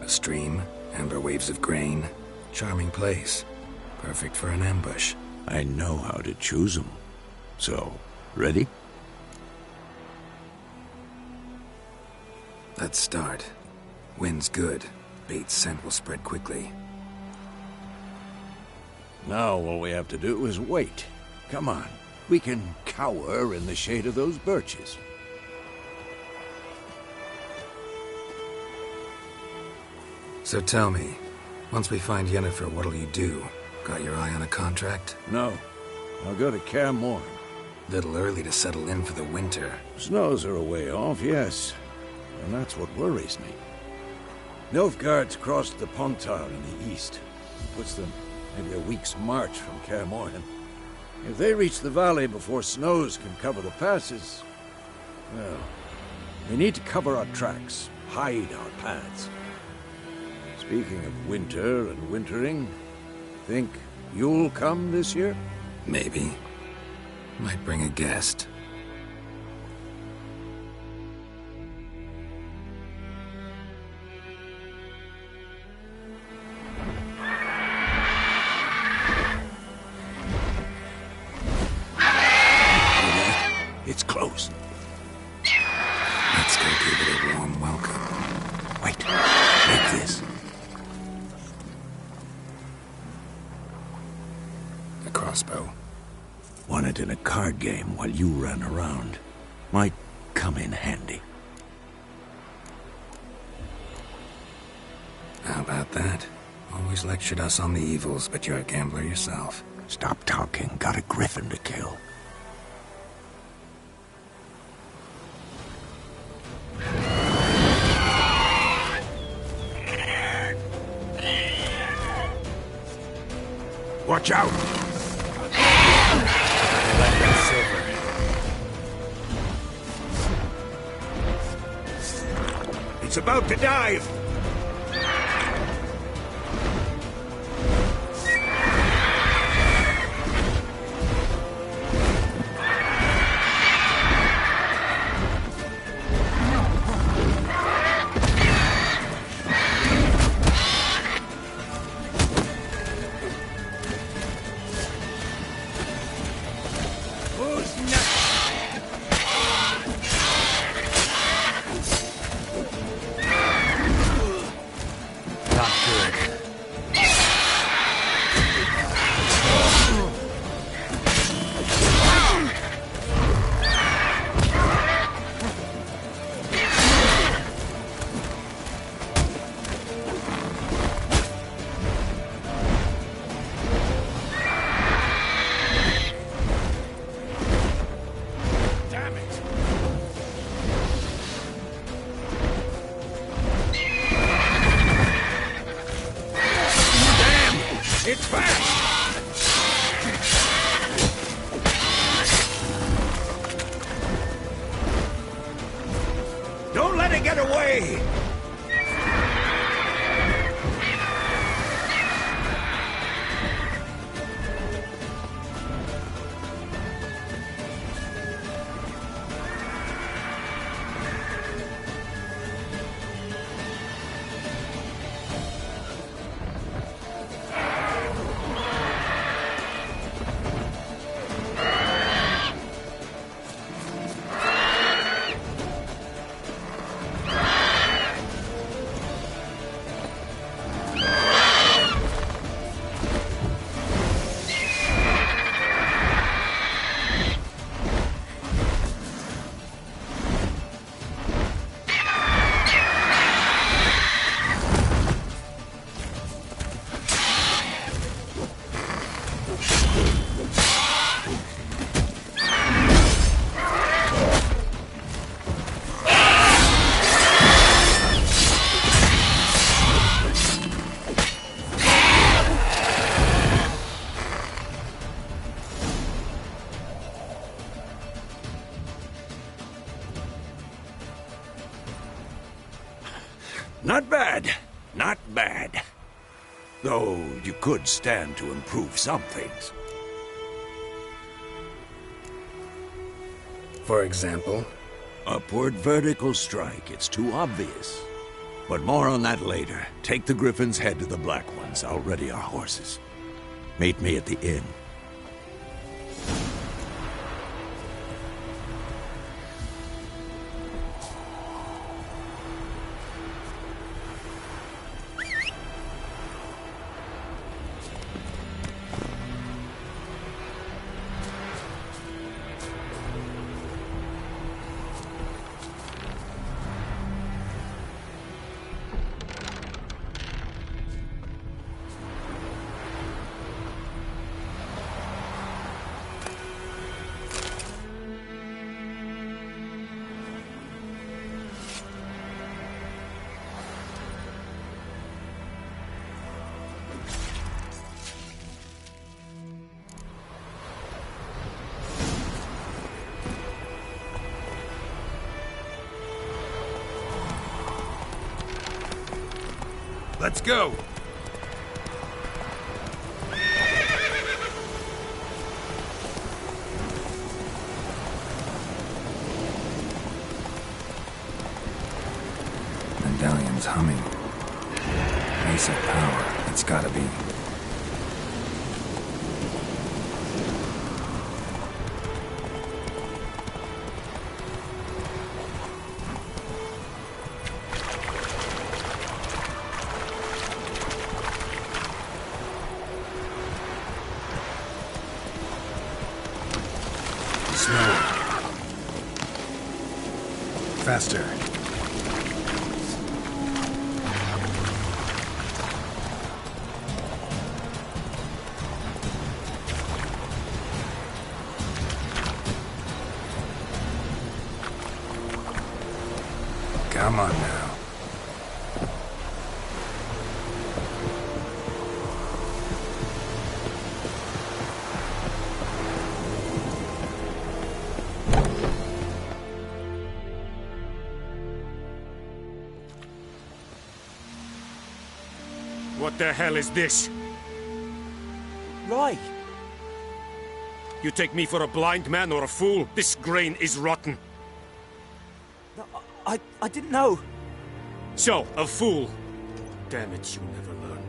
Stream, amber waves of grain. Charming place. Perfect for an ambush. I know how to choose them. So, ready? Let's start. Wind's good. Bait's scent will spread quickly. Now all we have to do is wait. Come on. We can cower in the shade of those birches. So tell me, once we find Yennefer, what'll you do? Got your eye on a contract? No. I'll go to Kaer Morhen. Little early to settle in for the winter. Snows are a way off, yes. And that's what worries me. Nilfgaard's crossed the Pontar in the east. Puts them maybe a week's march from Kaer Morhen. If they reach the valley before snows can cover the passes, Well, we need to cover our tracks, hide our paths. Speaking of winter and wintering, think you'll come this year? Maybe. Might bring a guest. It's close. Let's go give it a warm welcome. Wait, take this. A crossbow. Won it in a card game while you ran around. Might come in handy. How about that? Always lectured us on the evils, but you're a gambler yourself. Stop talking. Got a griffin to kill. Watch out! It's about to dive! It's fast! Don't let it get away! Not bad. Not bad. Though you could stand to improve some things. For example? Upward vertical strike. It's too obvious. But more on that later. Take the Griffin's head to the Black Ones. I'll ready our horses. Meet me at the inn. Let's go! Medallion's humming. Basic power, it's gotta be. Slower. Faster. Come on now. What the hell is this? Roy! You take me for a blind man or a fool? This grain is rotten. No, I didn't know. So, a fool. Damn it, you never learn.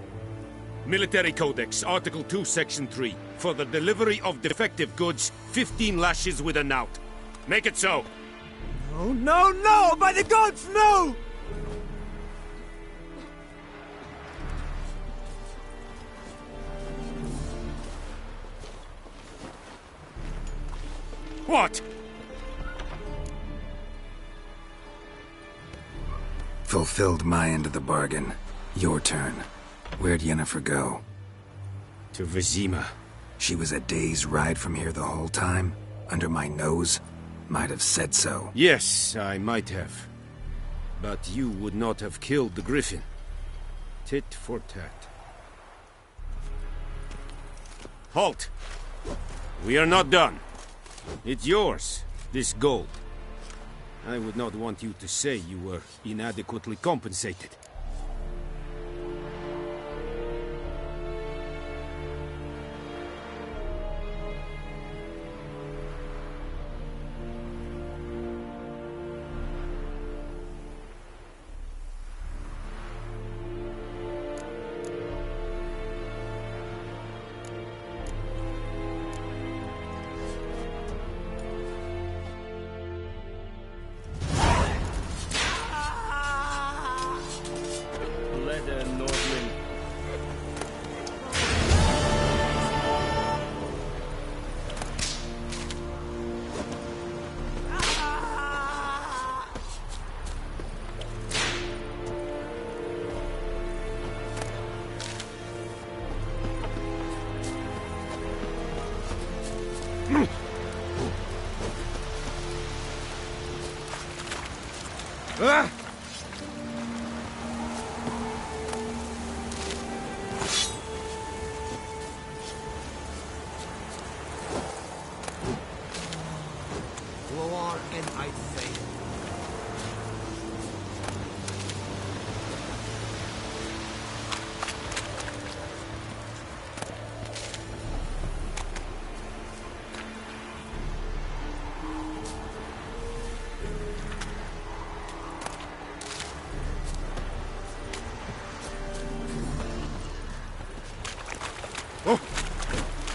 Military Codex, Article 2, Section 3. For the delivery of defective goods, 15 lashes with a knout. Make it so. No, no, no! By the gods, no! What? Fulfilled my end of the bargain. Your turn. Where'd Yennefer go? To Vizima. She was a day's ride from here the whole time? Under my nose? Might have said so. Yes, I might have. But you would not have killed the griffin. Tit for tat. Halt! We are not done. It's yours, this gold. I would not want you to say you were inadequately compensated.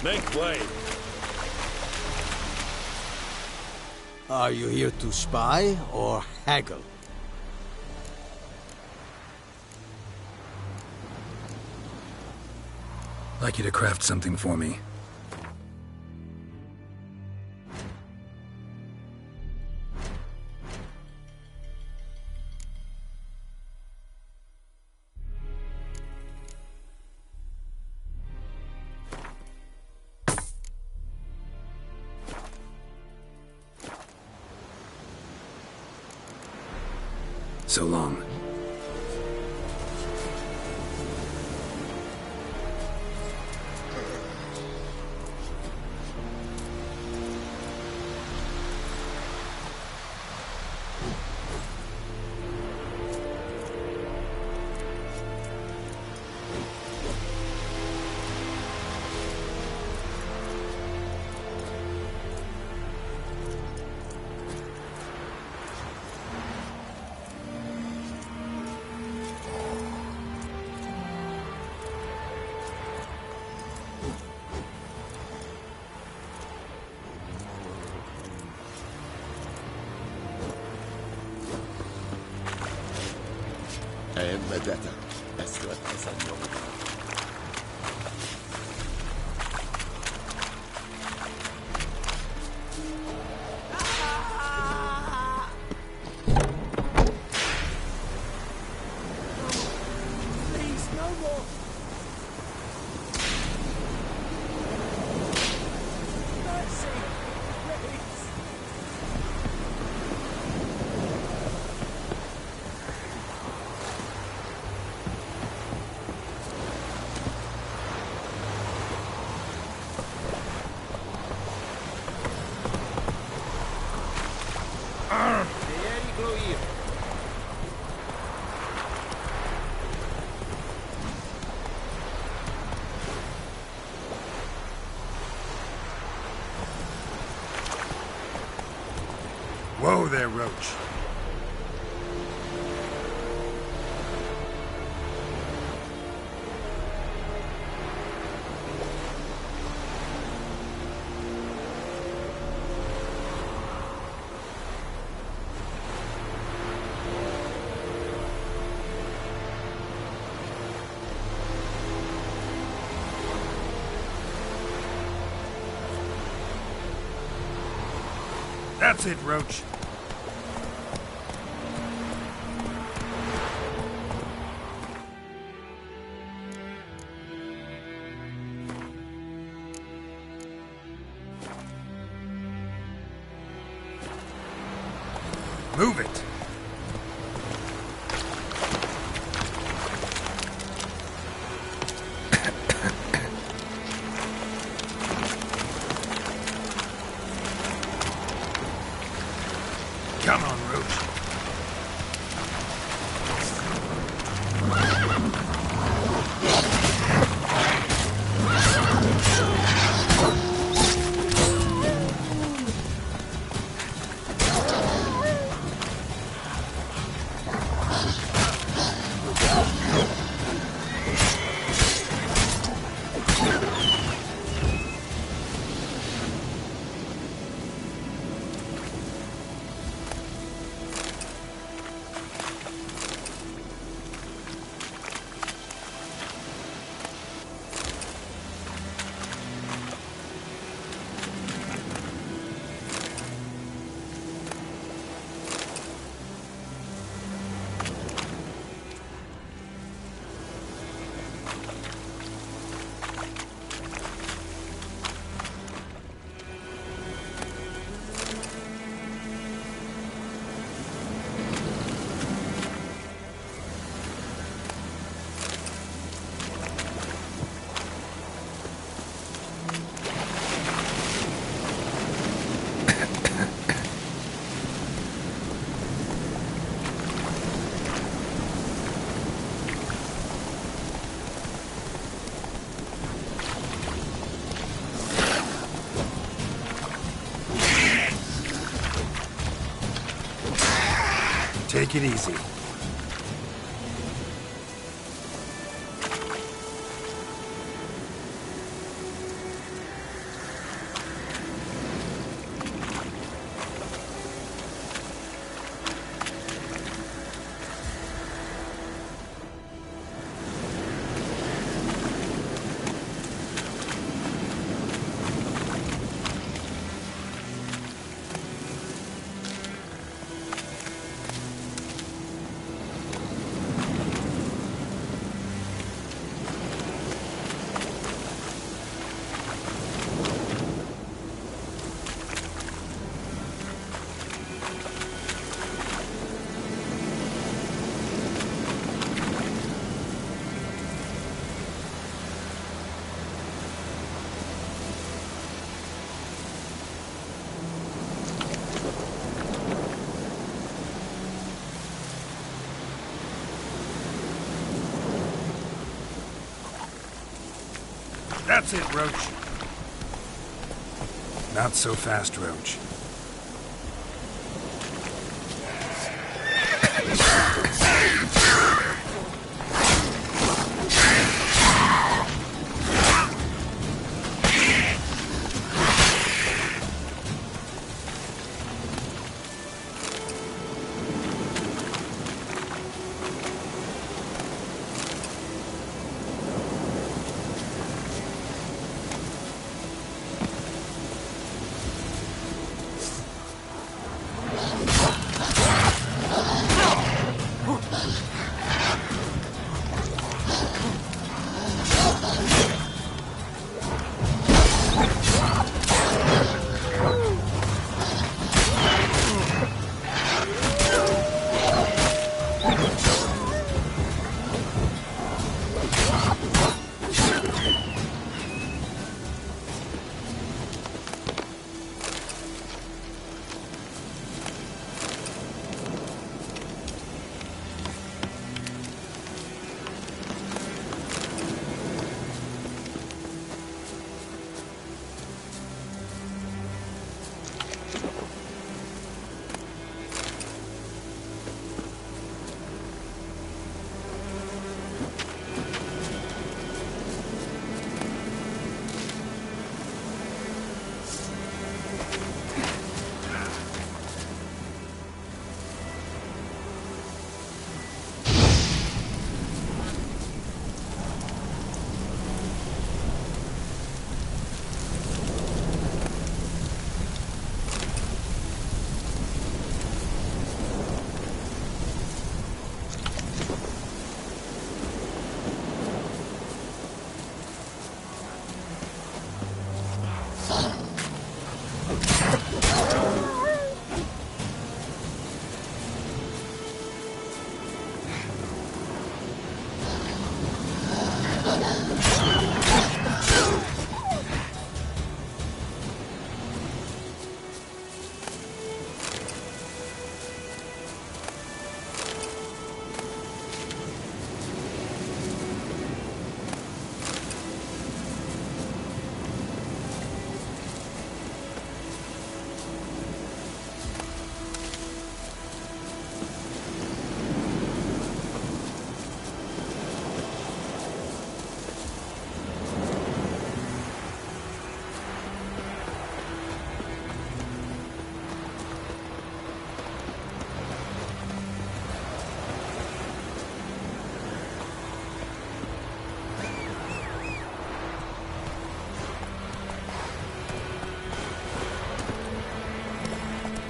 Make way. Are you here to spy or haggle? I'd like you to craft something for me. So long. Whoa there, Roach. That's it, Roach. Move it. Come on, Roach. Take it easy. That's it, Roach. Not so fast, Roach.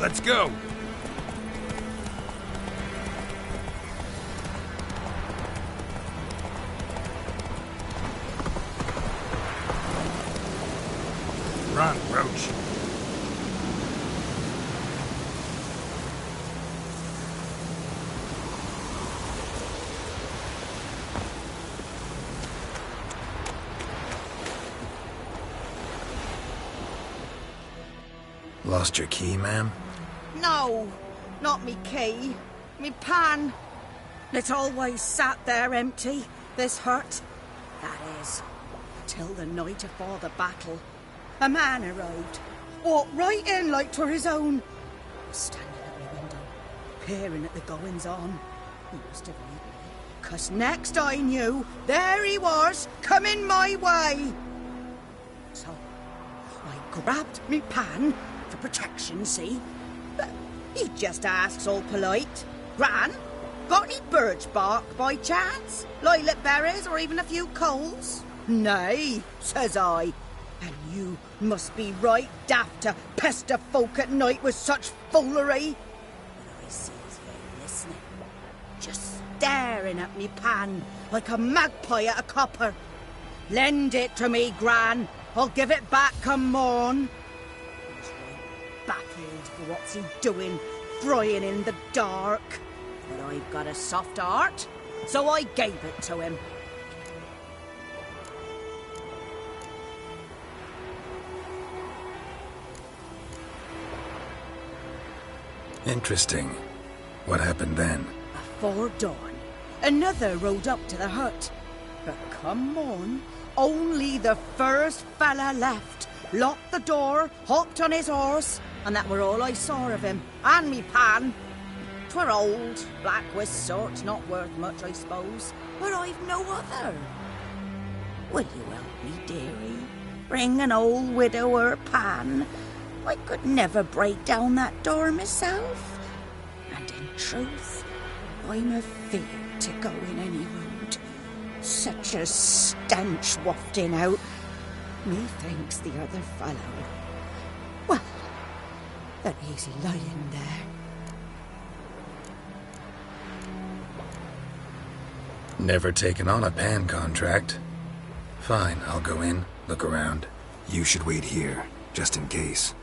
Let's go! Run, Roach. Lost your key, ma'am? No, not me key. Me pan. It's always sat there empty, this hut. That is, till the night afore the battle. A man arrived, walked right in like 'twere his own. Standing at my window, peering at the goings-on. He must have read me, 'cause next I knew, there he was, coming my way. So, I grabbed me pan, for protection, see? But he just asks all polite, Gran, got any birch bark by chance? Lilac berries or even a few coals? Nay, says I. And you must be right daft to pester folk at night with such foolery. But I sees him listening, just staring at me pan like a magpie at a copper. Lend it to me, Gran. I'll give it back come morn. He's right baffled for what's he doing, frying in the dark. But I've got a soft heart, so I gave it to him. Interesting. What happened then? Afore dawn, another rode up to the hut. But come morn, only the first fella left. Locked the door, hopped on his horse, and that were all I saw of him, and me pan. 'Twere old, black-wist sort, not worth much, I suppose, but I've no other. Will you help me, dearie? Bring an old widower pan. I could never break down that door myself. And in truth, I'm afeard to go in any road. Such a stench wafting out. Methinks the other fellow... Well, that he's lying there. Never taken on a pan contract. Fine, I'll go in, look around. You should wait here, just in case.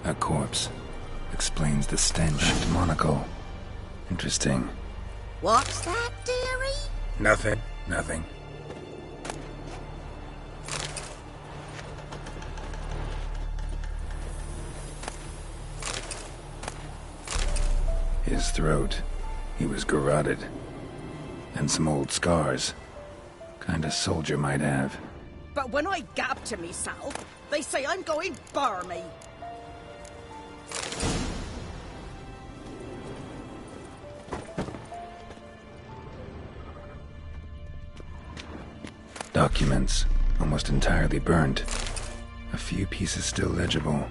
A corpse. Explains the stench. Monocle. Interesting. What's that, dearie? Nothing. His throat. He was garroted. And some old scars. Kinda soldier might have. But when I gab to myself, they say I'm going barmy. Documents, almost entirely burnt. A few pieces still legible.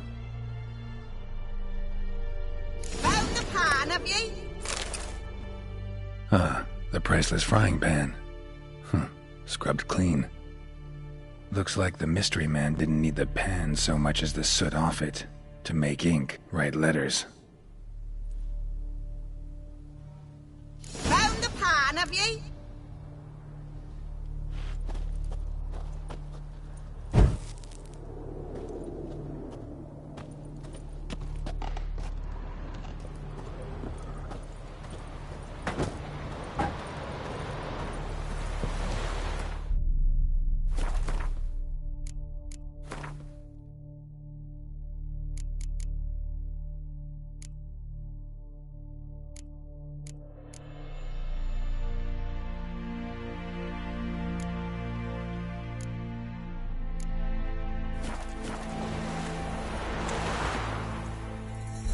Found the pan, have ye? Ah, the priceless frying pan. Scrubbed clean. Looks like the mystery man didn't need the pan so much as the soot off it to make ink, write letters. Found the pan, have ye?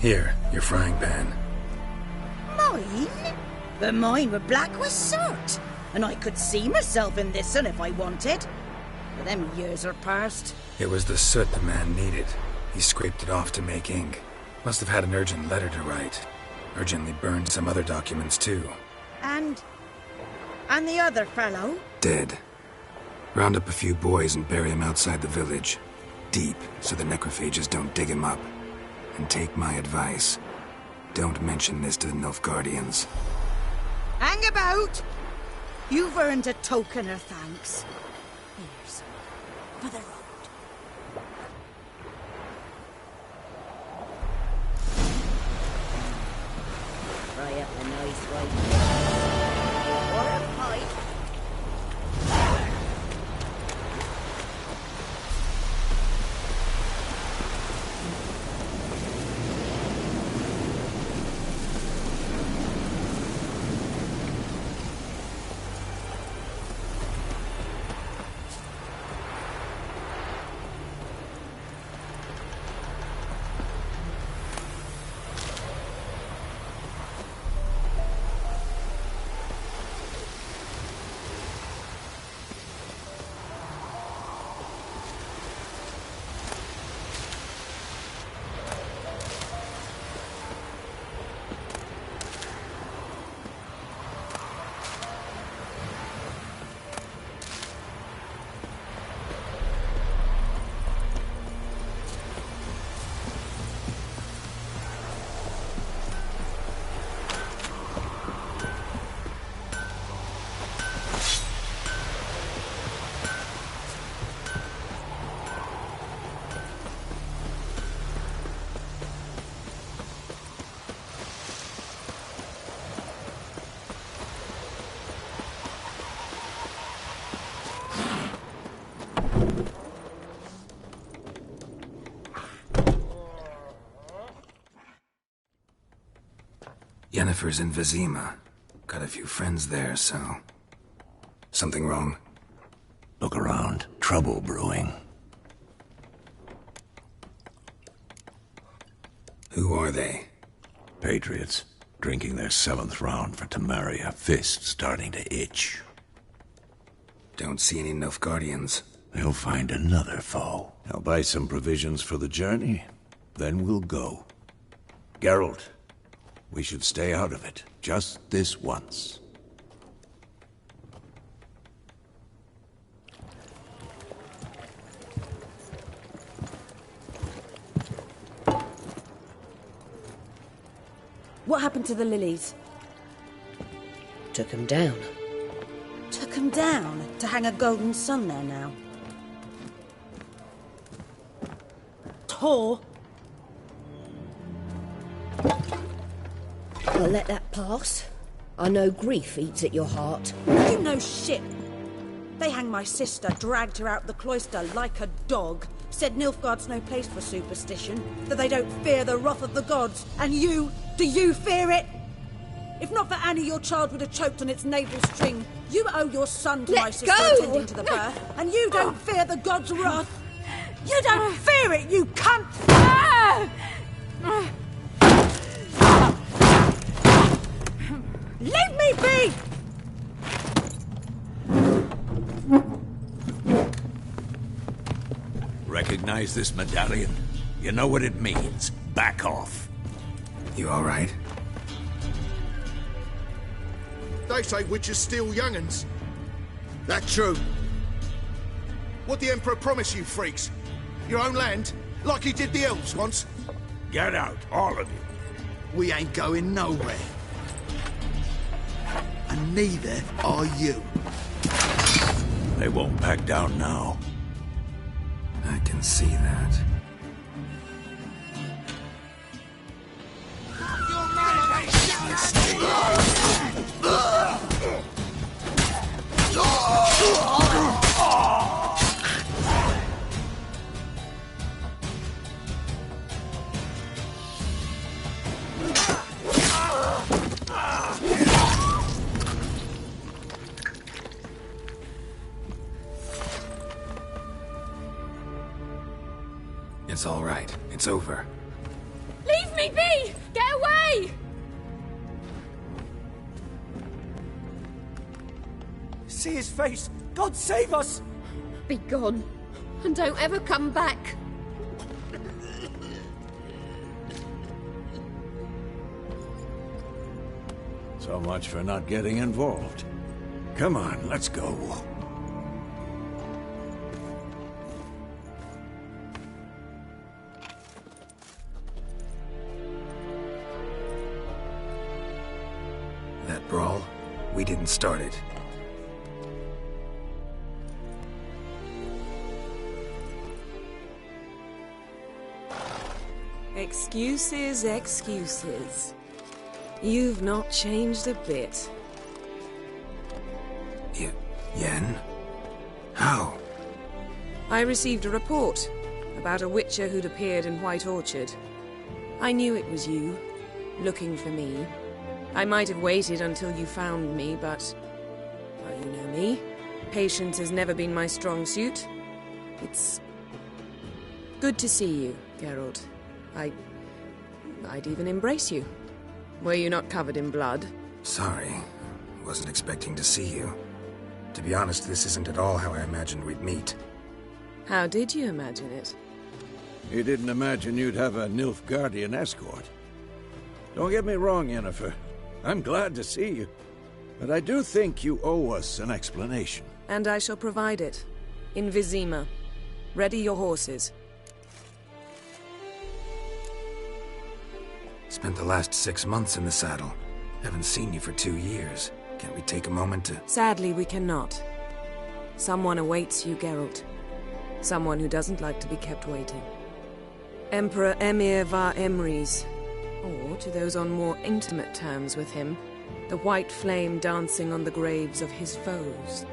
Here, your frying pan. Mine? But mine were black with soot, and I could see myself in this one if I wanted. But them years are past. It was the soot the man needed. He scraped it off to make ink. Must have had an urgent letter to write. Urgently burned some other documents too. And the other fellow? Dead. Round up a few boys and bury him outside the village. Deep, so the necrophages don't dig him up. And take my advice. Don't mention this to the Nilfgaardians. Hang about! You've earned a token of thanks. Here's for the road. Try up a nice way. Or a pipe. Yennefer's in Vizima. Got a few friends there, so... Something wrong? Look around. Trouble brewing. Who are they? Patriots. Drinking their 7th round for Temeria. Fist starting to itch. Don't see any Nilfgaardians. They'll find another foe. I'll buy some provisions for the journey. Then we'll go. Geralt, we should stay out of it. Just this once. What happened to the lilies? Took 'em down. Took 'em down to hang a golden sun there now. Tor. I'll let that pass. I know grief eats at your heart. You know shit. They hanged my sister, dragged her out the cloister like a dog. Said Nilfgaard's no place for superstition, that they don't fear the wrath of the gods. And you, do you fear it? If not for Annie, your child would have choked on its navel string. You owe your son to my sister attending to the birth, and you don't fear the gods' wrath. You don't fear it, you cunt! Leave me be! Recognize this medallion? You know what it means. Back off. You all right? They say witches steal young'uns. That true? What the Emperor promised you freaks? Your own land? Like he did the elves once? Get out, all of you. We ain't going nowhere. And neither are you. They won't back down now. I can see that. It's all right. It's over. Leave me be! Get away! see his face. God save us! Be gone, and don't ever come back. So much for not getting involved. Come on, let's go. That brawl, we didn't start it. Excuses, excuses. You've not changed a bit. Yen? How? I received a report about a witcher who'd appeared in White Orchard. I knew it was you, looking for me. I might have waited until you found me, but... well, you know me. Patience has never been my strong suit. It's... good to see you, Geralt. I'd even embrace you. Were you not covered in blood? Sorry. Wasn't expecting to see you. To be honest, this isn't at all how I imagined we'd meet. How did you imagine it? You didn't imagine you'd have a Nilfgaardian escort. Don't get me wrong, Yennefer. I'm glad to see you. But I do think you owe us an explanation. And I shall provide it. In Vizima. Ready your horses. Spent the last 6 months in the saddle. Haven't seen you for 2 years. Can't we take a moment to... Sadly, we cannot. Someone awaits you, Geralt. Someone who doesn't like to be kept waiting. Emperor Emir var Emrys. Or, to those on more intimate terms with him, the white flame dancing on the graves of his foes.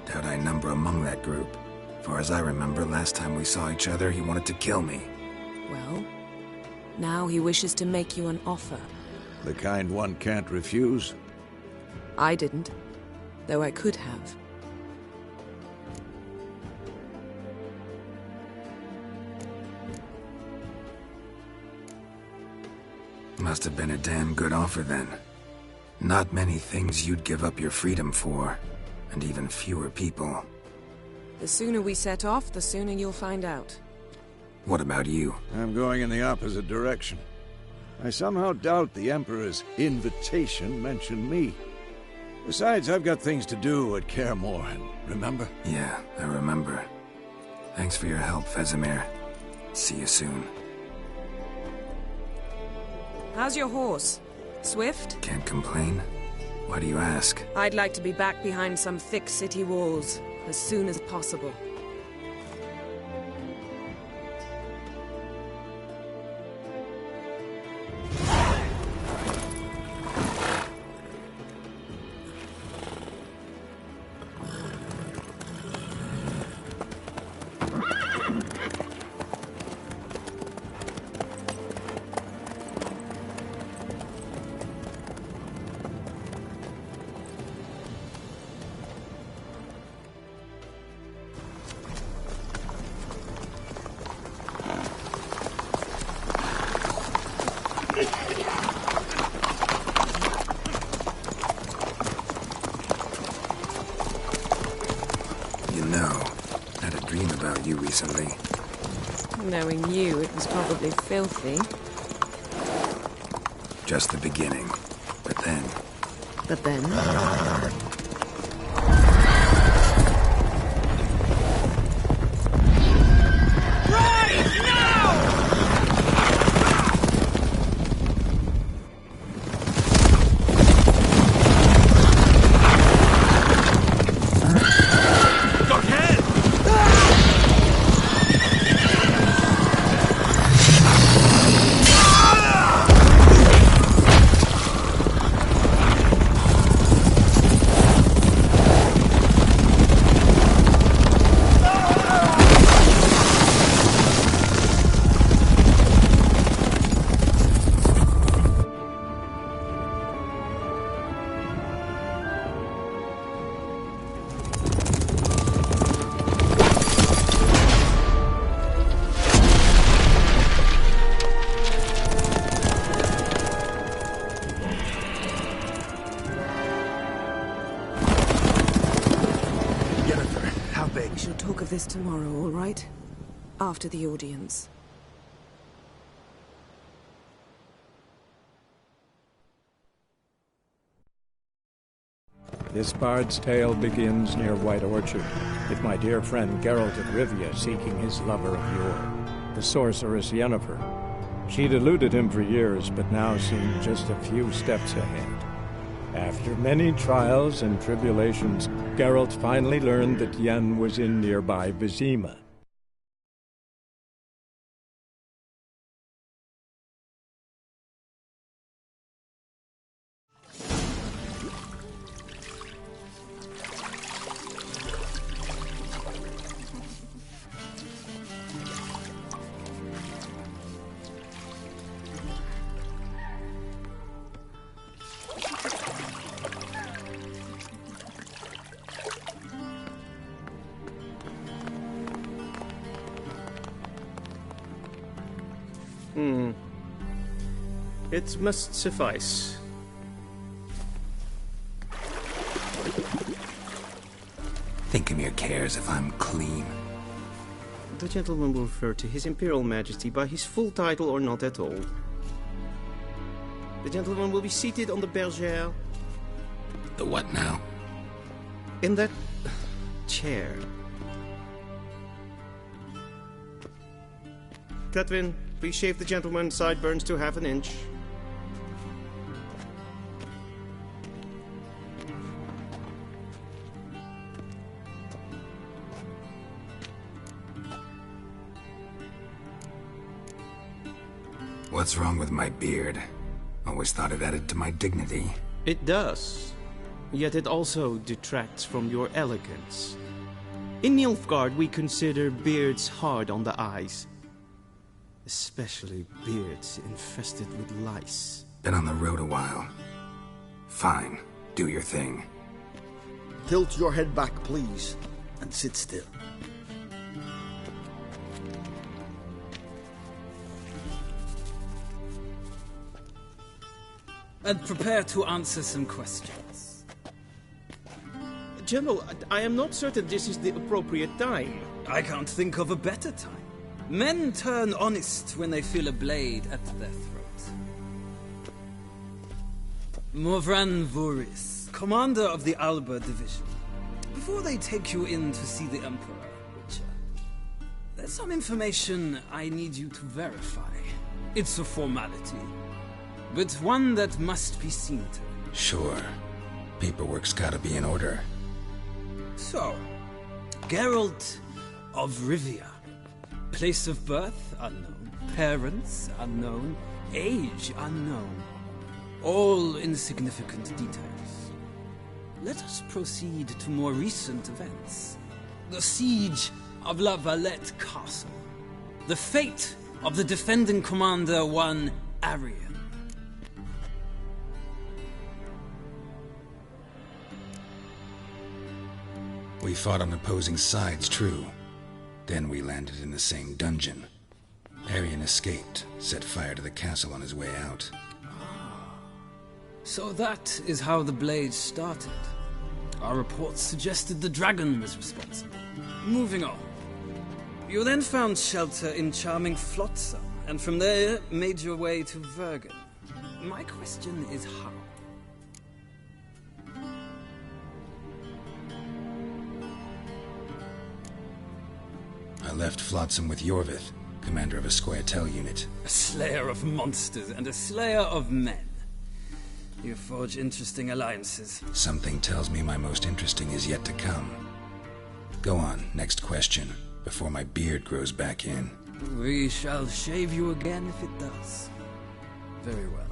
Doubt I number among that group. Far as I remember, last time we saw each other, he wanted to kill me. Well, now he wishes to make you an offer. The kind one can't refuse? I didn't, though I could have. Must have been a damn good offer then. Not many things you'd give up your freedom for, and even fewer people. The sooner we set off, the sooner you'll find out. What about you? I'm going in the opposite direction. I somehow doubt the Emperor's invitation mentioned me. Besides, I've got things to do at Kaer Morhen, remember? Yeah, I remember. Thanks for your help, Vesemir. See you soon. How's your horse? Swift? Can't complain. Why do you ask? I'd like to be back behind some thick city walls as soon as possible. Recently. Knowing you, it was probably filthy. Just the beginning. But then... But then? We shall talk of this tomorrow, all right? After the audience. This bard's tale begins near White Orchard, with my dear friend Geralt of Rivia seeking his lover of yore, the sorceress Yennefer. She'd eluded him for years, but now seemed just a few steps ahead. After many trials and tribulations, Geralt finally learned that Yen was in nearby Vizima. It must suffice. Thinkemere cares if I'm clean. The gentleman will refer to His Imperial Majesty by his full title or not at all. The gentleman will be seated on the bergère. The what now? In that chair. Catwin, please shave the gentleman's sideburns to half an inch. What's wrong with my beard? Always thought it added to my dignity. It does. Yet it also detracts from your elegance. In Nilfgaard, we consider beards hard on the eyes. Especially beards infested with lice. Been on the road a while. Fine. Do your thing. Tilt your head back, please, and sit still. And prepare to answer some questions. General, I am not certain this is the appropriate time. I can't think of a better time. Men turn honest when they feel a blade at their throat. Morvran Voris, commander of the Alba Division. Before they take you in to see the Emperor, Witcher, there's some information I need you to verify. It's a formality, but one that must be seen to. Sure. Paperwork's gotta be in order. So, Geralt of Rivia. Place of birth, unknown. Parents, unknown. Age, unknown. All insignificant details. Let us proceed to more recent events. The siege of La Valette Castle. The fate of the defending commander, one Arian. We fought on opposing sides, true. Then we landed in the same dungeon. Arian escaped, set fire to the castle on his way out. So that is how the blade started. Our reports suggested the dragon was responsible. Moving on. You then found shelter in charming Flotsam, and from there made your way to Vergen. My question is how? I left Flotsam with Yorvith, commander of a Squirtel unit. A slayer of monsters and a slayer of men. You forge interesting alliances. Something tells me my most interesting is yet to come. Go on, next question, before my beard grows back in. We shall shave you again if it does. Very well.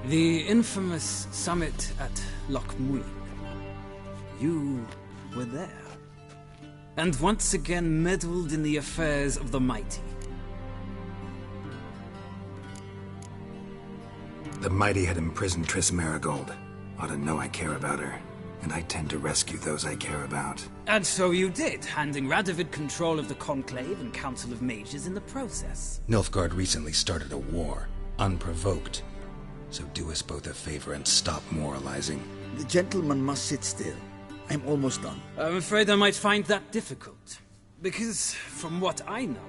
The infamous summit at Loch Muin. You were there. And once again meddled in the affairs of the mighty. The mighty had imprisoned Triss Marigold. Ought to know I care about her, and I tend to rescue those I care about. And so you did, handing Radovid control of the Conclave and Council of Mages in the process. Nilfgaard recently started a war, unprovoked. So do us both a favor and stop moralizing. The gentleman must sit still. I'm almost done. I'm afraid I might find that difficult. Because, from what I know,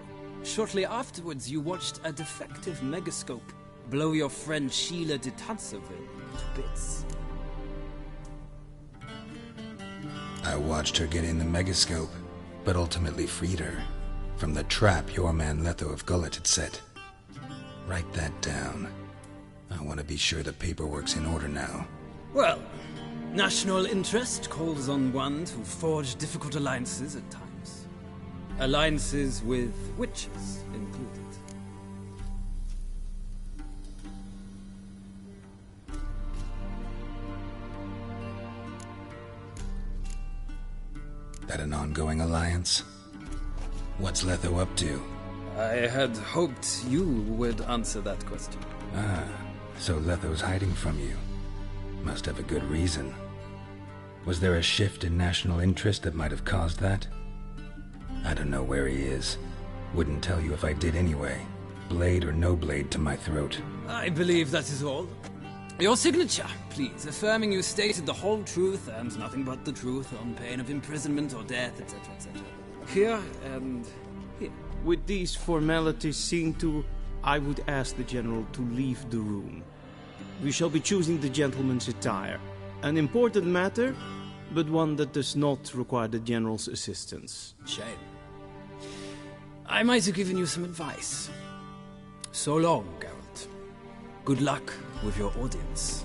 shortly afterwards you watched a defective megascope blow your friend Sheila de Tanserville to bits. I watched her get in the megascope, but ultimately freed her from the trap your man Letho of Gullet had set. Write that down. I want to be sure the paperwork's in order now. Well, national interest calls on one to forge difficult alliances at times. Alliances with witches included. That an ongoing alliance? What's Letho up to? I had hoped you would answer that question. Ah, so Letho's hiding from you. Must have a good reason. Was there a shift in national interest that might have caused that? I don't know where he is. Wouldn't tell you if I did anyway. Blade or no blade to my throat. I believe that is all. Your signature, please, affirming you stated the whole truth and nothing but the truth on pain of imprisonment or death, etc., etc. Here and here. With these formalities seen to, I would ask the General to leave the room. We shall be choosing the gentleman's attire. An important matter, but one that does not require the General's assistance. Shame. I might have given you some advice. So long, Geralt. Good luck with your audience.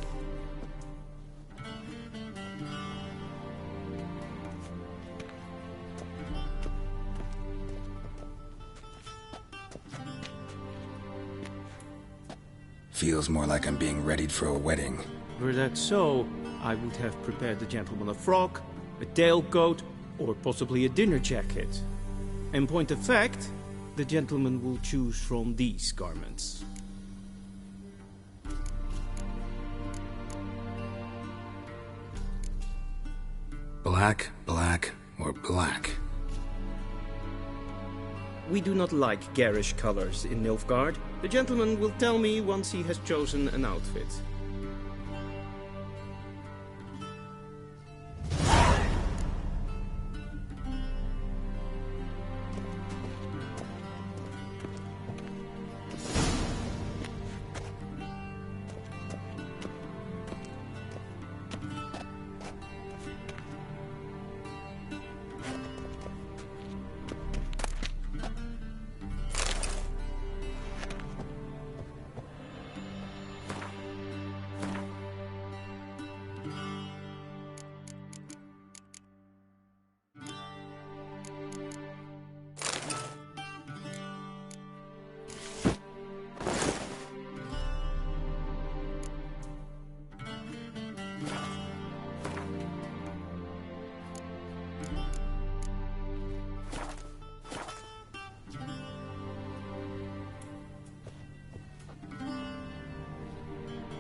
Feels more like I'm being readied for a wedding. Were that so, I would have prepared the gentleman a frock, a tailcoat, or possibly a dinner jacket. In point of fact, the gentleman will choose from these garments. Black, black, or black? We do not like garish colors in Nilfgaard. The gentleman will tell me once he has chosen an outfit.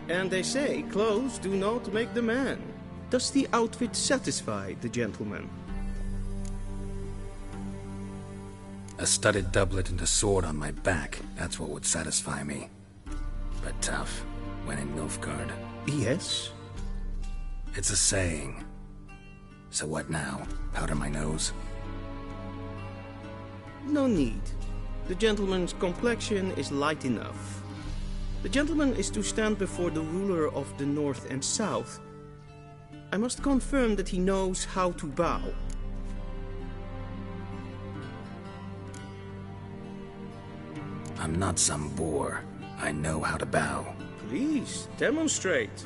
And they say clothes do not make the man. Does the outfit satisfy the gentleman? A studded doublet and a sword on my back, that's what would satisfy me. But tough, when in Nilfgaard. Yes? It's a saying. So what now? Powder my nose? No need. The gentleman's complexion is light enough. The gentleman is to stand before the ruler of the North and South. I must confirm that he knows how to bow. I'm not some boor. I know how to bow. Please, demonstrate.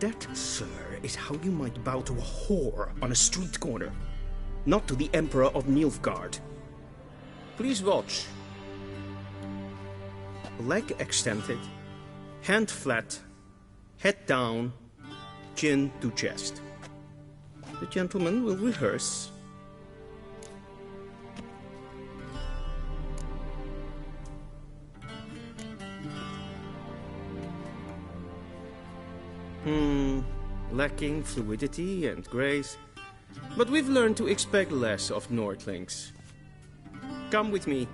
That, sir, is how you might bow to a whore on a street corner, not to the Emperor of Nilfgaard. Please watch. Leg extended, hand flat, head down, chin to chest. The gentleman will rehearse. Lacking fluidity and grace. But we've learned to expect less of Nordlings. Come with me.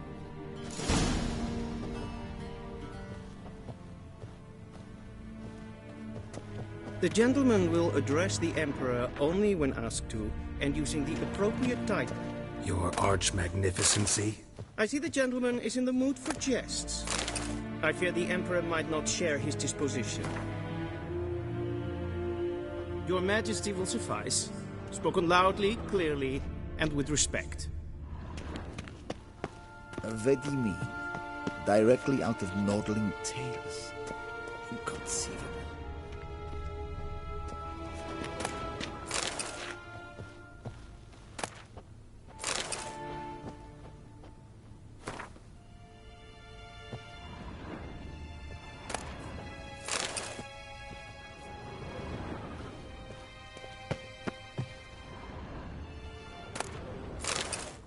The gentleman will address the Emperor only when asked to, and using the appropriate title. Your Arch-Magnificency? I see the gentleman is in the mood for jests. I fear the Emperor might not share his disposition. Your Majesty will suffice. Spoken loudly, clearly, and with respect. Vedimi, directly out of Nordling Tales. Inconceivable.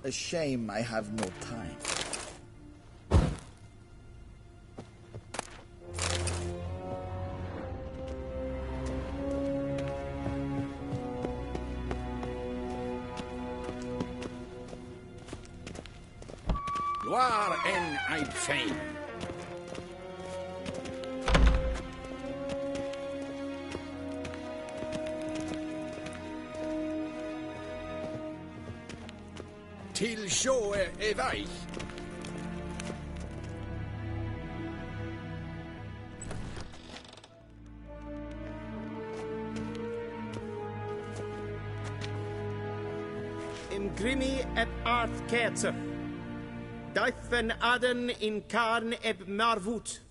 A shame I have no time. Gloire en Eibfein. Til sjåe vei. In grimi et art ketzer. Daifen aden in karn eb marvut.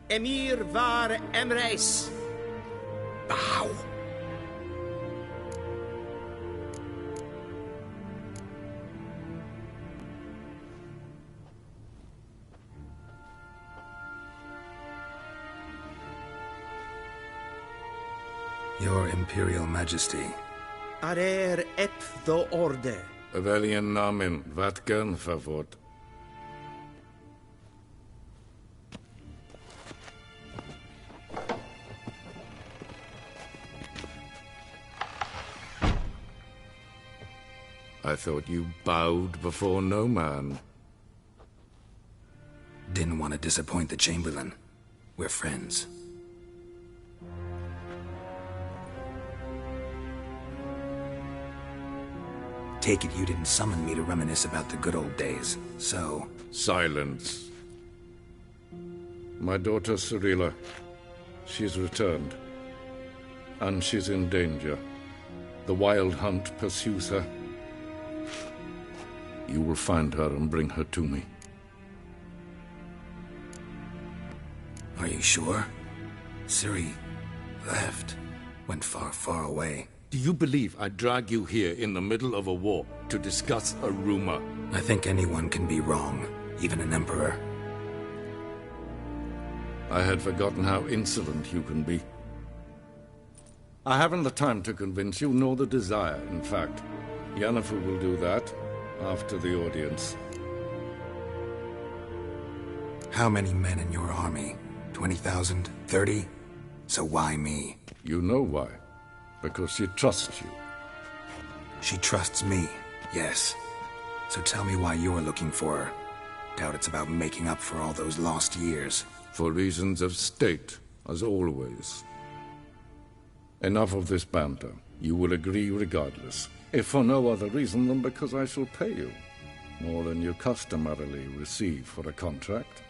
Emir var emreis. Bow. Your Imperial Majesty. Arer ep the orde. Velian namen vatgan favort. I thought you bowed before no man. Didn't want to disappoint the Chamberlain. We're friends. Take it you didn't summon me to reminisce about the good old days, so... Silence. My daughter Cyrilla, she's returned. And she's in danger. The Wild Hunt pursues her. You will find her and bring her to me. Are you sure? Ciri left. Went far, far away. Do you believe I'd drag you here in the middle of a war to discuss a rumor? I think anyone can be wrong, even an emperor. I had forgotten how insolent you can be. I haven't the time to convince you, nor the desire, in fact. Yennefer will do that after the audience. How many men in your army? 20,000? 30? So why me? You know why. Because she trusts you. She trusts me, yes. So tell me why you're looking for her. Doubt it's about making up for all those lost years. For reasons of state, as always. Enough of this banter. You will agree regardless. If for no other reason than because I shall pay you. More than you customarily receive for a contract.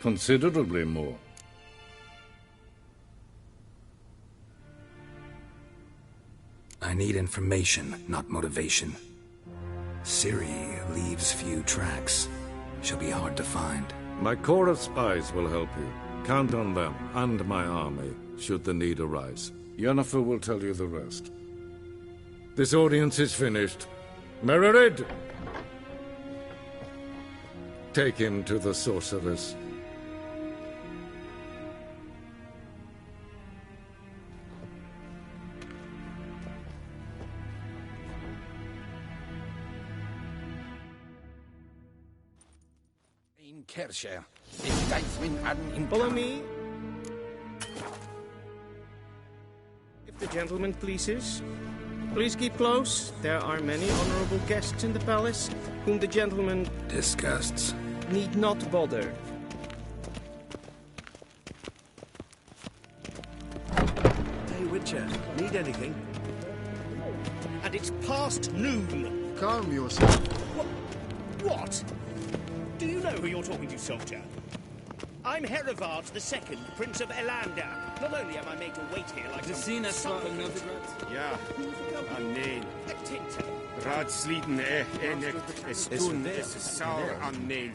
Considerably more. I need information, not motivation. Ciri leaves few tracks. She'll be hard to find. My corps of spies will help you. Count on them, and my army, should the need arise. Yennefer will tell you the rest. This audience is finished. Mererid! Take him to the sorceress. Follow me. If the gentleman pleases. Please keep close. There are many honorable guests in the palace, whom the gentleman... disgusts. ...need not bother. They would Witcher, need anything? And it's past noon. Calm yourself. What? Do you know who you're talking to, soldier? I'm Herivard II, Prince of Elander. Not only am I made to wait here like some supplicant... Ja, nee. Raadsleden enig is toen is sauer aan nee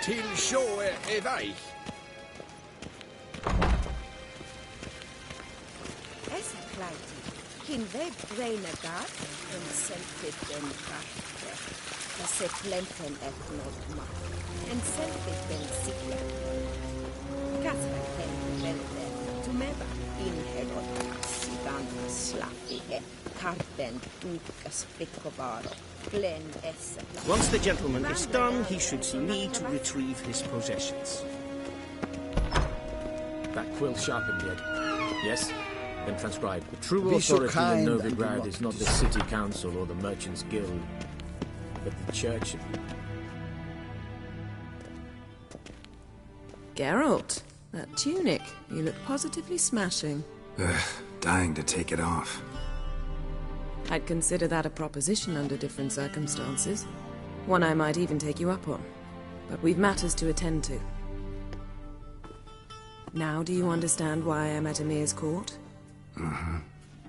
Til sjå vei. Essa pleiti, hin web reine gat, en selfit den karte. La se plenten et not ma, en selfit den sikla. Kasra ten velde, tu meba in herod, sidan slaffi he, karten ukas frikkovaro. Once the gentleman is done, he should see me to retrieve his possessions. That quill sharpened yet? Yes? Then transcribe. The true Be so authority in kind Novigrad and is not the city council or the merchants' guild, but the church. Geralt, that tunic. You look positively smashing. Dying to take it off. I'd consider that a proposition under different circumstances. One I might even take you up on. But we've matters to attend to. Now do you understand why I'm at Emir's court? Mm-hmm.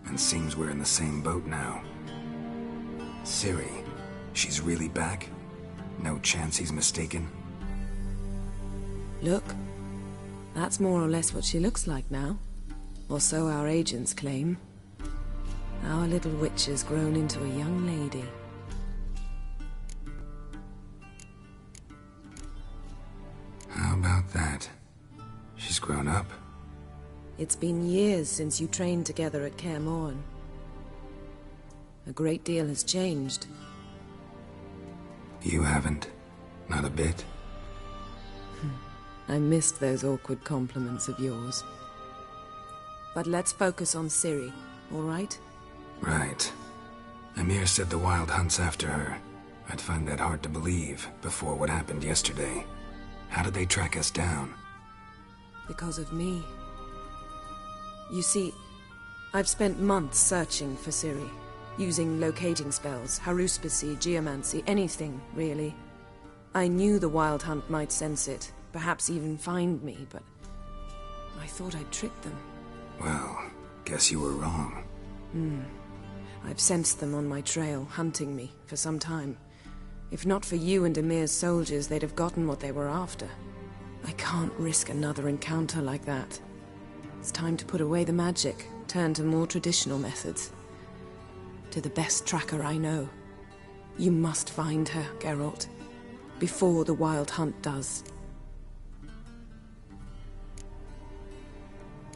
And seems we're in the same boat now. Ciri, she's really back? No chance he's mistaken? Look, that's more or less what she looks like now. Or so our agents claim. Our little witch has grown into a young lady. How about that? She's grown up. It's been years since you trained together at Kaer Morhen. A great deal has changed. You haven't. Not a bit. I missed those awkward compliments of yours. But let's focus on Ciri, all right? Right. Emir said the Wild Hunt's after her. I'd find that hard to believe before what happened yesterday. How did they track us down? Because of me. You see, I've spent months searching for Ciri, using locating spells, haruspicy, geomancy, anything, really. I knew the Wild Hunt might sense it, perhaps even find me, but I thought I'd tricked them. Well, guess you were wrong. I've sensed them on my trail, hunting me, for some time. If not for you and Emir's soldiers, they'd have gotten what they were after. I can't risk another encounter like that. It's time to put away the magic, turn to more traditional methods. To the best tracker I know. You must find her, Geralt. Before the Wild Hunt does.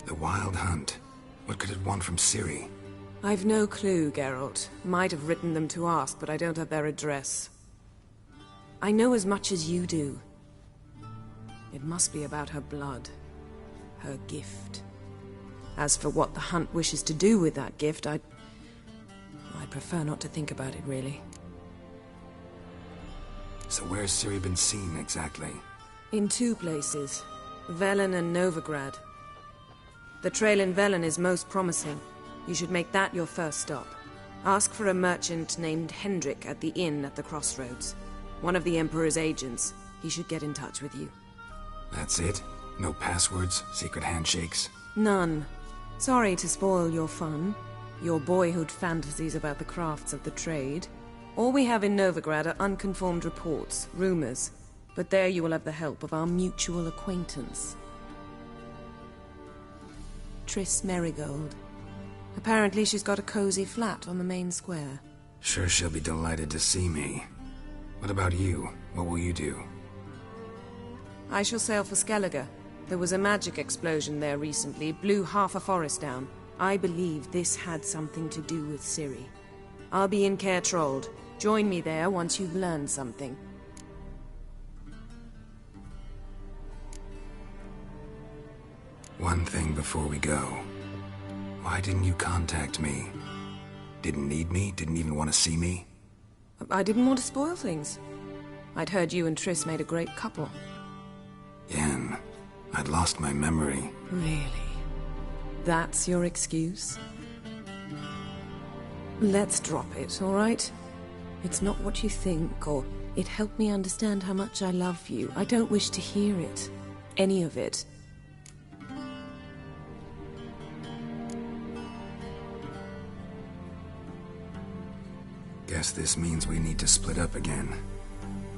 The Wild Hunt? What could it want from Ciri? I've no clue, Geralt. Might have written them to ask, but I don't have their address. I know as much as you do. It must be about her blood. Her gift. As for what the Hunt wishes to do with that gift, I'd prefer not to think about it, really. So where's Ciri been seen, exactly? In two places. Velen and Novigrad. The trail in Velen is most promising. You should make that your first stop. Ask for a merchant named Hendrik at the inn at the crossroads. One of the Emperor's agents. He should get in touch with you. That's it? No passwords, secret handshakes? None. Sorry to spoil your fun. Your boyhood fantasies about the crafts of the trade. All we have in Novigrad are unconfirmed reports, rumors. But there you will have the help of our mutual acquaintance. Triss Merigold. Apparently she's got a cozy flat on the main square. Sure she'll be delighted to see me. What about you? What will you do? I shall sail for Skellige. There was a magic explosion there recently, blew half a forest down. I believe this had something to do with Ciri. I'll be in Caer Trold. Join me there once you've learned something. One thing before we go. Why didn't you contact me? Didn't need me? Didn't even want to see me? I didn't want to spoil things. I'd heard you and Triss made a great couple. Yen, I'd lost my memory. Really? That's your excuse? Let's drop it, all right? It's not what you think, or it helped me understand how much I love you. I don't wish to hear it. Any of it. Guess this means we need to split up again.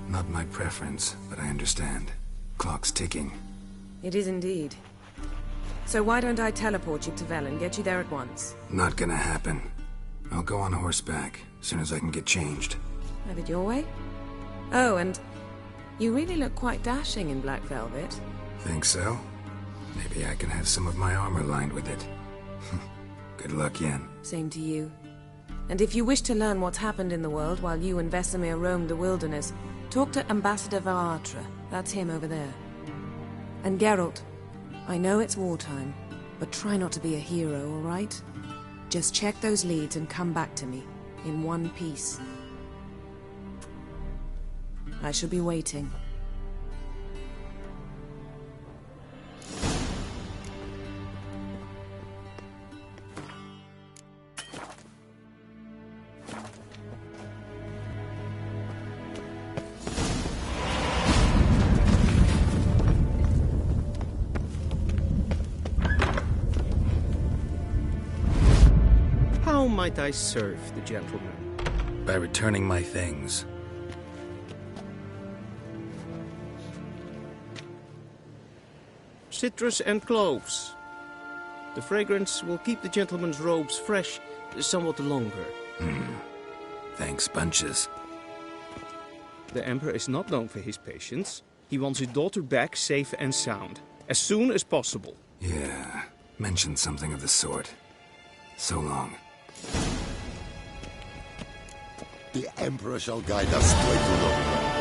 Not my preference, but I understand. Clock's ticking. It is indeed. So why don't I teleport you to Vel and get you there at once? Not gonna happen. I'll go on horseback, as soon as I can get changed. Have it your way? Oh, and you really look quite dashing in black velvet. Think so? Maybe I can have some of my armor lined with it. Good luck, Yen. Same to you. And if you wish to learn what's happened in the world while you and Vesemir roamed the wilderness, talk to Ambassador Varatra. That's him over there. And Geralt, I know it's wartime, but try not to be a hero, all right? Just check those leads and come back to me, in one piece. I shall be waiting. How might I serve the gentleman? By returning my things. Citrus and cloves. The fragrance will keep the gentleman's robes fresh somewhat longer. Thanks, bunches. The Emperor is not known for his patience. He wants his daughter back safe and sound, as soon as possible. Yeah, mentioned something of the sort. So long. The Emperor shall guide us straight to the